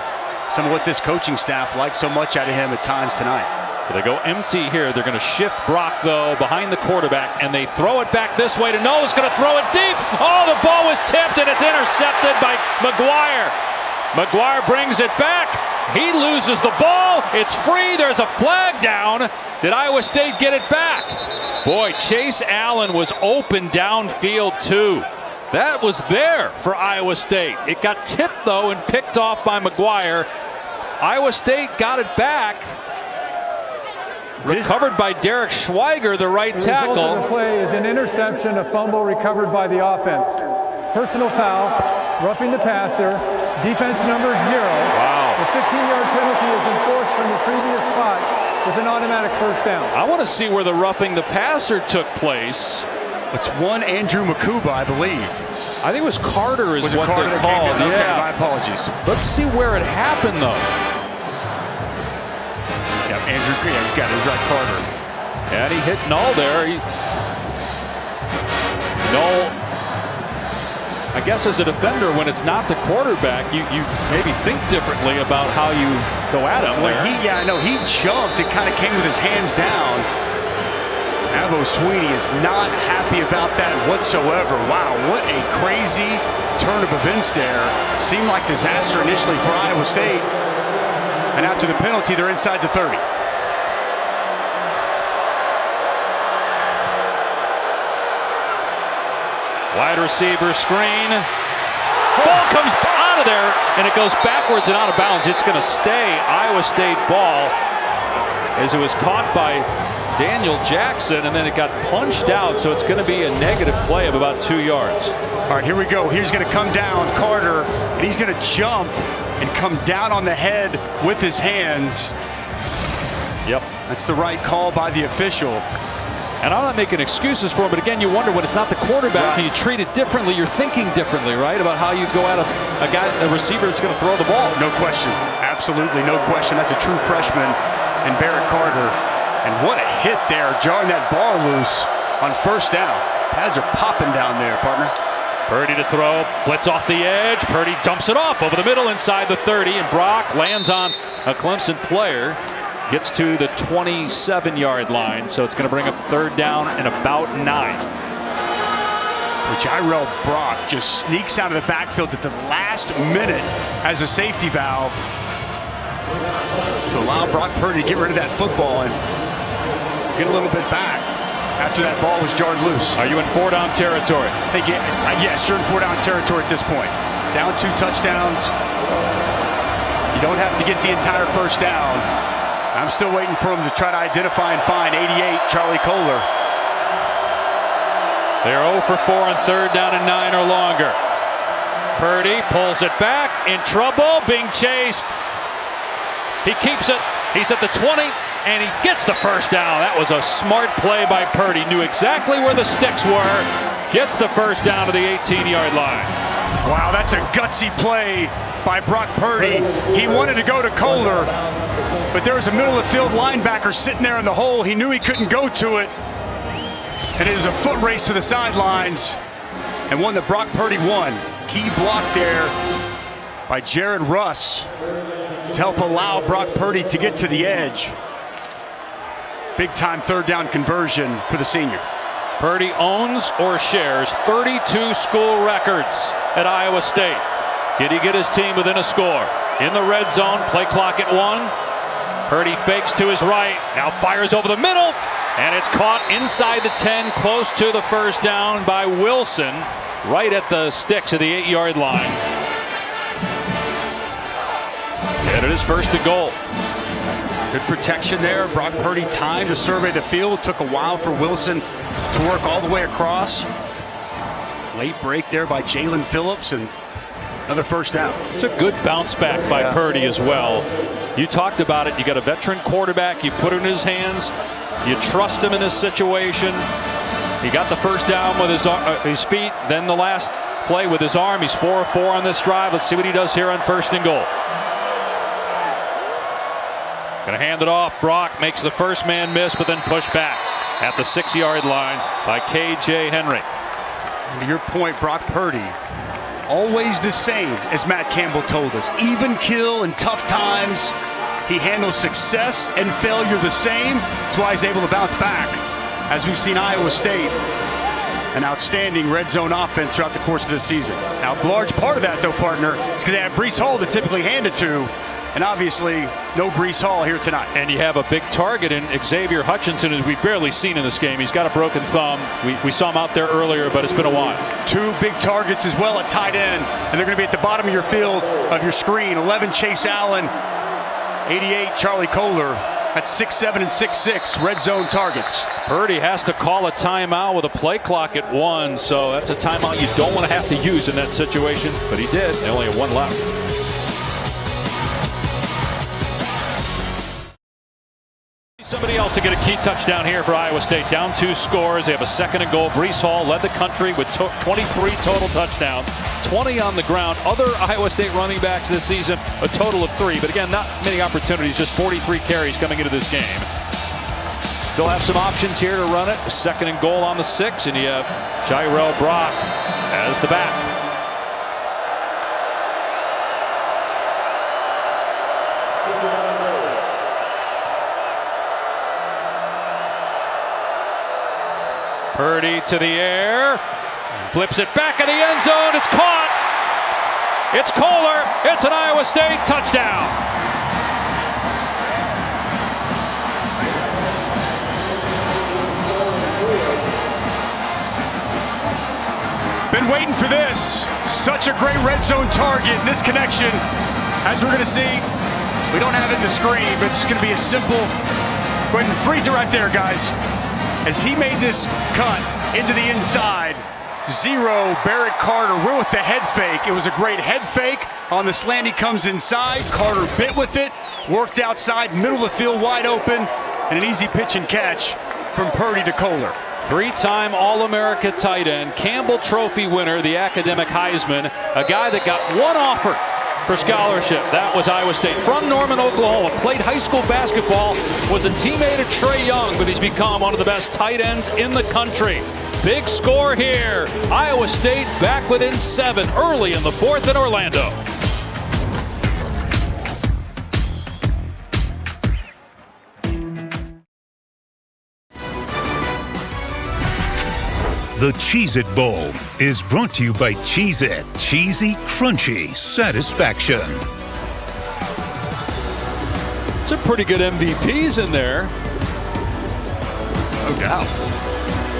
[SPEAKER 3] some of what this coaching staff likes so much out of him at times tonight.
[SPEAKER 1] So they go empty here. They're going to shift Brock, though, behind the quarterback, and they throw it back this way to Null. He's going to throw it deep. Oh, the ball was tipped, and it's intercepted by McGuire. McGuire brings it back. He loses the ball. It's free. There's a flag down. Did Iowa State get it back? Boy, Chase Allen was open downfield, too. That was there for Iowa State. It got tipped, though, and picked off by McGuire. Iowa State got it back. Recovered by Derek Schweiger, the right tackle.
[SPEAKER 5] The result of the play is an interception, a fumble recovered by the offense. Personal foul, roughing the passer, defense number 0.
[SPEAKER 1] Wow.
[SPEAKER 5] The 15-yard penalty is enforced from the previous spot with an automatic first down.
[SPEAKER 1] I want to see where the roughing the passer took place.
[SPEAKER 3] It's one Andrew Makuba, I believe.
[SPEAKER 1] I think it was Carter is what
[SPEAKER 3] Carter
[SPEAKER 1] they called.
[SPEAKER 3] Okay,
[SPEAKER 1] yeah.
[SPEAKER 3] my apologies.
[SPEAKER 1] Let's see where it happened, though.
[SPEAKER 3] Yeah, Andrew, yeah, you got it. It was right, Carter.
[SPEAKER 1] And he hit Null there. Null, I guess as a defender, when it's not the quarterback, you maybe think differently about how you go at him.
[SPEAKER 3] Well, he jumped and kind of came with his hands down. Avo Sweeney is not happy about that whatsoever. Wow, what a crazy turn of events there. Seemed like disaster initially for Iowa State. And after the penalty, they're inside the 30.
[SPEAKER 1] Wide receiver screen. Ball comes out of there, and it goes backwards and out of bounds. It's going to stay Iowa State ball as it was caught by Daniel Jackson, and then it got punched out, so it's going to be a negative play of about 2 yards.
[SPEAKER 3] All right, here we go. He's going to come down, Carter, and he's going to jump and come down on the head with his hands.
[SPEAKER 1] Yep.
[SPEAKER 3] That's the right call by the official.
[SPEAKER 1] And I'm not making excuses for him, but again, you wonder when it's not the quarterback,
[SPEAKER 3] Right.
[SPEAKER 1] do you treat it differently? You're thinking differently, right, about how you go at a receiver that's going to throw the ball.
[SPEAKER 3] No question. Absolutely no question. That's a true freshman in Barrett Carter. And what a hit there, jarring that ball loose on first down. Pads are popping down there, partner.
[SPEAKER 1] Purdy to throw, blitz off the edge. Purdy dumps it off over the middle inside the 30, and Brock lands on a Clemson player. Gets to the 27-yard line, so it's going to bring up third down and about 9.
[SPEAKER 3] Jairell Brock just sneaks out of the backfield at the last minute as a safety valve to allow Brock Purdy to get rid of that football and get a little bit back after that ball was jarred loose.
[SPEAKER 1] Are you in 4-down territory?
[SPEAKER 3] I think, yes, you're in 4-down territory at this point. Down 2 touchdowns. You don't have to get the entire first down. I'm still waiting for him to try to identify and find 88, Charlie Kohler.
[SPEAKER 1] They're 0 for 4 on third down and 9 or longer. Purdy pulls it back, in trouble, being chased. He keeps it. He's at the 20, and he gets the first down. That was a smart play by Purdy. Knew exactly where the sticks were. Gets the first down to the 18-yard line.
[SPEAKER 3] Wow, that's a gutsy play by Brock Purdy. He wanted to go to Kohler, but there was a middle-of-the-field linebacker sitting there in the hole. He knew he couldn't go to it, and it was a foot race to the sidelines, and one that Brock Purdy won. Key block there by Jared Russ to help allow Brock Purdy to get to the edge. Big-time third-down conversion for the senior.
[SPEAKER 1] Purdy owns or shares 32 school records at Iowa State. Did he get his team within a score? In the red zone, play clock at 1. Purdy fakes to his right, now fires over the middle, and it's caught inside the 10, close to the first down by Wilson, right at the sticks of the 8-yard line. And it is first and goal.
[SPEAKER 3] Good protection there. Brock Purdy time to survey the field. Took a while for Wilson to work all the way across. Late break there by Jalen Phillips, and another first down.
[SPEAKER 1] It's a good bounce back by Purdy as well. You talked about it. You got a veteran quarterback. You put it in his hands. You trust him in this situation. He got the first down with his feet. Then the last play with his arm. He's 4 of 4 on this drive. Let's see what he does here on first and goal. Going to hand it off. Brock makes the first man miss, but then push back at the 6-yard line by K.J. Henry.
[SPEAKER 3] And to your point, Brock Purdy, always the same, as Matt Campbell told us. Even kill in tough times. He handles success and failure the same. That's why he's able to bounce back. As we've seen Iowa State, an outstanding red zone offense throughout the course of the season. Now, a large part of that, though, partner, is because they have Breece Hall to typically hand it to. And obviously, no Breece Hall here tonight.
[SPEAKER 1] And you have a big target in Xavier Hutchinson, as we've barely seen in this game. He's got a broken thumb. We saw him out there earlier, but it's been a while. 2
[SPEAKER 3] big targets as well at tight end. And they're going to be at the bottom of your field, of your screen. 11, Chase Allen. 88, Charlie Kohler. That's 6'7" and 6'6", red zone targets.
[SPEAKER 1] Purdy has to call a timeout with a play clock at 1, so that's a timeout you don't want to have to use in that situation. But he did. They only have 1 left. Somebody else to get a key touchdown here for Iowa State. Down 2 scores. They have a second and goal. Breece Hall led the country with 23 total touchdowns, 20 on the ground. Other Iowa State running backs this season, a total of 3. But again, not many opportunities, just 43 carries coming into this game. Still have some options here to run it. A second and goal on the 6, and you have Jairell Brock as the back. Purdy to the air, flips it back in the end zone. It's caught. It's Kohler. It's an Iowa State touchdown.
[SPEAKER 3] Been waiting for this. Such a great red zone target. This connection, as we're going to see, we don't have it in the screen, but it's going to be a simple Go ahead and freeze it right there, guys. As he made this cut into the inside, zero, Barrett Carter. We're with the head fake. It was a great head fake. On the slant, he comes inside. Carter bit with it, worked outside, middle of the field wide open, and an easy pitch and catch from Purdy to Kohler.
[SPEAKER 1] Three-time All-America tight end, Campbell Trophy winner, the academic Heisman, a guy that got one offer for scholarship. That was Iowa State. From Norman, Oklahoma. Played high school basketball. Was a teammate of Trae Young, but he's become one of the best tight ends in the country. Big score here. Iowa State back within 7 early in the 4th in Orlando.
[SPEAKER 6] The Cheez-It Bowl is brought to you by Cheez-It. Cheesy, crunchy satisfaction.
[SPEAKER 1] Some pretty good MVPs in there.
[SPEAKER 3] No doubt.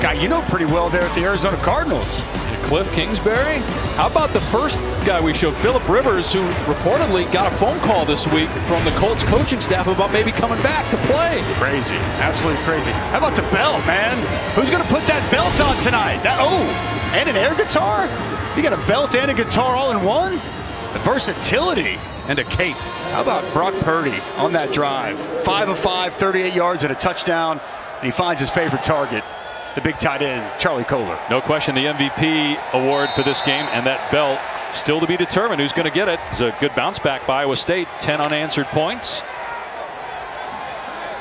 [SPEAKER 3] Guy you know pretty well there at the Arizona Cardinals.
[SPEAKER 1] Cliff Kingsbury. How about the first guy we showed, Phillip Rivers, who reportedly got a phone call this week from the Colts coaching staff about maybe coming back to play.
[SPEAKER 3] Crazy. Absolutely crazy. How about the belt, man? Who's going to put that belt on tonight? And an air guitar? You got a belt and a guitar all in one? The versatility.
[SPEAKER 4] And a cape.
[SPEAKER 3] How about Brock Purdy on that drive? 5 of 5, 38 yards and a touchdown. And he finds his favorite target, the big tight end, Charlie Kohler.
[SPEAKER 1] No question, the MVP award for this game, and that belt still to be determined who's going to get it. It's a good bounce back by Iowa State. 10 unanswered points.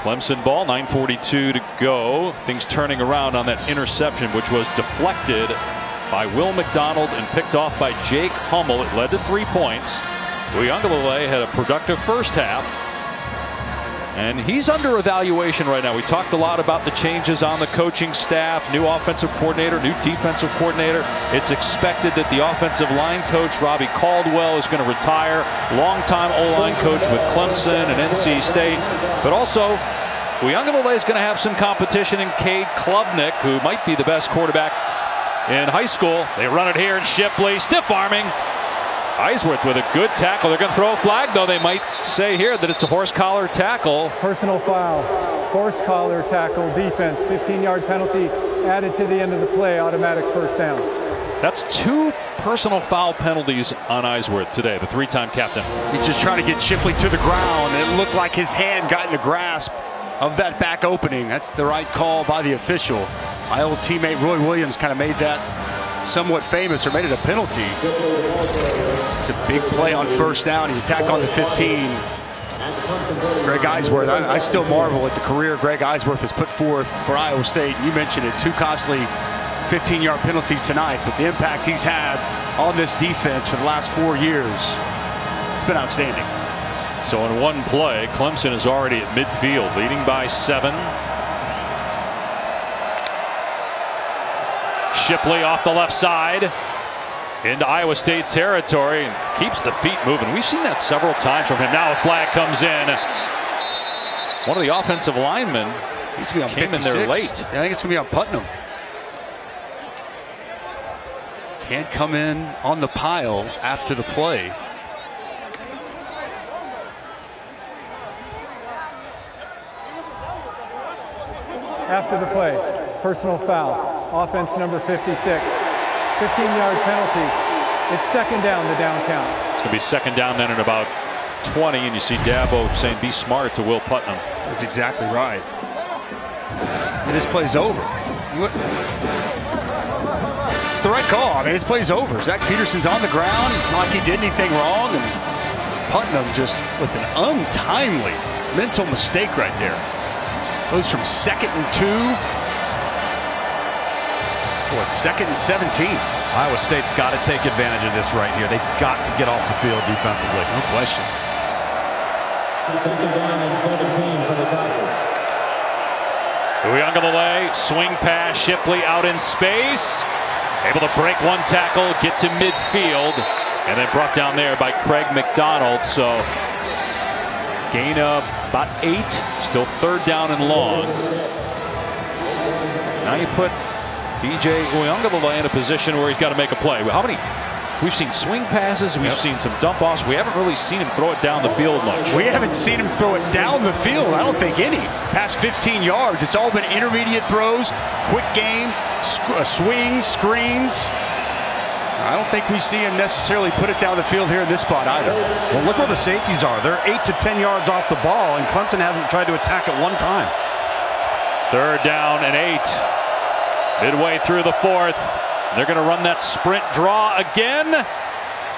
[SPEAKER 1] Clemson ball, 9:42 to go. Things turning around on that interception, which was deflected by Will McDonald and picked off by Jake Hummel. It led to 3 points. Uiagalelei had a productive first half. And he's under evaluation right now. We talked a lot about the changes on the coaching staff, new offensive coordinator, new defensive coordinator. It's expected that the offensive line coach, Robbie Caldwell, is going to retire. Longtime O-line coach with Clemson and NC State. But also, Uiagalelei is going to have some competition in Cade Klubnik, who might be the best quarterback in high school. They run it here in Shipley, stiff arming. Eisworth with a good tackle. They're going to throw a flag, though. They might say here that it's a horse collar tackle.
[SPEAKER 5] Personal foul, horse collar tackle, defense, 15-yard penalty added to the end of the play, automatic first down.
[SPEAKER 1] That's 2 personal foul penalties on Eisworth today, the 3-time captain.
[SPEAKER 3] He's just trying to get Shipley to the ground. It looked like his hand got in the grasp of that back opening. That's the right call by the official. My old teammate Roy Williams kind of made that somewhat famous, or made it a penalty. It's a big play on first down. He attacked on the 15. Greg Eisworth, I still marvel at the career Greg Eisworth has put forth for Iowa State. You mentioned it, 2 costly 15-yard penalties tonight, but the impact he's had on this defense for the last 4 years, it's been outstanding.
[SPEAKER 1] So in one play, Clemson is already at midfield, leading by 7. Shipley off the left side into Iowa State territory and keeps the feet moving. We've seen that several times from him. Now a flag comes in. One of the offensive linemen came in there late.
[SPEAKER 3] I think it's going to be on Putnam. Can't come in on the pile after the play.
[SPEAKER 5] After the play, personal foul. Offense number 56. 15-yard penalty. It's second down, the down count.
[SPEAKER 1] It's going to be second down then at about 20, and you see Dabo saying be smart to Will Putnam.
[SPEAKER 3] That's exactly right. And this play's over. It's the right call. I mean, this play's over. Zach Peterson's on the ground. It's not like he did anything wrong, and Putnam just with an untimely mental mistake right there. Goes from 2nd and 2. What, 2nd and 17?
[SPEAKER 4] Iowa State's got to take advantage of this right here. They've got to get off the field defensively.
[SPEAKER 3] No question.
[SPEAKER 1] Uiagalelei, swing pass, Shipley out in space. Able to break one tackle, get to midfield, and then brought down there by Craig McDonald. So gain of about 8, still 3rd down and long. Now you put DJ Uiagalelei in a position where he's got to make a play. How many We've seen swing passes. We've seen some dump offs. We haven't really seen him throw it down the field much.
[SPEAKER 3] We haven't seen him throw it down the field. I don't think any. Past 15 yards. It's all been intermediate throws, quick game, swings, screens. I don't think we see him necessarily put it down the field here in this spot either.
[SPEAKER 4] Well, look where the safeties are. They're 8 to 10 yards off the ball, and Clemson hasn't tried to attack it one time.
[SPEAKER 1] 3rd down and 8. Midway through the 4th. They're going to run that sprint draw again.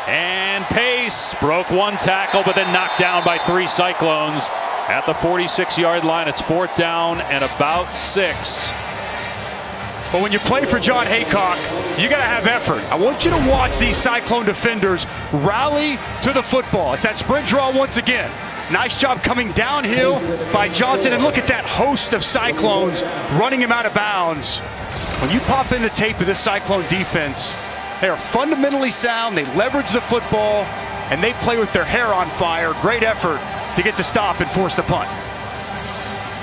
[SPEAKER 1] And Pace broke one tackle, but then knocked down by 3 Cyclones at the 46-yard line. It's 4th down and about 6.
[SPEAKER 3] But when you play for John Haycock, you got to have effort. I want you to watch these Cyclone defenders rally to the football. It's that sprint draw once again. Nice job coming downhill by Johnson. And look at that host of Cyclones running him out of bounds. When you pop in the tape of this Cyclone defense, they are fundamentally sound. They leverage the football, and they play with their hair on fire. Great effort to get the stop and force the punt.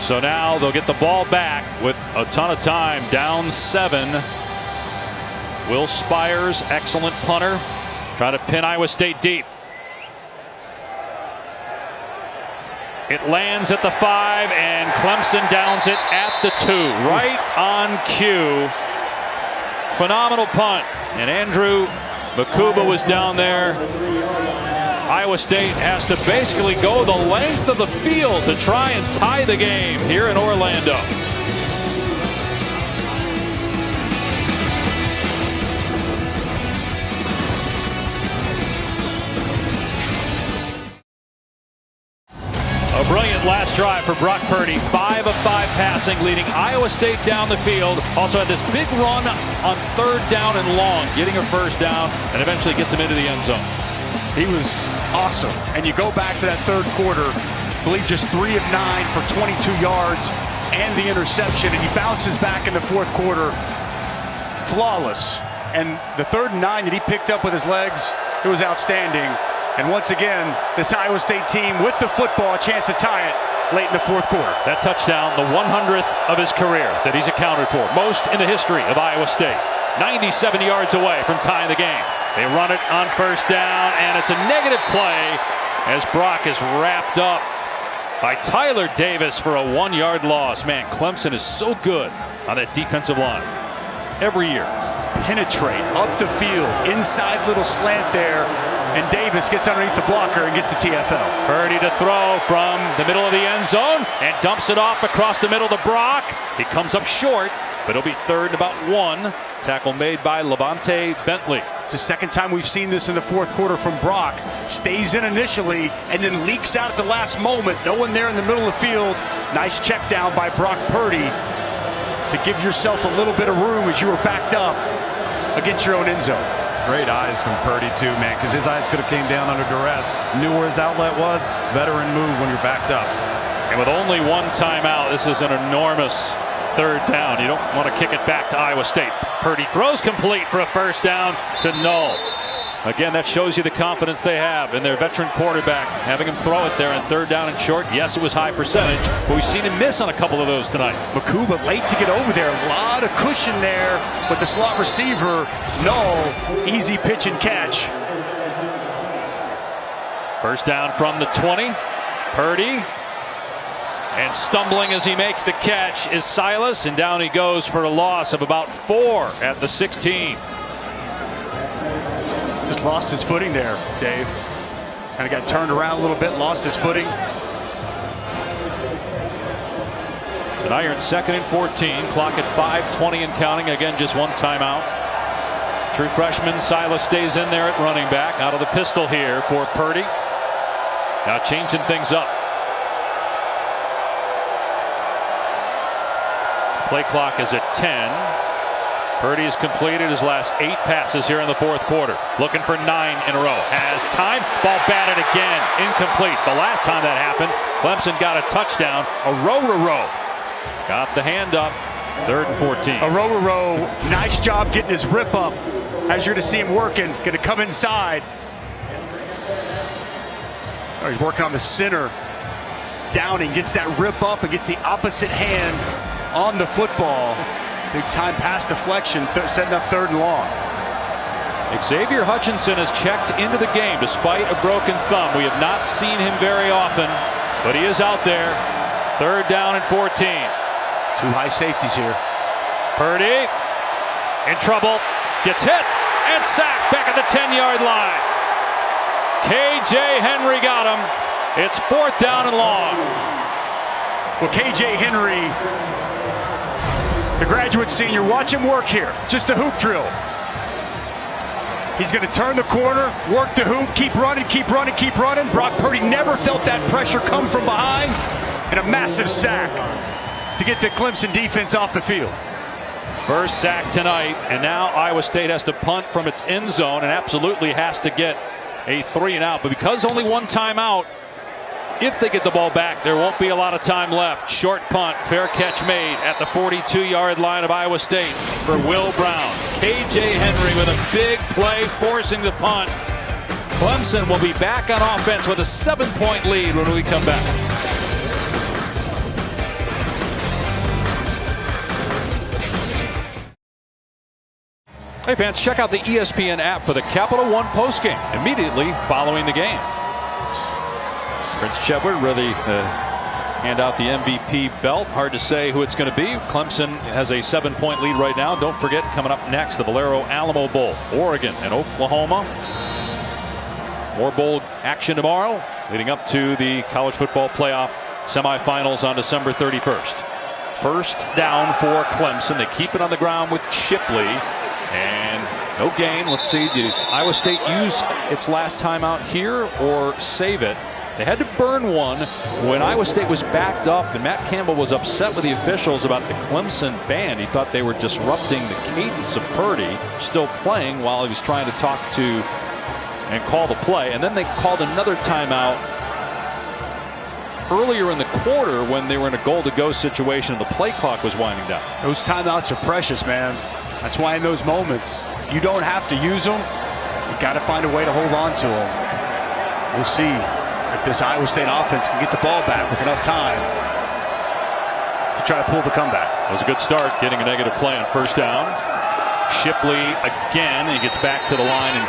[SPEAKER 1] So now they'll get the ball back with a ton of time, down 7. Will Spires, excellent punter, trying to pin Iowa State deep. It lands at the 5, and Clemson downs it at the 2, right on cue. Phenomenal punt, and Andrew Makuba was down there. Iowa State has to basically go the length of the field to try and tie the game here in Orlando. A brilliant last drive for Brock Purdy. 5 of 5 passing, leading Iowa State down the field. Also had this big run on 3rd down and long, getting a 1st down, and eventually gets him into the end zone.
[SPEAKER 3] He was awesome. And you go back to that 3rd quarter, I believe just 3 of 9 for 22 yards and the interception, and he bounces back in the 4th quarter. Flawless. And the 3rd and 9 that he picked up with his legs, it was outstanding. And once again, this Iowa State team with the football, a chance to tie it late in the 4th quarter.
[SPEAKER 1] That touchdown, the 100th of his career that he's accounted for. Most in the history of Iowa State. 97 yards away from tying the game. They run it on 1st down, and it's a negative play as Brock is wrapped up by Tyler Davis for a 1-yard loss. Man, Clemson is so good on that defensive line every year.
[SPEAKER 3] Penetrate up the field, inside little slant there, and Davis gets underneath the blocker and gets the TFL.
[SPEAKER 1] Purdy to throw from the middle of the end zone and dumps it off across the middle to Brock. He comes up short, but it'll be 3rd and about 1. Tackle made by Levante Bentley.
[SPEAKER 3] It's the 2nd time we've seen this in the 4th quarter from Brock. Stays in initially and then leaks out at the last moment. No one there in the middle of the field. Nice check down by Brock Purdy to give yourself a little bit of room as you were backed up against your own end zone.
[SPEAKER 4] Great eyes from Purdy too, man, because his eyes could have came down under duress. Knew where his outlet was. Veteran move when you're backed up.
[SPEAKER 1] And with only 1 timeout, this is an enormous 3rd down. You don't want to kick it back to Iowa State. Purdy throws complete for a 1st down to Null. Again, that shows you the confidence they have in their veteran quarterback. Having him throw it there on 3rd down and short. Yes, it was high percentage, but we've seen him miss on a couple of those tonight.
[SPEAKER 3] Makuba late to get over there. A lot of cushion there, but the slot receiver, Null, easy pitch and catch.
[SPEAKER 1] 1st down from the 20. Purdy. And stumbling as he makes the catch is Silas, and down he goes for a loss of about 4 at the 16.
[SPEAKER 3] Just lost his footing there, Dave. Kind of got turned around a little bit, lost his footing.
[SPEAKER 1] So now you're in 2nd and 14. Clock at 5:20 and counting. Again, just 1 timeout. True freshman Silas stays in there at running back. Out of the pistol here for Purdy. Now changing things up. Play clock is at 10. Purdy has completed his last 8 passes here in the 4th quarter. Looking for 9 in a row. Has time. Ball batted again. Incomplete. The last time that happened, Clemson got a touchdown. A row. Got the hand up. 3rd and 14.
[SPEAKER 3] A row. Nice job getting his rip up. As you're to see him working. Going to come inside. Oh, he's working on the center. Downing gets that rip up and gets the opposite hand on the football. Big time pass deflection, setting up 3rd and long.
[SPEAKER 1] Xavier Hutchinson has checked into the game despite a broken thumb. We have not seen him very often, but he is out there. 3rd down and 14.
[SPEAKER 3] 2 high safeties here.
[SPEAKER 1] Purdy in trouble, gets hit and sacked back at the 10-yard line. KJ Henry got him. It's 4th down and long.
[SPEAKER 3] Well, KJ Henry, the graduate senior, watch him work here. Just a hoop drill. He's going to turn the corner, work the hoop, keep running, keep running, keep running. Brock Purdy never felt that pressure come from behind, and a massive sack to get the Clemson defense off the field.
[SPEAKER 1] First sack tonight, and now Iowa State has to punt from its end zone and absolutely has to get a 3-and-out. But because only 1 timeout, if they get the ball back, there won't be a lot of time left. Short punt, fair catch made at the 42-yard line of Iowa State for Will Brown. KJ Henry with a big play, forcing the punt. Clemson will be back on offense with a 7-point lead when we come back. Hey fans, check out the ESPN app for the Capital One postgame immediately following the game. Prince Chedward ready to hand out the MVP belt. Hard to say who it's going to be. Clemson has a 7-point lead right now. Don't forget, coming up next, the Valero Alamo Bowl. Oregon and Oklahoma. More bowl action tomorrow, leading up to the college football playoff semifinals on December 31st. 1st down for Clemson. They keep it on the ground with Shipley. And no gain. Let's see, did Iowa State use its last timeout here or save it? They had to burn one when Iowa State was backed up, and Matt Campbell was upset with the officials about the Clemson band. He thought they were disrupting the cadence of Purdy still playing while he was trying to talk to and call the play. And then they called another timeout earlier in the quarter when they were in a goal-to-go situation and the play clock was winding down.
[SPEAKER 3] Those timeouts are precious, man. That's why in those moments, you don't have to use them. You got to find a way to hold on to them. We'll see if this Iowa State offense can get the ball back with enough time to try to pull the comeback.
[SPEAKER 1] That was a good start, getting a negative play on 1st down. Shipley again, he gets back to the line and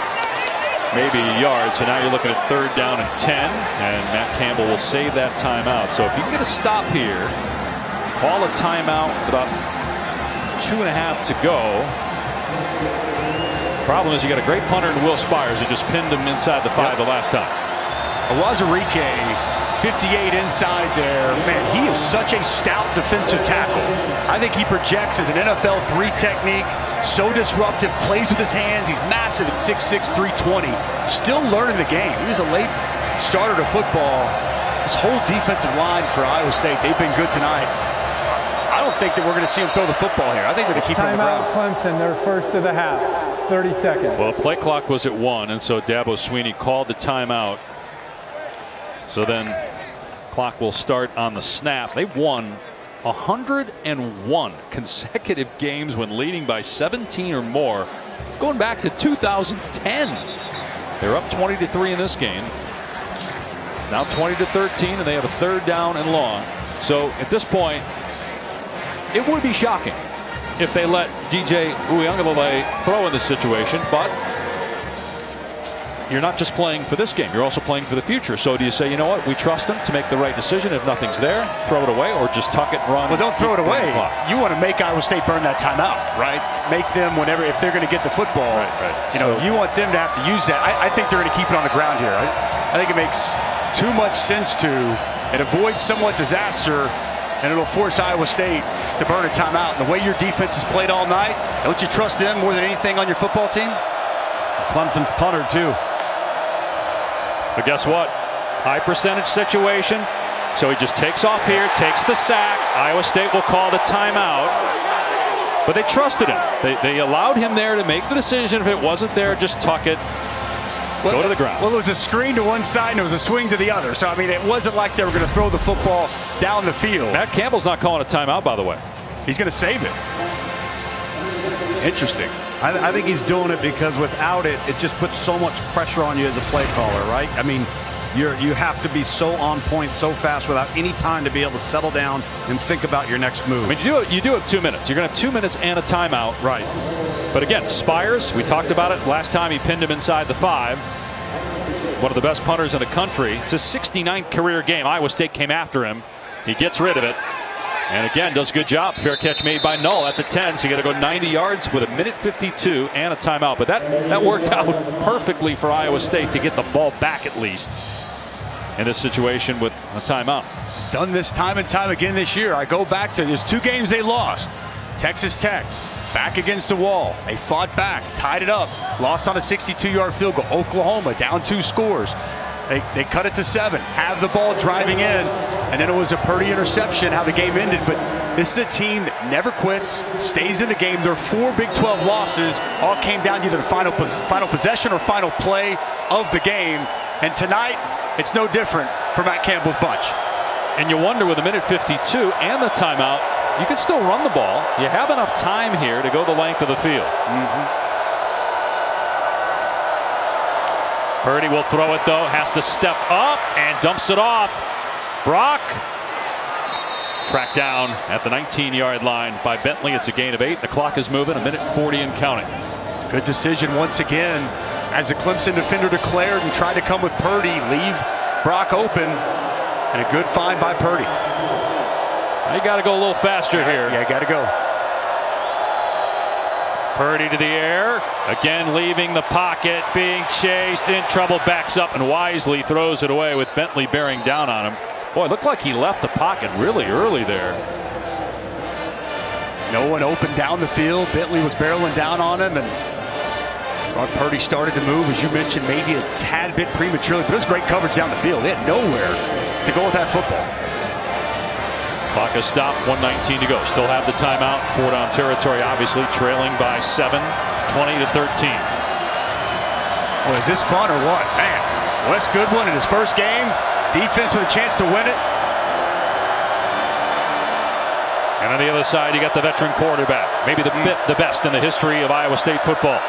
[SPEAKER 1] maybe a yard. So now you're looking at 3rd down and 10, and Matt Campbell will save that timeout. So if you can get a stop here, call a timeout with about 2.5 to go. Problem is you got a great punter in Will Spires who just pinned him inside the 5 the last time.
[SPEAKER 3] Awazarike, 58 inside there. Man, he is such a stout defensive tackle. I think he projects as an NFL 3 technique. So disruptive, plays with his hands. He's massive at 6'6", 320. Still learning the game. He was a late starter to football. This whole defensive line for Iowa State, they've been good tonight. I don't think that we're going to see him throw the football here. I think they're going to keep him on the ground.
[SPEAKER 5] Timeout Clemson, their first of the half. 30 seconds.
[SPEAKER 1] Well, play clock was at 1, and so Dabo Swinney called the timeout. So then clock will start on the snap. They've won 101 consecutive games when leading by 17 or more, going back to 2010. They're up 20-3 in this game. It's now 20-13, and they have a 3rd down and long. So at this point, it would be shocking if they let DJ Uiagalelei throw in this situation, but you're not just playing for this game, you're also playing for the future. So do you say, you know what, we trust them to make the right decision? If nothing's there, throw it away, or just tuck it and run?
[SPEAKER 3] Well, don't throw it away. You want to make Iowa State burn that timeout, right? Make them, whenever, if they're going to get the football,
[SPEAKER 1] right.
[SPEAKER 3] You know, you want them to have to use that. I think they're going to keep it on the ground here. I think it makes too much sense to, and avoid somewhat disaster, and it'll force Iowa State to burn a timeout. And the way your defense has played all night, don't you trust them more than anything on your football team?
[SPEAKER 4] Clemson's punter, too.
[SPEAKER 1] But guess what? High percentage situation. So he just takes off here, takes the sack. Iowa State will call the timeout. But they trusted him. They allowed him there to make the decision. If it wasn't there, just tuck it. Go to the ground.
[SPEAKER 3] Well, it was a screen to one side and it was a swing to the other. So, I mean, it wasn't like they were going to throw the football down the field.
[SPEAKER 1] Matt Campbell's not calling a timeout, by the way.
[SPEAKER 3] He's going to save it. Interesting.
[SPEAKER 4] I think he's doing it because without it, it just puts so much pressure on you as a play caller, right? I mean, You have to be so on point so fast without any time to be able to settle down and think about your next move.
[SPEAKER 1] I mean, you do have 2 minutes. You're going to have 2 minutes and a timeout.
[SPEAKER 4] Right.
[SPEAKER 1] But again, Spires, we talked about it last time he pinned him inside the 5. One of the best punters in the country. It's his 69th career game. Iowa State came after him. He gets rid of it. And again, does a good job. Fair catch made by Null at the 10. So you got to go 90 yards with a minute 52 and a timeout. But that worked out perfectly for Iowa State to get the ball back at least in this situation with a timeout.
[SPEAKER 3] Done this time and time again this year. I go back to there's 2 games they lost. Texas Tech, back against the wall. They fought back, tied it up, lost on a 62-yard field goal. Oklahoma down 2 scores. They cut it to 7, have the ball driving in, and then it was a Purdy interception how the game ended. But this is a team that never quits, stays in the game. Their 4 Big 12 losses all came down to either the final possession or final play of the game. And tonight, it's no different for Matt Campbell's bunch.
[SPEAKER 1] And you wonder with a minute 52 and the timeout, you can still run the ball. You have enough time here to go the length of the field. Purdy will throw it though, has to step up and dumps it off. Brock tracked down at the 19-yard line by Bentley. It's a gain of 8. The clock is moving, a minute 40 and counting.
[SPEAKER 3] Good decision once again as the Clemson defender declared and tried to come with Purdy, leave Brock open, and a good find by Purdy.
[SPEAKER 1] Now you got to go a little faster here.
[SPEAKER 3] Yeah, got to go.
[SPEAKER 1] Purdy to the air, again leaving the pocket, being chased, in trouble, backs up and wisely throws it away with Bentley bearing down on him. Boy, it looked like he left the pocket really early there.
[SPEAKER 3] No one open down the field. Bentley was barreling down on him, and Brock Purdy started to move, as you mentioned, maybe a tad bit prematurely, but it was great coverage down the field. They had nowhere to go with that football.
[SPEAKER 1] Clock has stopped, 1:19 to go. Still have the timeout. 4 down territory, obviously trailing by 7, 20-13.
[SPEAKER 3] Well, is this fun or what? Man, Wes Goodwin in his first game, defense with a chance to win it.
[SPEAKER 1] And on the other side, you got the veteran quarterback, maybe the best in the history of Iowa State football.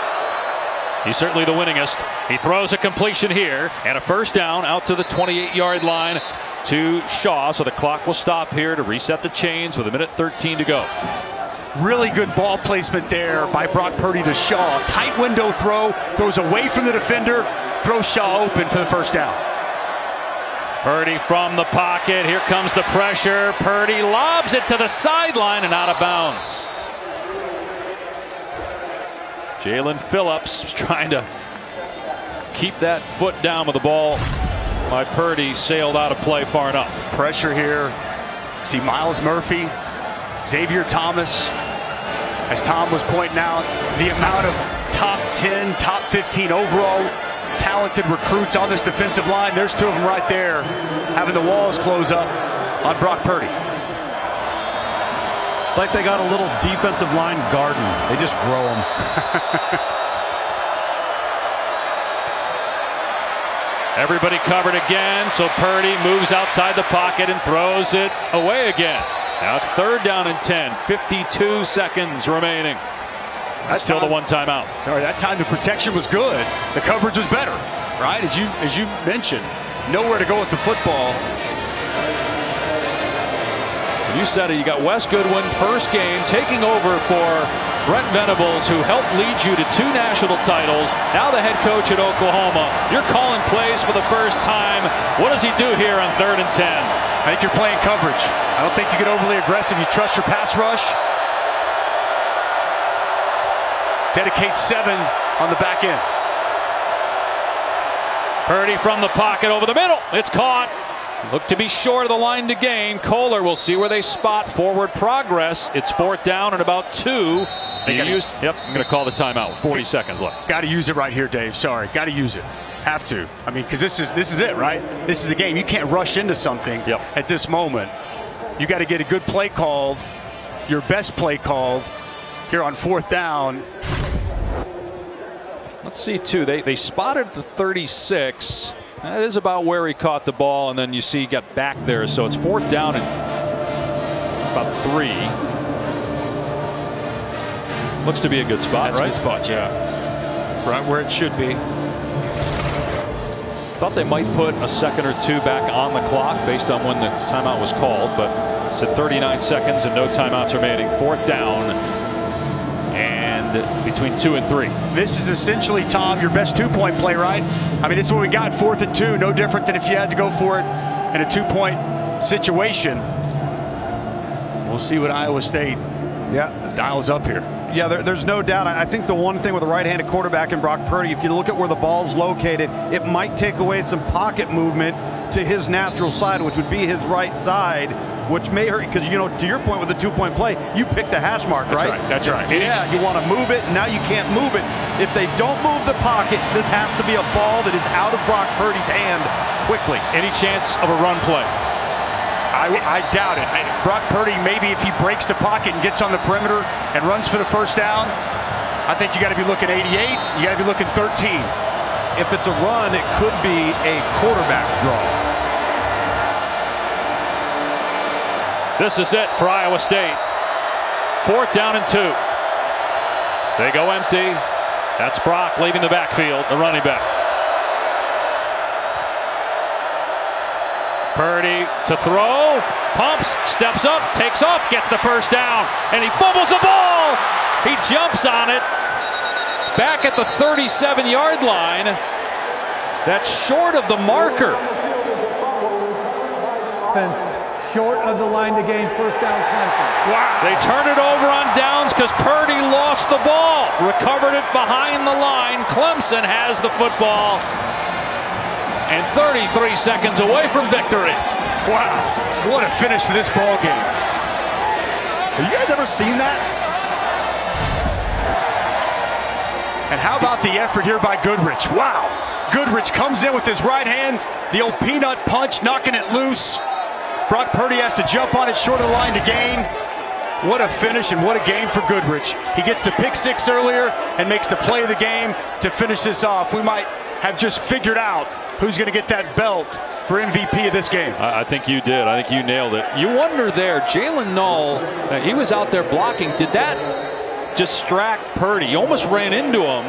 [SPEAKER 1] He's certainly the winningest. He throws a completion here and a first down out to the 28-yard line to Shaw. So the clock will stop here to reset the chains with a minute 13 to go.
[SPEAKER 3] Really good ball placement there by Brock Purdy to Shaw. Tight window throw, throws away from the defender, throws Shaw open for the first down.
[SPEAKER 1] Purdy from the pocket. Here comes the pressure. Purdy lobs it to the sideline and out of bounds. Jalen Phillips trying to keep that foot down with the ball by Purdy, sailed out of play far enough.
[SPEAKER 3] Pressure here. See Miles Murphy, Xavier Thomas, as Tom was pointing out, the amount of top 10, top 15 overall talented recruits on this defensive line. There's 2 of them right there having the walls close up on Brock Purdy.
[SPEAKER 4] It's like they got a little defensive line garden. They just grow them.
[SPEAKER 1] Everybody covered again, so Purdy moves outside the pocket and throws it away again. Now it's 3rd down and 10, 52 seconds remaining. That's still the 1 timeout.
[SPEAKER 3] Sorry, that time the protection was good. The coverage was better, right? As you mentioned, nowhere to go with the football.
[SPEAKER 1] You said it, you got Wes Goodwin, first game, taking over for Brent Venables, who helped lead you to 2 national titles. Now the head coach at Oklahoma. You're calling plays for the first time. What does he do here on 3rd and 10?
[SPEAKER 3] I think you're playing coverage. I don't think you get overly aggressive. You trust your pass rush. Dedicate 7 on the back end.
[SPEAKER 1] Purdy from the pocket over the middle. It's caught. Look to be short of the line to gain. Kohler will see where they spot forward progress. It's 4th down and about 2. Yep, I'm going to call the timeout with 40 seconds left.
[SPEAKER 3] Got to use it right here, Dave. Sorry, got to use it. Have to. I mean, because this is it, right? This is the game. You can't rush into something at this moment. You got to get a good play called, your best play called here on 4th down.
[SPEAKER 1] Let's see, too. They spotted the 36. That is about where he caught the ball, and then you see he got back there. So it's 4th down and about 3. Looks to be a good spot,
[SPEAKER 3] That's
[SPEAKER 1] right?
[SPEAKER 3] a good spot, yeah. Right where it should be.
[SPEAKER 1] Thought they might put a second or two back on the clock based on when the timeout was called, but it's at 39 seconds and no timeouts remaining. 4th down and between 2 and 3.
[SPEAKER 3] This is essentially, Tom, your best 2-point play, right? I mean, it's what we got, 4th and 2. No different than if you had to go for it in a 2-point situation. We'll see what Iowa State dials up here.
[SPEAKER 4] Yeah, there's no doubt. I think the one thing with a right-handed quarterback in Brock Purdy, if you look at where the ball's located, it might take away some pocket movement to his natural side, which would be his right side, which may hurt, because, you know, to your point with the 2-point play, you pick the hash mark, right?
[SPEAKER 3] That's right.
[SPEAKER 4] Yeah, you want to move it, now you can't move it. If they don't move the pocket, this has to be a ball that is out of Brock Purdy's hand quickly.
[SPEAKER 1] Any chance of a run play?
[SPEAKER 3] I doubt it. Brock Purdy, maybe if he breaks the pocket and gets on the perimeter and runs for the first down, I think you got to be looking 88. You got to be looking 13.
[SPEAKER 4] If it's a run, it could be a quarterback draw.
[SPEAKER 1] This is it for Iowa State. 4th down and 2. They go empty. That's Brock leaving the backfield, the running back. Purdy to throw, pumps, steps up, takes off, gets the first down, and he fumbles the ball. He jumps on it. Back at the 37-yard line. That's short of the marker.
[SPEAKER 5] Fence short of the line to gain 1st down contact.
[SPEAKER 1] Wow. They turn it over on downs because Purdy lost the ball. Recovered it behind the line. Clemson has the football. And 33 seconds away from victory.
[SPEAKER 3] Wow. What a finish to this ball game.
[SPEAKER 4] Have you guys ever seen that?
[SPEAKER 3] And how about the effort here by Goodrich? Wow. Goodrich comes in with his right hand. The old peanut punch, knocking it loose. Brock Purdy has to jump on it short of the line to gain. What a finish and what a game for Goodrich. He gets the pick 6 earlier and makes the play of the game to finish this off. We might have just figured out who's going to get that belt for MVP of this game.
[SPEAKER 1] I think you did. I think you nailed it. You wonder there, Jalen Null, he was out there blocking. Did that distract Purdy? He almost ran into him.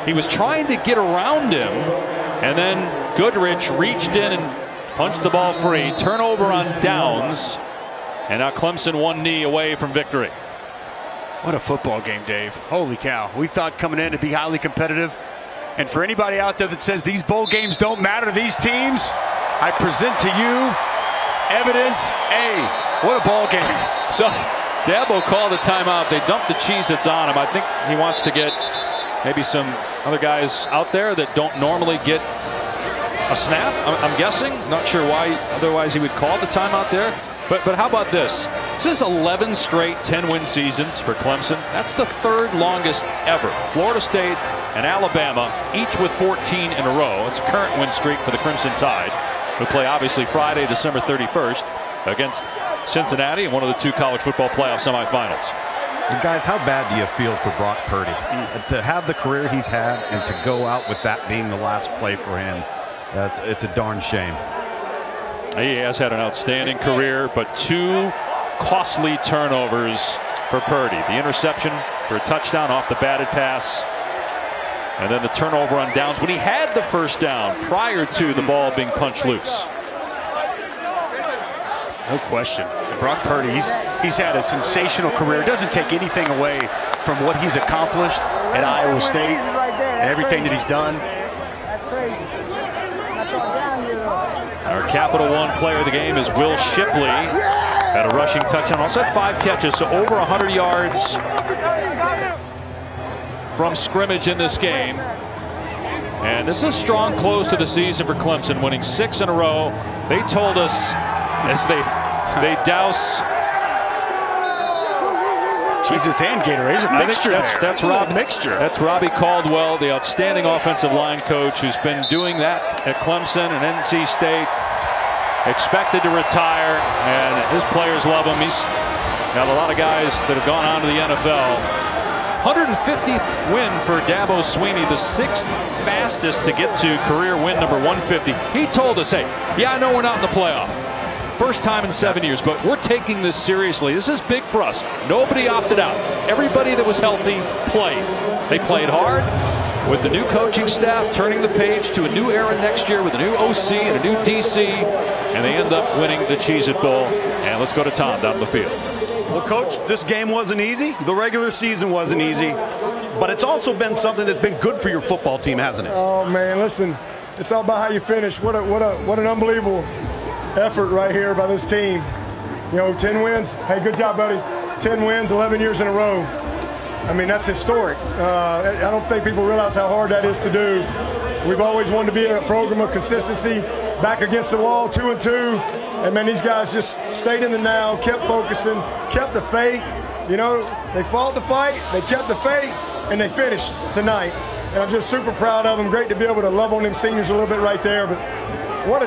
[SPEAKER 1] He was trying to get around him, and then Goodrich reached in and punched the ball free. Turnover on downs, and now Clemson 1 knee away from victory.
[SPEAKER 3] What a football game, Dave. Holy cow. We thought coming in to be highly competitive. And for anybody out there that says these bowl games don't matter to these teams, I present to you evidence A. What a ball game.
[SPEAKER 1] So Dabo called a timeout. They dumped the Cheez-Its on him. I think he wants to get maybe some other guys out there that don't normally get a snap. I'm guessing. Not sure why otherwise he would call the timeout there. But how about this? This is 11 straight 10-win seasons for Clemson. That's the 3rd longest ever. Florida State and Alabama, each with 14 in a row. It's a current win streak for the Crimson Tide, who play obviously Friday, December 31st against Cincinnati in one of the 2 college football playoff semifinals.
[SPEAKER 4] And guys, how bad do you feel for Brock Purdy? To have the career he's had and to go out with that being the last play for him, it's a darn shame.
[SPEAKER 1] He has had an outstanding career, but 2 costly turnovers for Purdy. The interception for a touchdown off the batted pass, and then the turnover on downs when he had the first down prior to the ball being punched loose.
[SPEAKER 3] No question. Brock Purdy, he's had a sensational career. Doesn't take anything away from what he's accomplished at Iowa State and everything that he's done.
[SPEAKER 2] That's crazy. That's all down here, though.
[SPEAKER 1] Our Capital One player of the game is Will Shipley. Had a rushing touchdown. Also had 5 catches, so over 100 yards from scrimmage in this game. And this is a strong close to the season for Clemson, winning 6 in a row. They told us as they douse
[SPEAKER 3] Cheez-Its and Gatorade.
[SPEAKER 1] I think that's Rob
[SPEAKER 3] mixture.
[SPEAKER 1] That's Robbie Caldwell, the outstanding offensive line coach who's been doing that at Clemson and NC State. Expected to retire, and his players love him. He's got a lot of guys that have gone on to the NFL. 150th win for Dabo Swinney, the 6th fastest to get to career win number 150. He told us, hey, yeah, I know we're not in the playoff. First time in 7 years, but we're taking this seriously. This is big for us. Nobody opted out. Everybody that was healthy played. They played hard. with the new coaching staff turning the page to a new era next year with a new OC and a new DC, and they end up winning the Cheez-It Bowl. And let's go to Tom down the field.
[SPEAKER 4] Well, Coach, this game wasn't easy. The regular season wasn't easy. But it's also been something that's been good for your football team, hasn't it?
[SPEAKER 2] Oh, man, listen, it's all about how you finish. What an unbelievable effort right here by this team. 10 wins. Hey, good job, buddy. 10 wins, 11 years in a row. I mean, that's historic. I don't think people realize how hard that is to do. We've always wanted to be a program of consistency, back against the wall, 2-2. And, man, these guys just stayed in the now, kept focusing, kept the faith. They fought the fight, they kept the faith, and they finished tonight. And I'm just super proud of them. Great to be able to love on them seniors a little bit right there. But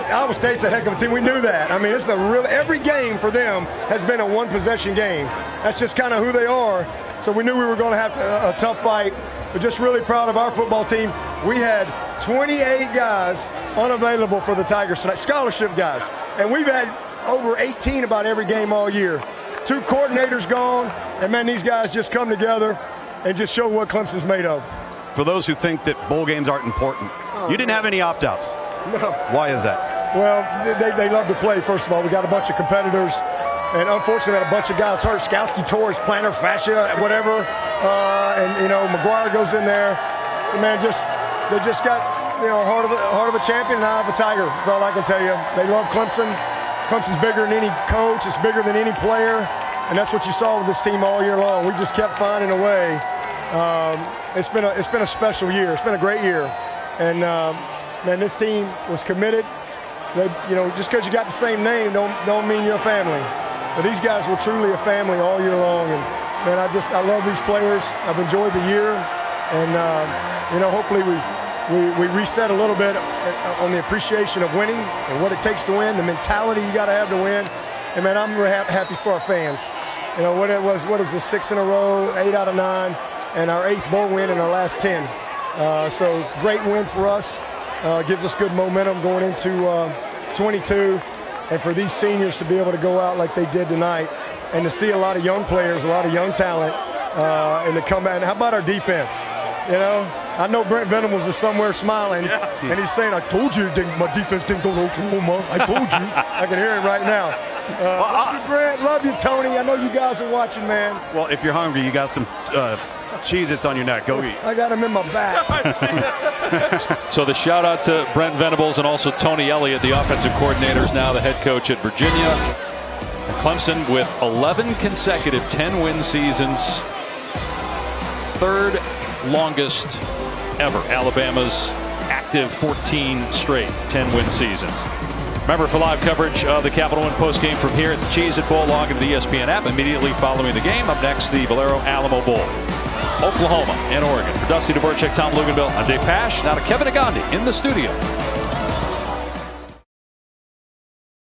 [SPEAKER 2] Iowa State's a heck of a team. We knew that. I mean, it's every game for them has been a one-possession game. That's just kind of who they are. So we knew we were going to have a tough fight. But just really proud of our football team. We had 28 guys unavailable for the Tigers tonight, scholarship guys. And we've had over 18 about every game all year. 2 coordinators gone. And, man, these guys just come together and just show what Clemson's made of.
[SPEAKER 4] For those who think that bowl games aren't important, you didn't have any opt-outs.
[SPEAKER 2] No.
[SPEAKER 4] Why is that?
[SPEAKER 2] Well, they love to play, first of all. We got a bunch of competitors. And unfortunately, a bunch of guys hurt. Skowski tore his plantar fascia, whatever. McGuire goes in there. So, man, they just got, heart of a champion and eye of a tiger. That's all I can tell you. They love Clemson. Clemson's bigger than any coach. It's bigger than any player. And that's what you saw with this team all year long. We just kept finding a way. It's been a special year. It's been a great year. And, man, this team was committed. Just because you got the same name don't mean you're a family. But these guys were truly a family all year long. And, man, I love these players. I've enjoyed the year. And, hopefully we reset a little bit on the appreciation of winning and what it takes to win, the mentality you got to have to win. And, man, I'm really happy for our fans. What is this, 6 in a row, 8 out of 9, and our 8th bowl win in our last 10. So great win for us. Gives us good momentum going into 22. And for these seniors to be able to go out like they did tonight and to see a lot of young players, a lot of young talent, and to come out. And how about our defense? I know Brent Venables is somewhere smiling, and he's saying, I told you my defense didn't go to Oklahoma. I told you. I can hear him right now. Love you, Brent. Love you, Tony. I know you guys are watching, man.
[SPEAKER 4] Well, if you're hungry, you got some Cheez-Its on your neck. Go eat.
[SPEAKER 2] I got him in my back.
[SPEAKER 1] So the shout out to Brent Venables and also Tony Elliott, the offensive coordinator, is now the head coach at Virginia. And Clemson with 11 consecutive 10-win seasons. 3rd longest ever. Alabama's active 14 straight 10-win seasons. Remember, for live coverage of the Capital One postgame from here at the Cheez-It Bowl, log into the ESPN app immediately following the game. Up next, the Valero Alamo Bowl. Oklahoma and Oregon. For Dusty DeBurchek, Tom Luganville, I'm Dave Pash. Now to Kevin Agandi in the studio.